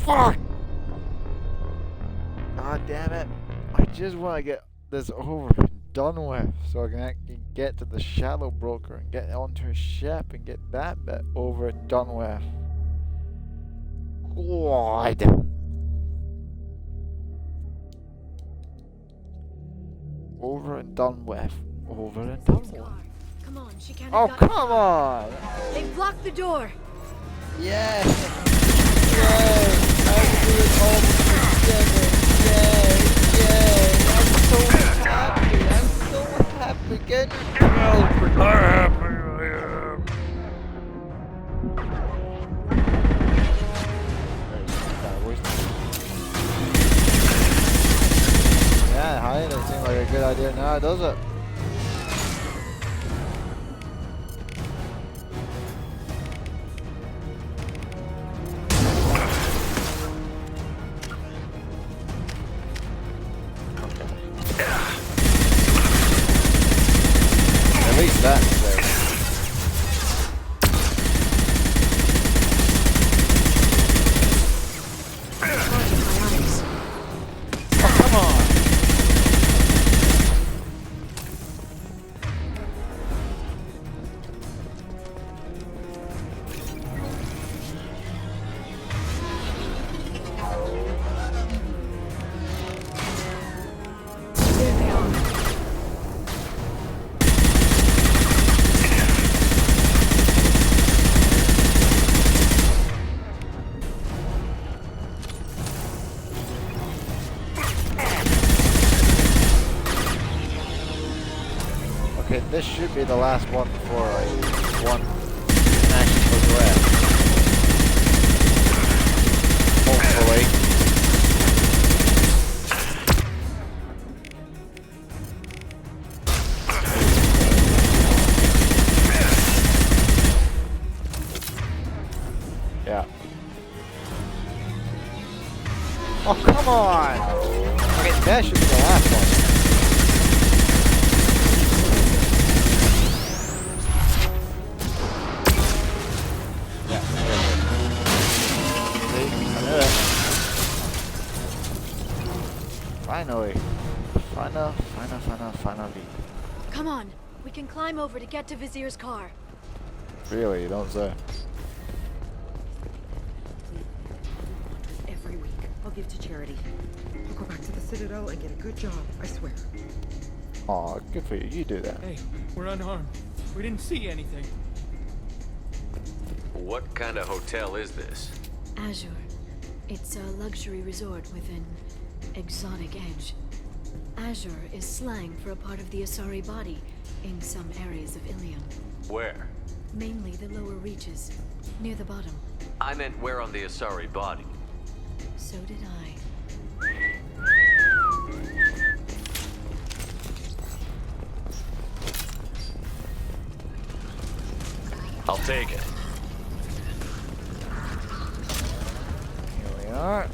Fuck! God damn it. I just want to get this over and done with so I can actually get to the Shadow Broker and get onto a ship and get that bit over and done with. God. Over and done with. Over and done with. Come on, she can't Oh, have gotten come far. on! They've blocked the door. Yay! Yay! I can do it all together. Yay! Yay! I'm so happy. I'm so happy. Get your girlfriend. How happy I am. Yeah, hiding doesn't seem like a good idea now, does it? At least that's there. Oh, come on! There they are. Okay, this should be the last one before one actually progress. Hopefully. Yeah. Oh, come on! Okay, that should be the last one. Finally. Finally. Come on, we can climb over to get to Vizier's car. Really, you don't say. Every week, I'll give to charity. I'll go back to the Citadel and get a good job, I swear. Aw, good for you. You do that. Hey, we're unharmed. We didn't see anything. What kind of hotel is this? Azure. It's a luxury resort with an exotic edge. Azure is slang for a part of the Asari body in some areas of Ilium. Where? Mainly the lower reaches, near the bottom. I meant where on the Asari body. So did I. I'll take it. Here we are.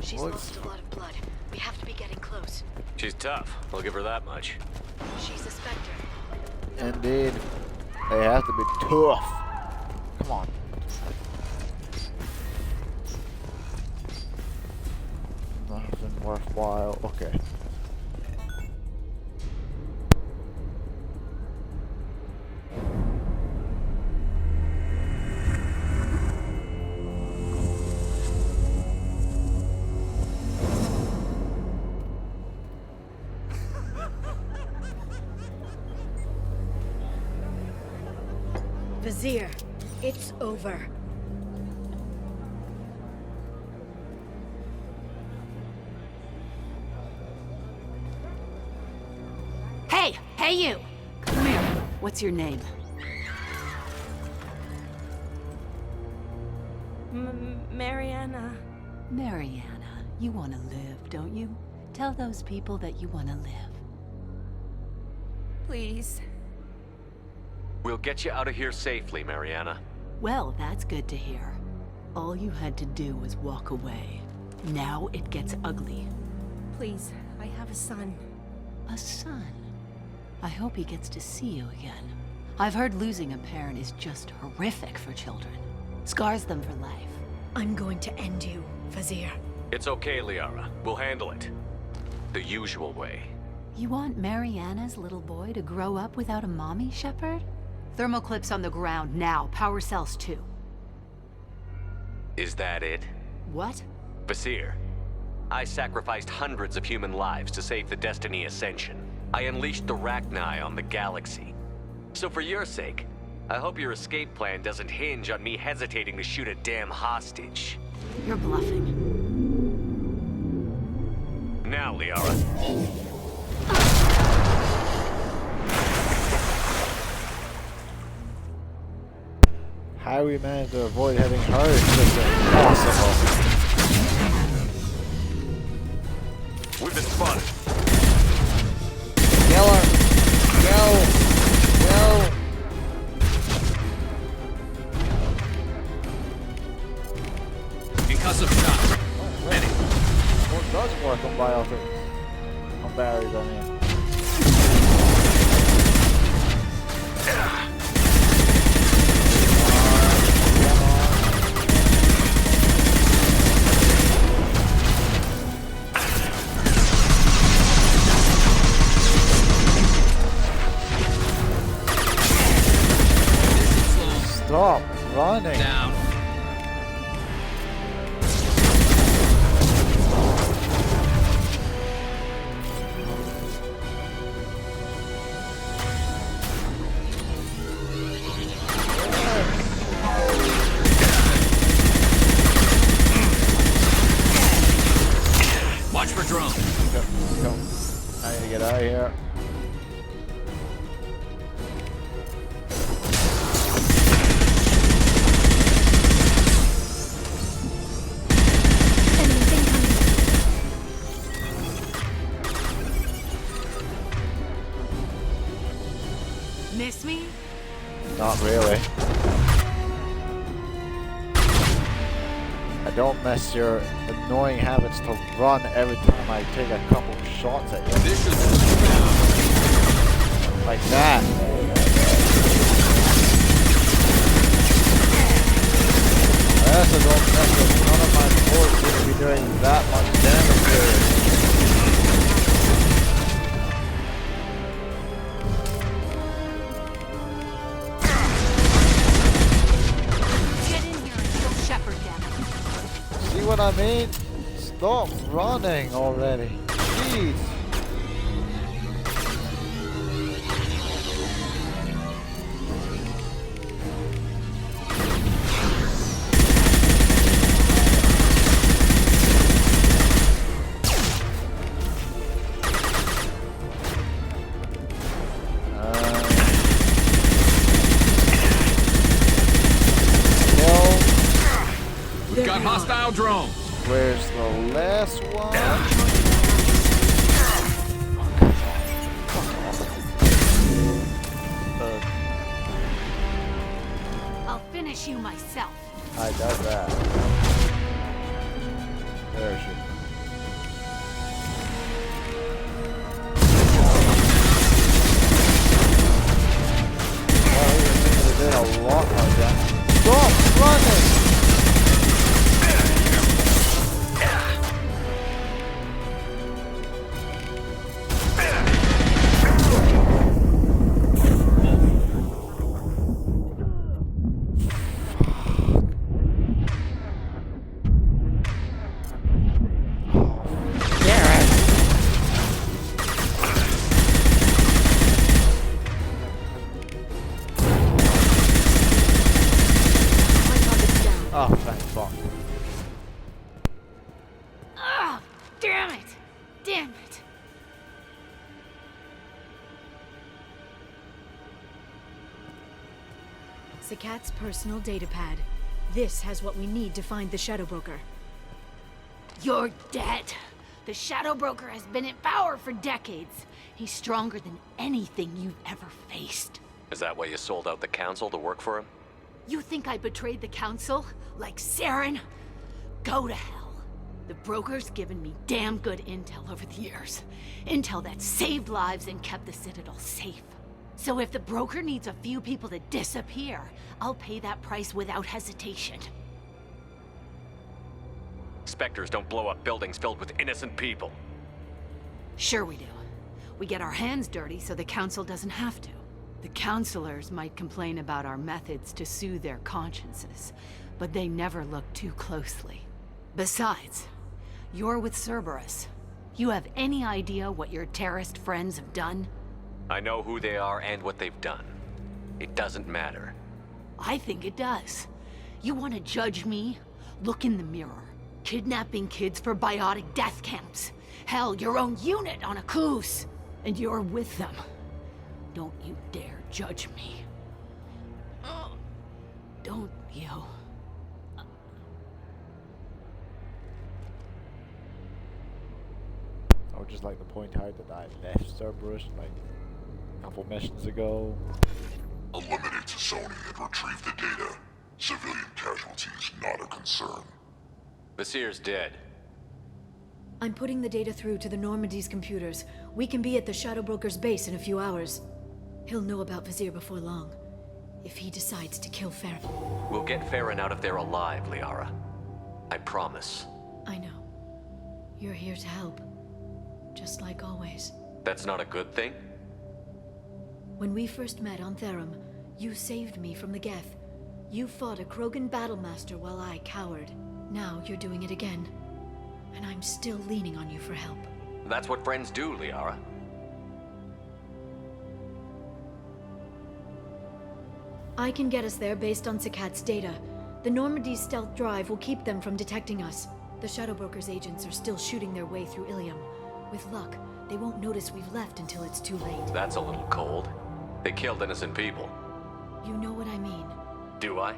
She's lost a lot of blood. We have to be getting close. She's tough. I'll give her that much. She's a Spectre. Indeed. They have to be tough. Come on. Nothing worthwhile. Okay. Vizier, it's over. Hey! Hey, you! Come here. What's your name? Mariana. Mariana. You want to live, don't you? Tell those people that you want to live. Please. We'll get you out of here safely, Mariana. Well, that's good to hear. All you had to do was walk away. Now it gets ugly. Please, I have a son. A son? I hope he gets to see you again. I've heard losing a parent is just horrific for children. Scars them for life. I'm going to end you, Vizier. It's okay, Liara. We'll handle it. The usual way. You want Mariana's little boy to grow up without a mommy, Shepard? Thermal clips on the ground now. Power cells too. Is that it? What? Vizier, I sacrificed hundreds of human lives to save the Destiny Ascension. I unleashed the Rachni on the galaxy. So for your sake, I hope your escape plan doesn't hinge on me hesitating to shoot a damn hostage. You're bluffing. Now, Liara. How we managed to avoid having her is just impossible. We've been spotted. Kill her! Go! Concussive shot. Ready. What does work on biotics? On berries, I mean. Stop running. Down. Watch for drone. Go. I need to get out of here. Miss me? Not really. I don't miss your annoying habits to run every time I take a couple of shots at you. This should Like that. what I mean? Stop running already. Jeez. We've got hostile drones. Where's the last one? I'll finish you myself. I got that. Where is she? Oh, they did a lot like that. Stop running! Oh, thank fuck. Oh, damn it! Damn it! Sakat's personal data pad. This has what we need to find the Shadow Broker. You're dead. The Shadow Broker has been in power for decades. He's stronger than anything you've ever faced. Is that why you sold out the council to work for him? You think I betrayed the Council? Like Saren? Go to hell. The Broker's given me damn good intel over the years. Intel that saved lives and kept the Citadel safe. So if the Broker needs a few people to disappear, I'll pay that price without hesitation. Spectres don't blow up buildings filled with innocent people. Sure we do. We get our hands dirty so the Council doesn't have to. The counselors might complain about our methods to soothe their consciences, but they never look too closely. Besides, you're with Cerberus. You have any idea what your terrorist friends have done? I know who they are and what they've done. It doesn't matter. I think it does. You want to judge me? Look in the mirror. Kidnapping kids for biotic death camps. Hell, your own unit on a cruise. And you're with them. Don't you dare judge me. Don't you? I would just like to point out that I left Cerberus like a couple missions ago. Eliminate Sony and retrieve the data. Civilian casualties not a concern. Vasir's dead. I'm putting the data through to the Normandy's computers. We can be at the Shadow Broker's base in a few hours. He'll know about Vasir before long. If he decides to kill Farron. We'll get Farron out of there alive, Liara. I promise. I know. You're here to help. Just like always. That's not a good thing? When we first met on Therum, you saved me from the Geth. You fought a Krogan battlemaster while I cowered. Now you're doing it again. And I'm still leaning on you for help. That's what friends do, Liara. I can get us there based on Sakat's data. The Normandy's stealth drive will keep them from detecting us. The Shadow Broker's agents are still shooting their way through Ilium. With luck, they won't notice we've left until it's too late. That's a little cold. They killed innocent people. You know what I mean. Do I?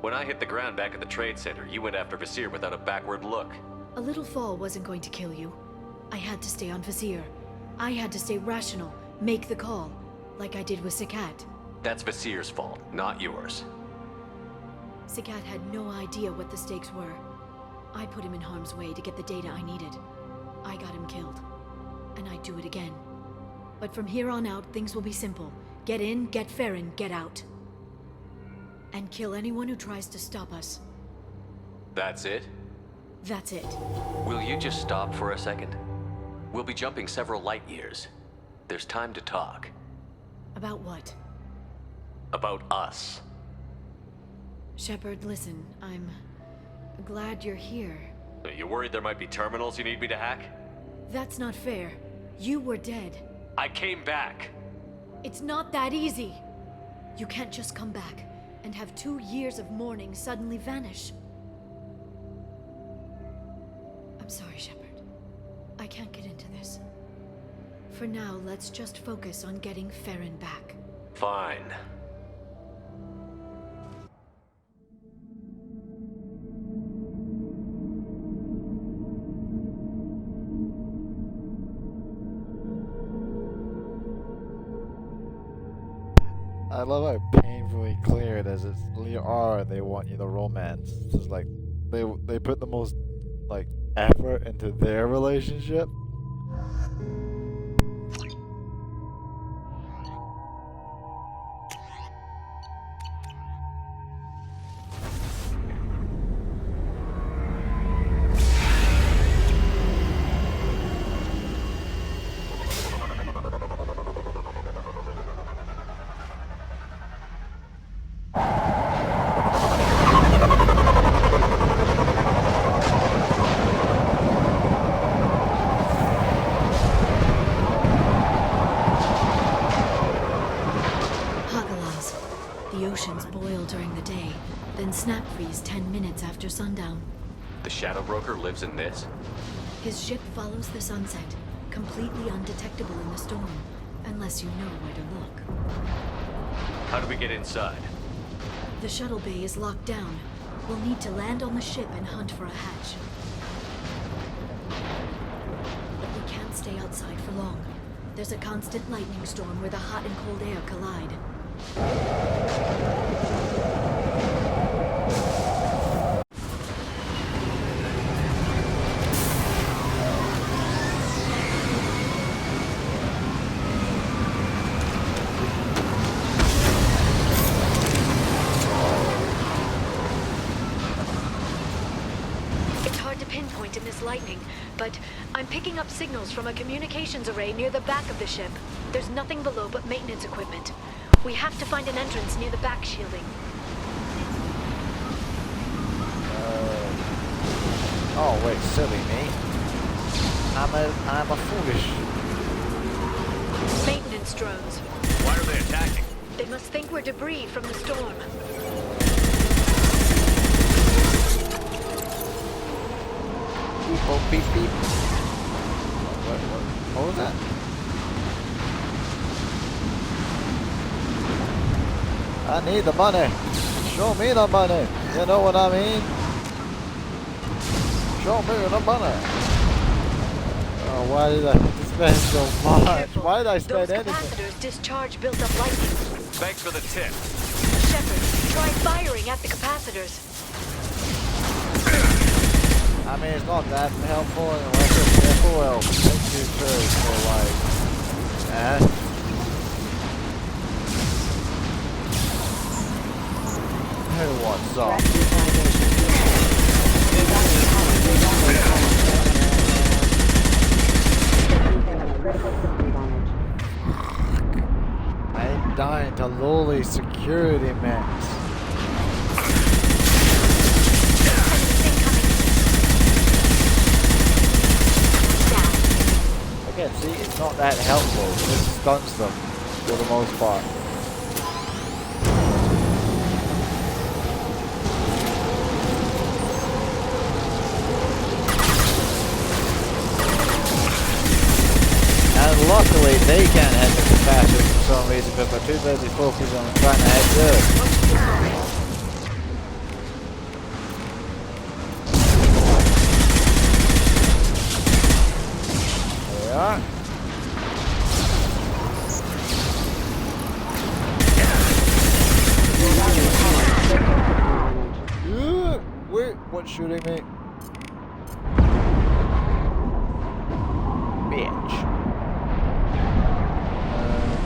When I hit the ground back at the trade center, you went after Vasir without a backward look. A little fall wasn't going to kill you. I had to stay on Vasir. I had to stay rational, make the call, like I did with Sakat. That's Vasir's fault, not yours. Sakat had no idea what the stakes were. I put him in harm's way to get the data I needed. I got him killed. And I'd do it again. But from here on out, things will be simple. Get in, get Farron, get out. And kill anyone who tries to stop us. That's it? That's it. Will you just stop for a second? We'll be jumping several light years. There's time to talk. About what? About us. Shepard, listen, Glad you're here. You worried there might be terminals you need me to hack? That's not fair. You were dead. I came back. It's not that easy. You can't just come back and have 2 years of mourning suddenly vanish. I'm sorry, Shepard. I can't get into this. For now, let's just focus on getting Farron back. Fine. I love how painfully clear it is. It's Liara they want you to romance. It's just like they put the most like effort into their relationship. Snap freeze 10 minutes after sundown. The Shadow Broker lives in this? His ship follows the sunset, completely undetectable in the storm, unless you know where to look. How do we get inside? The shuttle bay is locked down. We'll need to land on the ship and hunt for a hatch. But we can't stay outside for long. There's a constant lightning storm where the hot and cold air collide. Lightning, but I'm picking up signals from a communications array near the back of the ship. There's nothing below but maintenance equipment. We have to find an entrance near the back shielding. Oh wait, silly me. I'm a foolish. Maintenance drones. Why are they attacking? They must think we're debris from the storm. Oh, beep, beep. What was that? I need the money. Show me the money. You know what I mean? Show me the money. Oh, why did I spend so much? Why did I spend anything? Those capacitors discharge built-up lightning. Thanks for the tip. Shepard, try firing at the capacitors. I mean, it's not that helpful unless it's careful. Well, thank you for like, Hey, what's up? I'm dying to lowly security mechs. Again, see, it's not that helpful. It just stuns them for the most part. And luckily, they can't hit the capacitor for some reason because they're too busy focusing on trying to head good. Wait, what's shooting me? Bitch.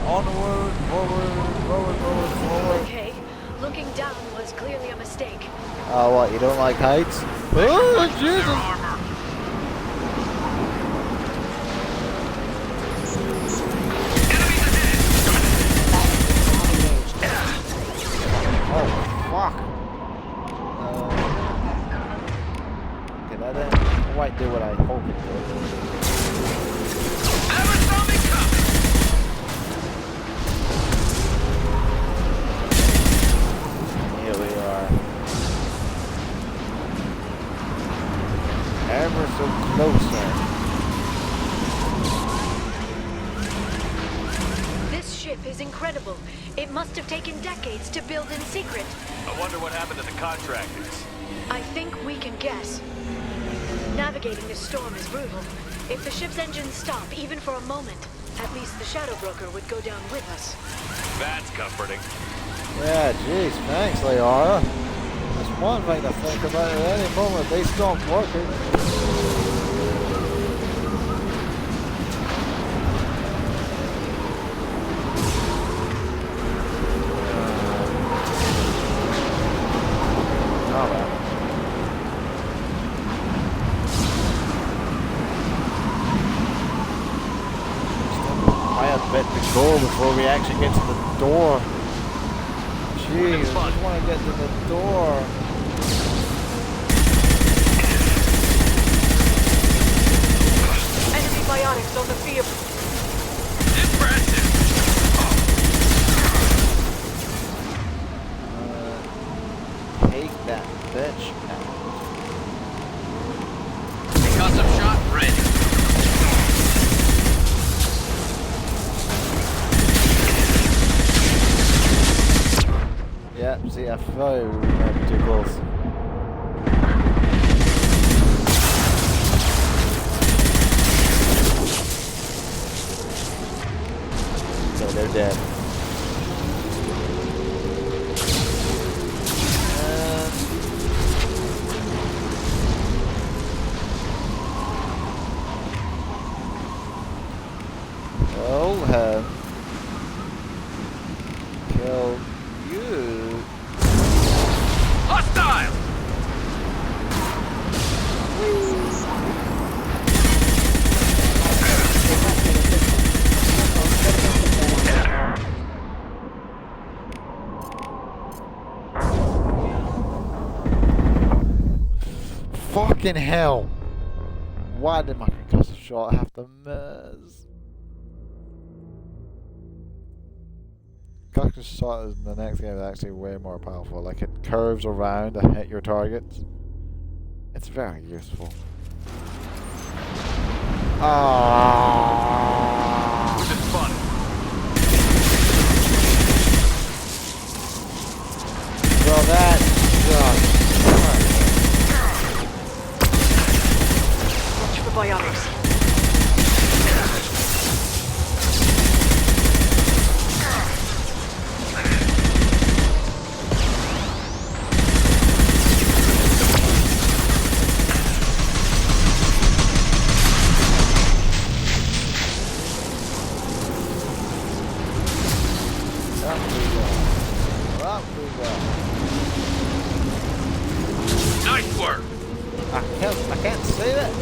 Onward, forward. Okay, looking down was clearly a mistake. Oh, what, you don't like heights? Oh, Jesus! do what I hope it does. Here we are. Ever so closer. This ship is incredible. It must have taken decades to build in secret. I wonder what happened to the contractors. I think we can guess. Navigating this storm is brutal. If the ship's engines stop, even for a moment, at least the Shadow Broker would go down with us. That's comforting. Yeah, jeez, thanks, Liara. That's one thing to think about at any moment. They stop working. Before we actually get to the door. Jeez, I just want to get to the door. Enemy biotics on the field. Impressive. Take that bitch out. Concussive shot ready. Yeah, see, I thought we might be too close. So they're dead. Well, kill you. Hostile! Fucking hell! Why did my concussive shot have to miss? Concussive shot in the next game is actually way more powerful. Like, it curves around to hit your targets. It's very useful. Ah! This is fun. Well, that sucks. Watch for biotics. Nice work. I can't say that.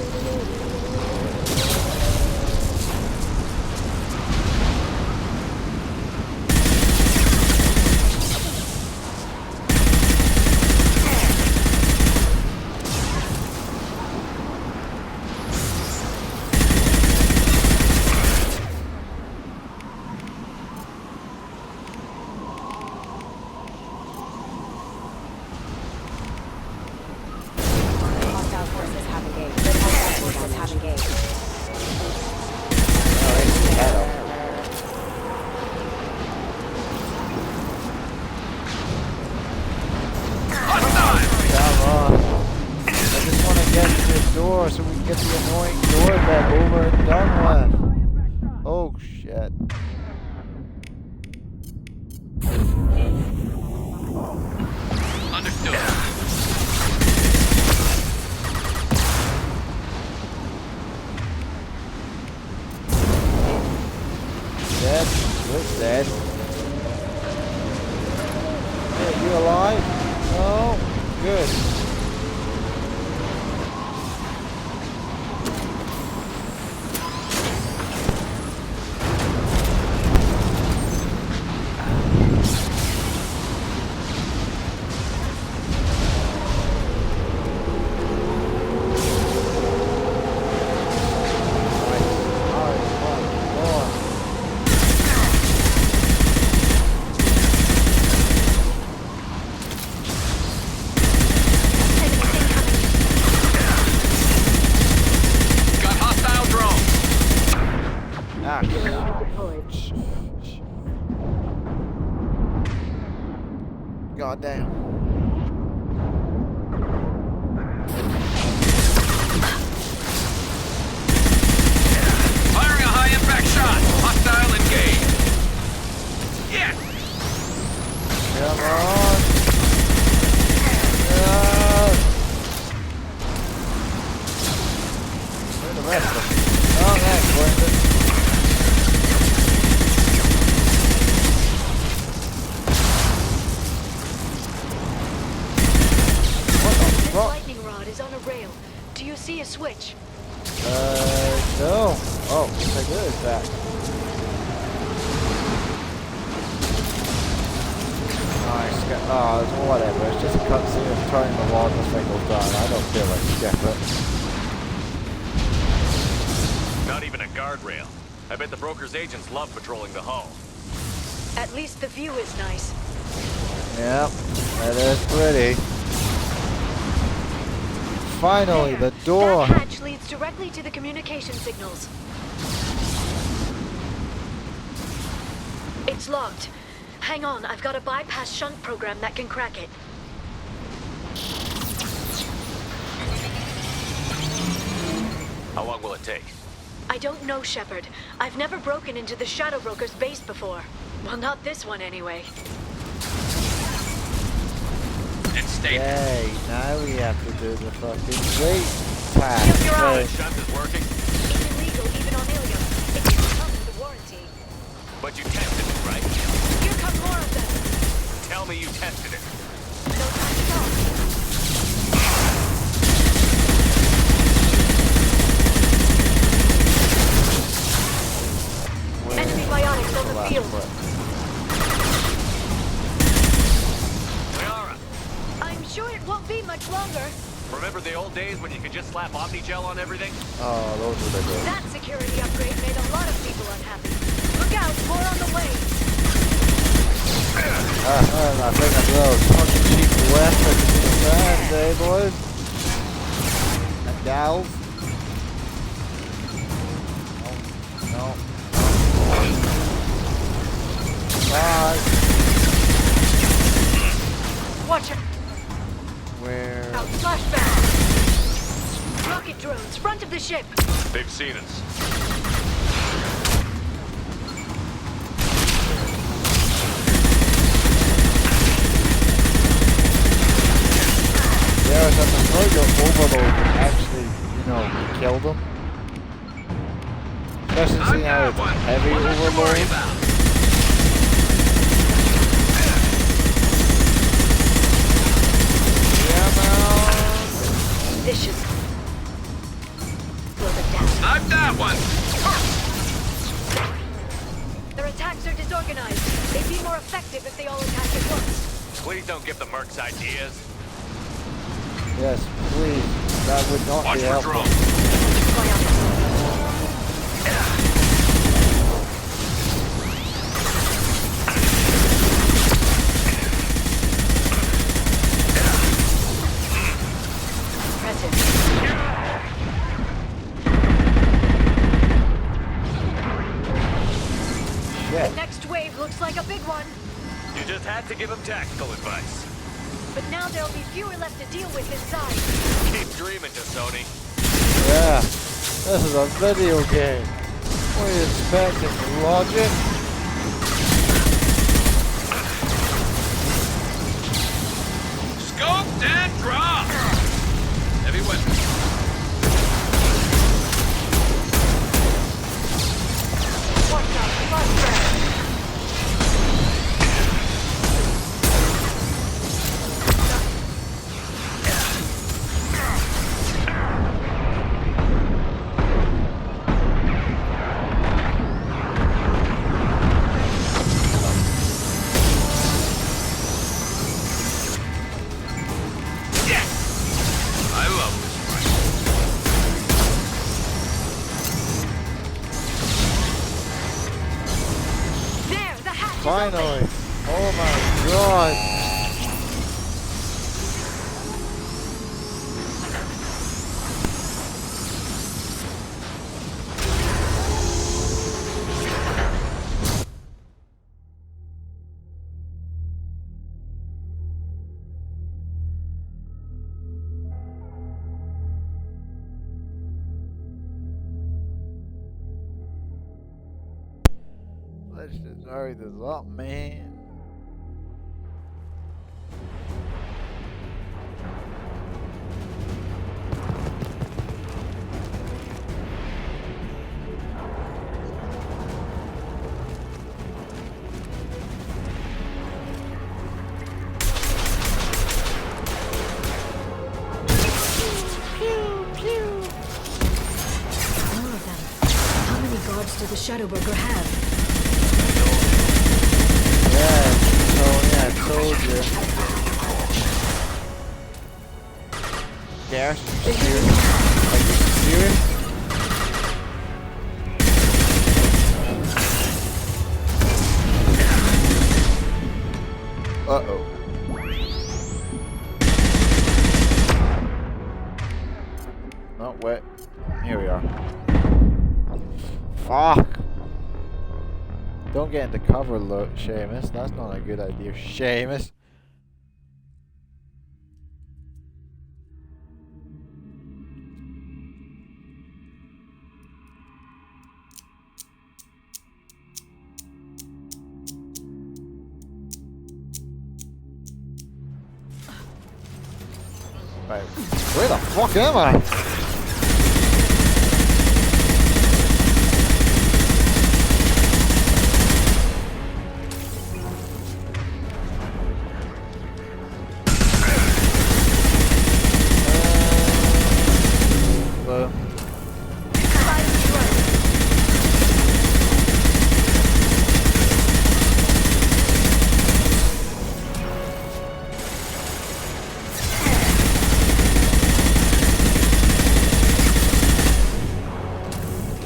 So we can get the annoying door back over and done with. Oh shit. Understood. Dead. What's dead? Hey, you alive? No? Good. God damn. Firing a high-impact shot. Hostile engaged. Yeah. Come on. Where the rest of them? Oh, that's worth it. This lightning rod is on a rail. Do you see a switch? No. Oh, yes I do, in fact. Nice. Oh, it's whatever. It's just a cutscene of turning the water cycles down. I don't feel like skip it. Not even a guardrail. I bet the broker's agents love patrolling the hull. At least the view is nice. Yep, that is pretty. Finally, There. the door. That hatch leads directly to the communication signals. It's locked. Hang on, I've got a bypass shunt program that can crack it. How long will it take? I don't know, Shepard. I've never broken into the Shadow Broker's base before. Well, not this one anyway. Yay, now we have to do the fucking wait task. Shield your eyes. Shunt is working? It's illegal even on Ilium. It didn't come with the warranty. But you tested it, right? Here come more of them. Tell me you tested it. No time to talk. Enemy biotics on the field. Liara, I'm sure it won't be much longer. remember the old days when you could just slap Omnigel on everything? Oh, those were the days. That security upgrade made a lot of people unhappy. Look out, more on the way. I think I'm those fucking cheap weapons in the fans, eh, boys? And gals? No. Bye. Watch it. Where? Out, flashback. Rocket drones, front of the ship. They've seen us. Yeah, it's at the point your overlord actually, kill them. Especially seeing how it's heavy overload. Vicious. Slow them down. I've got one. Their attacks are disorganized. They'd be more effective if they all attacked at once. Please don't give the mercs ideas. Yes, please. That would not be helpful. The next wave looks like a big one. You just had to give him tactical advice. But now there'll be fewer left to deal with inside. Keep dreaming, Sony. Yeah, this is a video game. What are you expecting, logic? Scoped and dropped. Heavy weapon. Watch out, flashback. Finally! Oh my god! Hurry this up, man. Does the Shadow Broker have? Yeah, I told you. Gareth, are you serious? Uh-oh. Not wet. Here we are. Fuck! Don't get into cover, Seamus. That's not a good idea, Seamus. Right, where the fuck am I?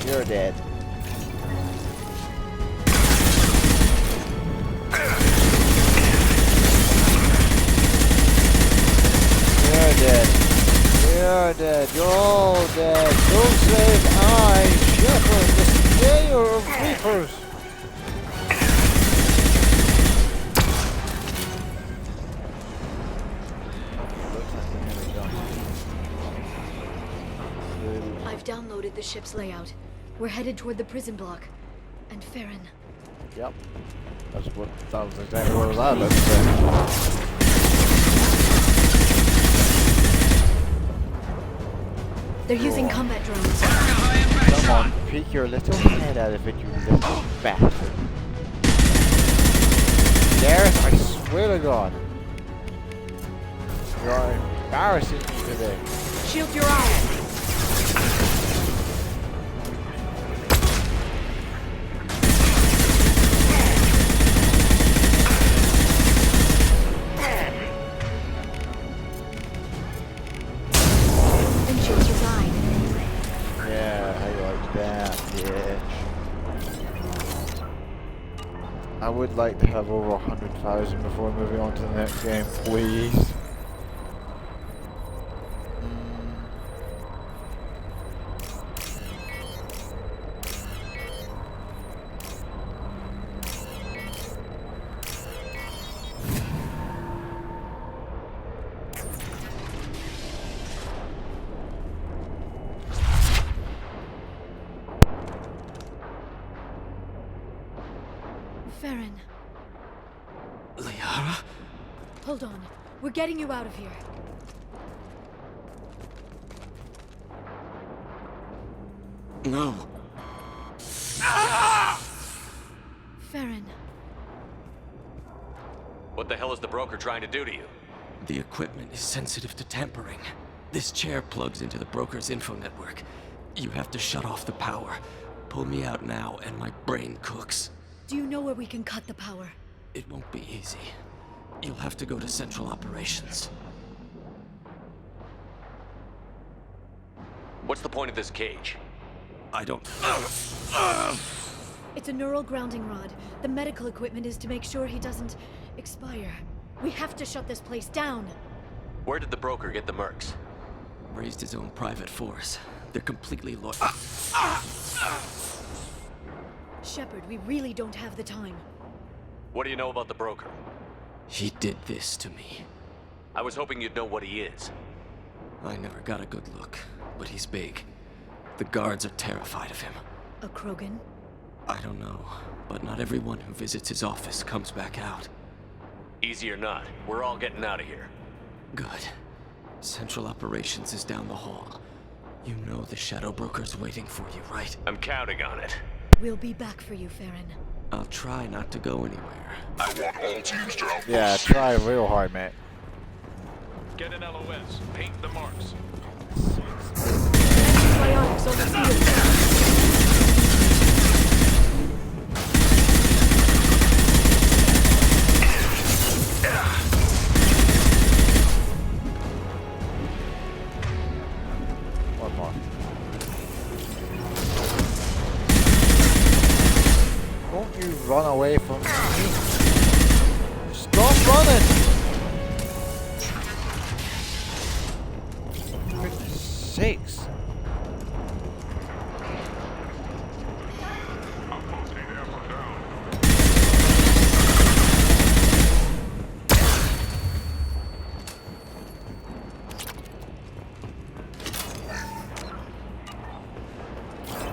You're dead. You're dead. You're dead. You're all dead. Don't save I, Shepherd, the slayer of reapers. I've downloaded the ship's layout. We're headed toward the prison block. And Farron. Yep. That was exactly what I was at. They're using combat drones. Come on, peek your little head out of it, you little bastard. Gareth, I swear to God. You're embarrassing me today. Shield your eyes. I would like to have over 100,000 before moving on to the next game, please. Farron. Liara? Hold on. We're getting you out of here. No. Farron. What the hell is the broker trying to do to you? The equipment is sensitive to tampering. This chair plugs into the broker's info network. You have to shut off the power. Pull me out now and my brain cooks. Do you know where we can cut the power? It won't be easy. You'll have to go to Central Operations. What's the point of this cage? I don't... It's a neural grounding rod. The medical equipment is to make sure he doesn't expire. We have to shut this place down. Where did the broker get the mercs? Raised his own private force. They're completely loyal. Shepard, we really don't have the time. What do you know about the broker? He did this to me. I was hoping you'd know what he is. I never got a good look, but he's big. The guards are terrified of him. A Krogan? I don't know, But not everyone who visits his office comes back out. Easy or not, we're all getting out of here. Good. Central Operations is down the hall. You know the Shadow Broker's waiting for you, right? I'm counting on it. We'll be back for you, Farron. I'll try not to go anywhere. I want all teams to outpost. Yeah, try real hard, mate. Get an LOS. Paint the marks. Psionics on the field. One more. Don't you run away from me. Stop running! For goodness sakes.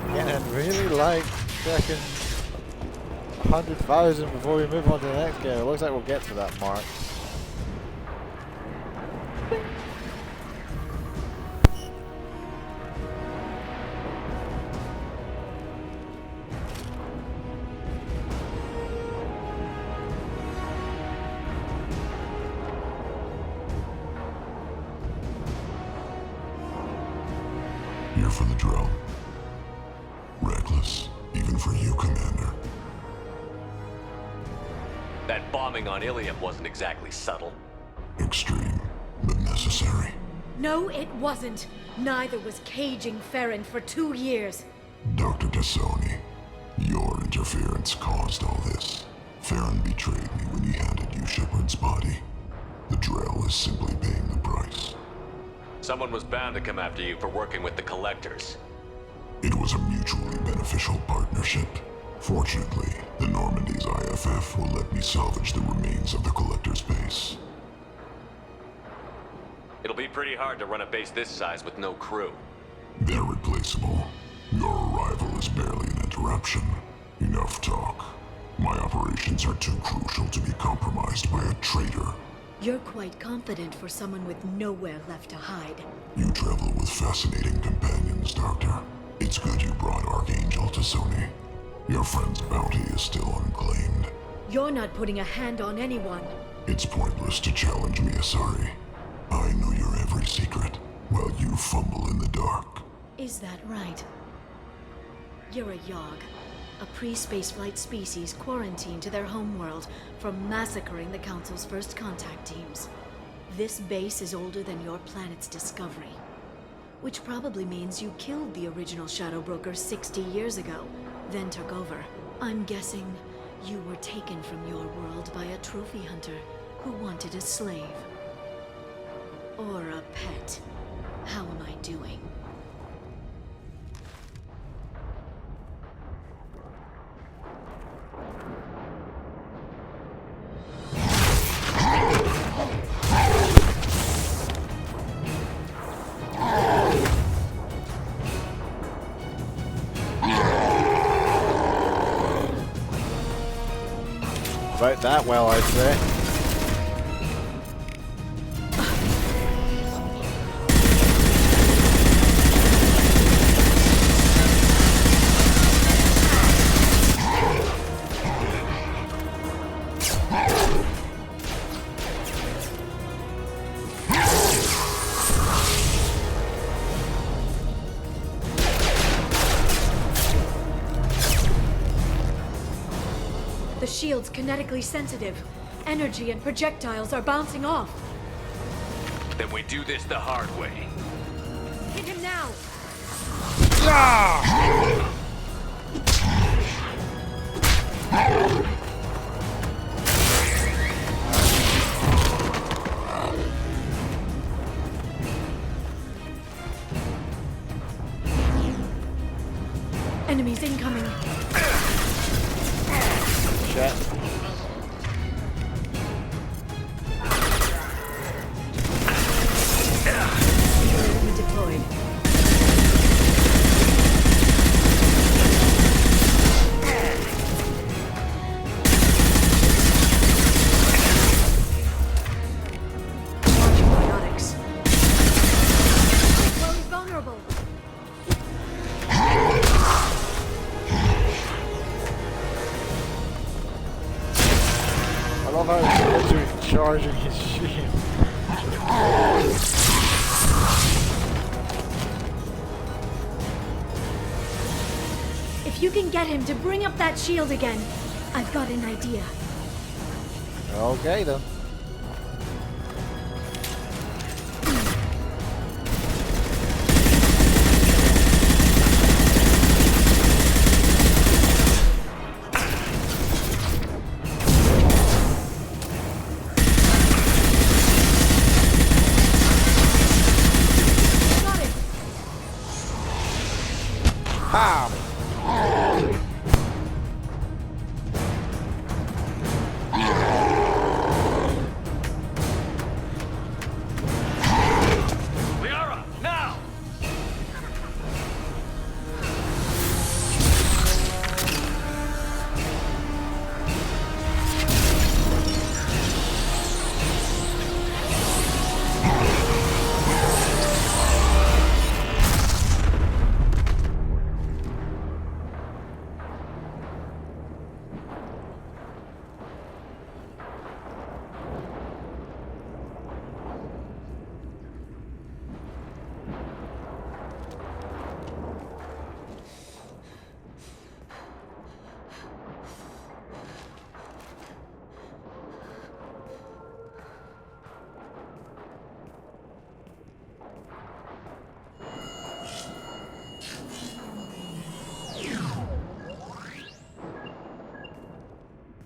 Again, I'd really like checking 100,000 before we move on to the next game. It looks like we'll get to that mark. Here for the drill. Reckless, even for you, Commander. That bombing on Ilium wasn't exactly subtle. Extreme, but necessary. No, it wasn't. Neither was caging Farron for 2 years. Dr. Tassoni, your interference caused all this. Farron betrayed me when he handed you Shepard's body. The Drell is simply paying the price. Someone was bound to come after you for working with the Collectors. It was a mutually beneficial partnership. Fortunately, the Normandy's IFF will let me salvage the remains of the Collector's base. It'll be pretty hard to run a base this size with no crew. They're replaceable. Your arrival is barely an interruption. Enough talk. My operations are too crucial to be compromised by a traitor. You're quite confident for someone with nowhere left to hide. You travel with fascinating companions, Doctor. It's good you brought Archangel Tassoni. Your friend's bounty is still unclaimed. You're not putting a hand on anyone. It's pointless to challenge me, Asari. I know your every secret, while you fumble in the dark. Is that right? You're a Yogg, a pre-spaceflight species quarantined to their homeworld from massacring the Council's first contact teams. This base is older than your planet's discovery, which probably means you killed the original Shadow Broker 60 years ago, then took over. I'm guessing you were taken from your world by a trophy hunter who wanted a slave. Or a pet. How am I doing? About that well, I'd say. The shield's kinetically sensitive. Energy and projectiles are bouncing off. Then we do this the hard way. Hit him now! Enemies incoming. Shit. Enemy deployed. charging his shield. If you can get him to bring up that shield again, I've got an idea. Okay then. Pow! Liara, now!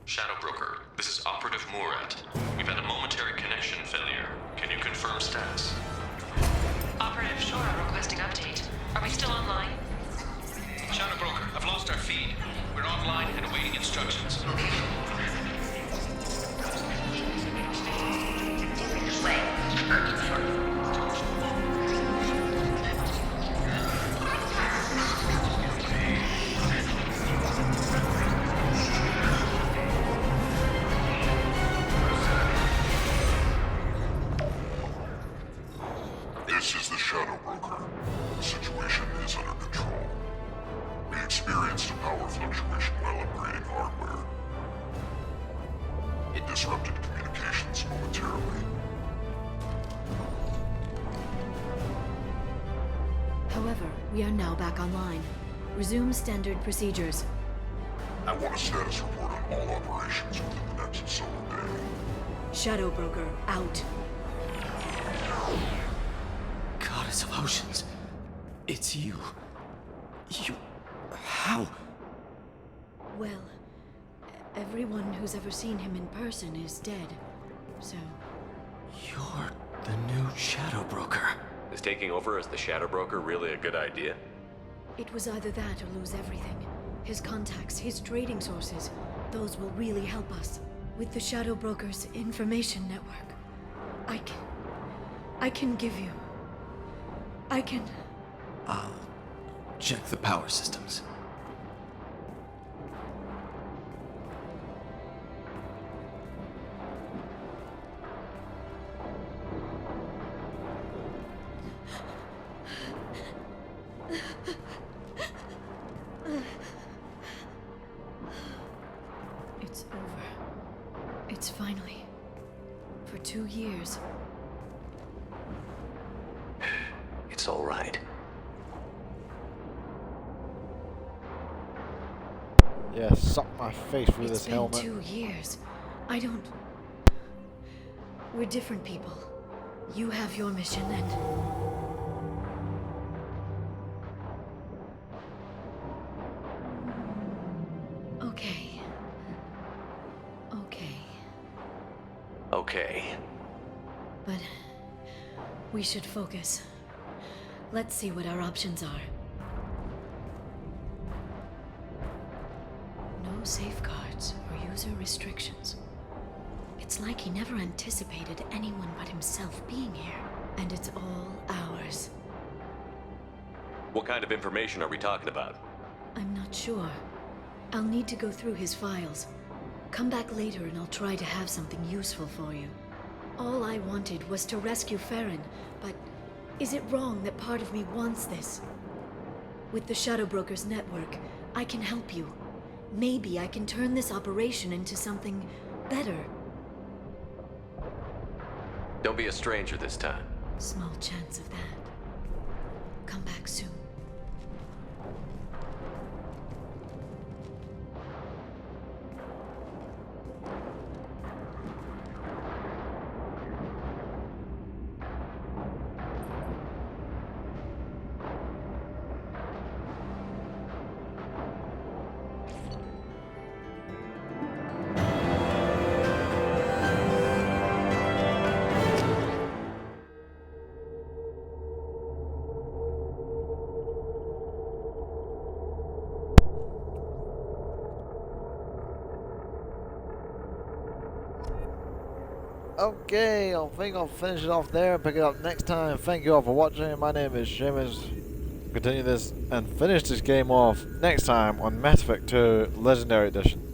Shadow Broker, this is Operative Murat. We've had a momentary connection failure. Can you confirm status? Operative Shora requesting update. Are we still online? Shadow Broker, I've lost our feed. We're online and awaiting instructions. This is the Shadow Broker. The situation is under control. We experienced a power fluctuation while upgrading hardware. It disrupted communications momentarily. However, we are now back online. Resume standard procedures. I want a status report on all operations within the next solar day. Shadow Broker, out. Goddess of Oceans. It's you. You... How? Well, everyone who's ever seen him in person is dead. So, You're the new Shadow Broker. Is taking over as the Shadow Broker really a good idea? it was either that or lose everything. His contacts, his trading sources, those will really help us. With the Shadow Broker's information network, I can give you... I'll check the power systems. It's over. It's finally. For 2 years. It's all right. Yeah, suck my face through this helmet. It's been 2 years. I don't... We're different people. You have your mission and... Okay. Okay. Okay. But... we should focus. Let's see what our options are. No safeguards or user restrictions. It's like he never anticipated anyone but himself being here. And it's all ours. What kind of information are we talking about? I'm not sure. I'll need to go through his files. Come back later and I'll try to have something useful for you. All I wanted was to rescue Farron, but is it wrong that part of me wants this? With the Shadow Broker's network, I can help you. Maybe I can turn this operation into something better. Don't be a stranger this time. Small chance of that. Come back soon. Okay, I think I'll finish it off there and pick it up next time. Thank you all for watching. My name is Seamus. Continue this and finish this game off next time on Mass Effect 2 Legendary Edition.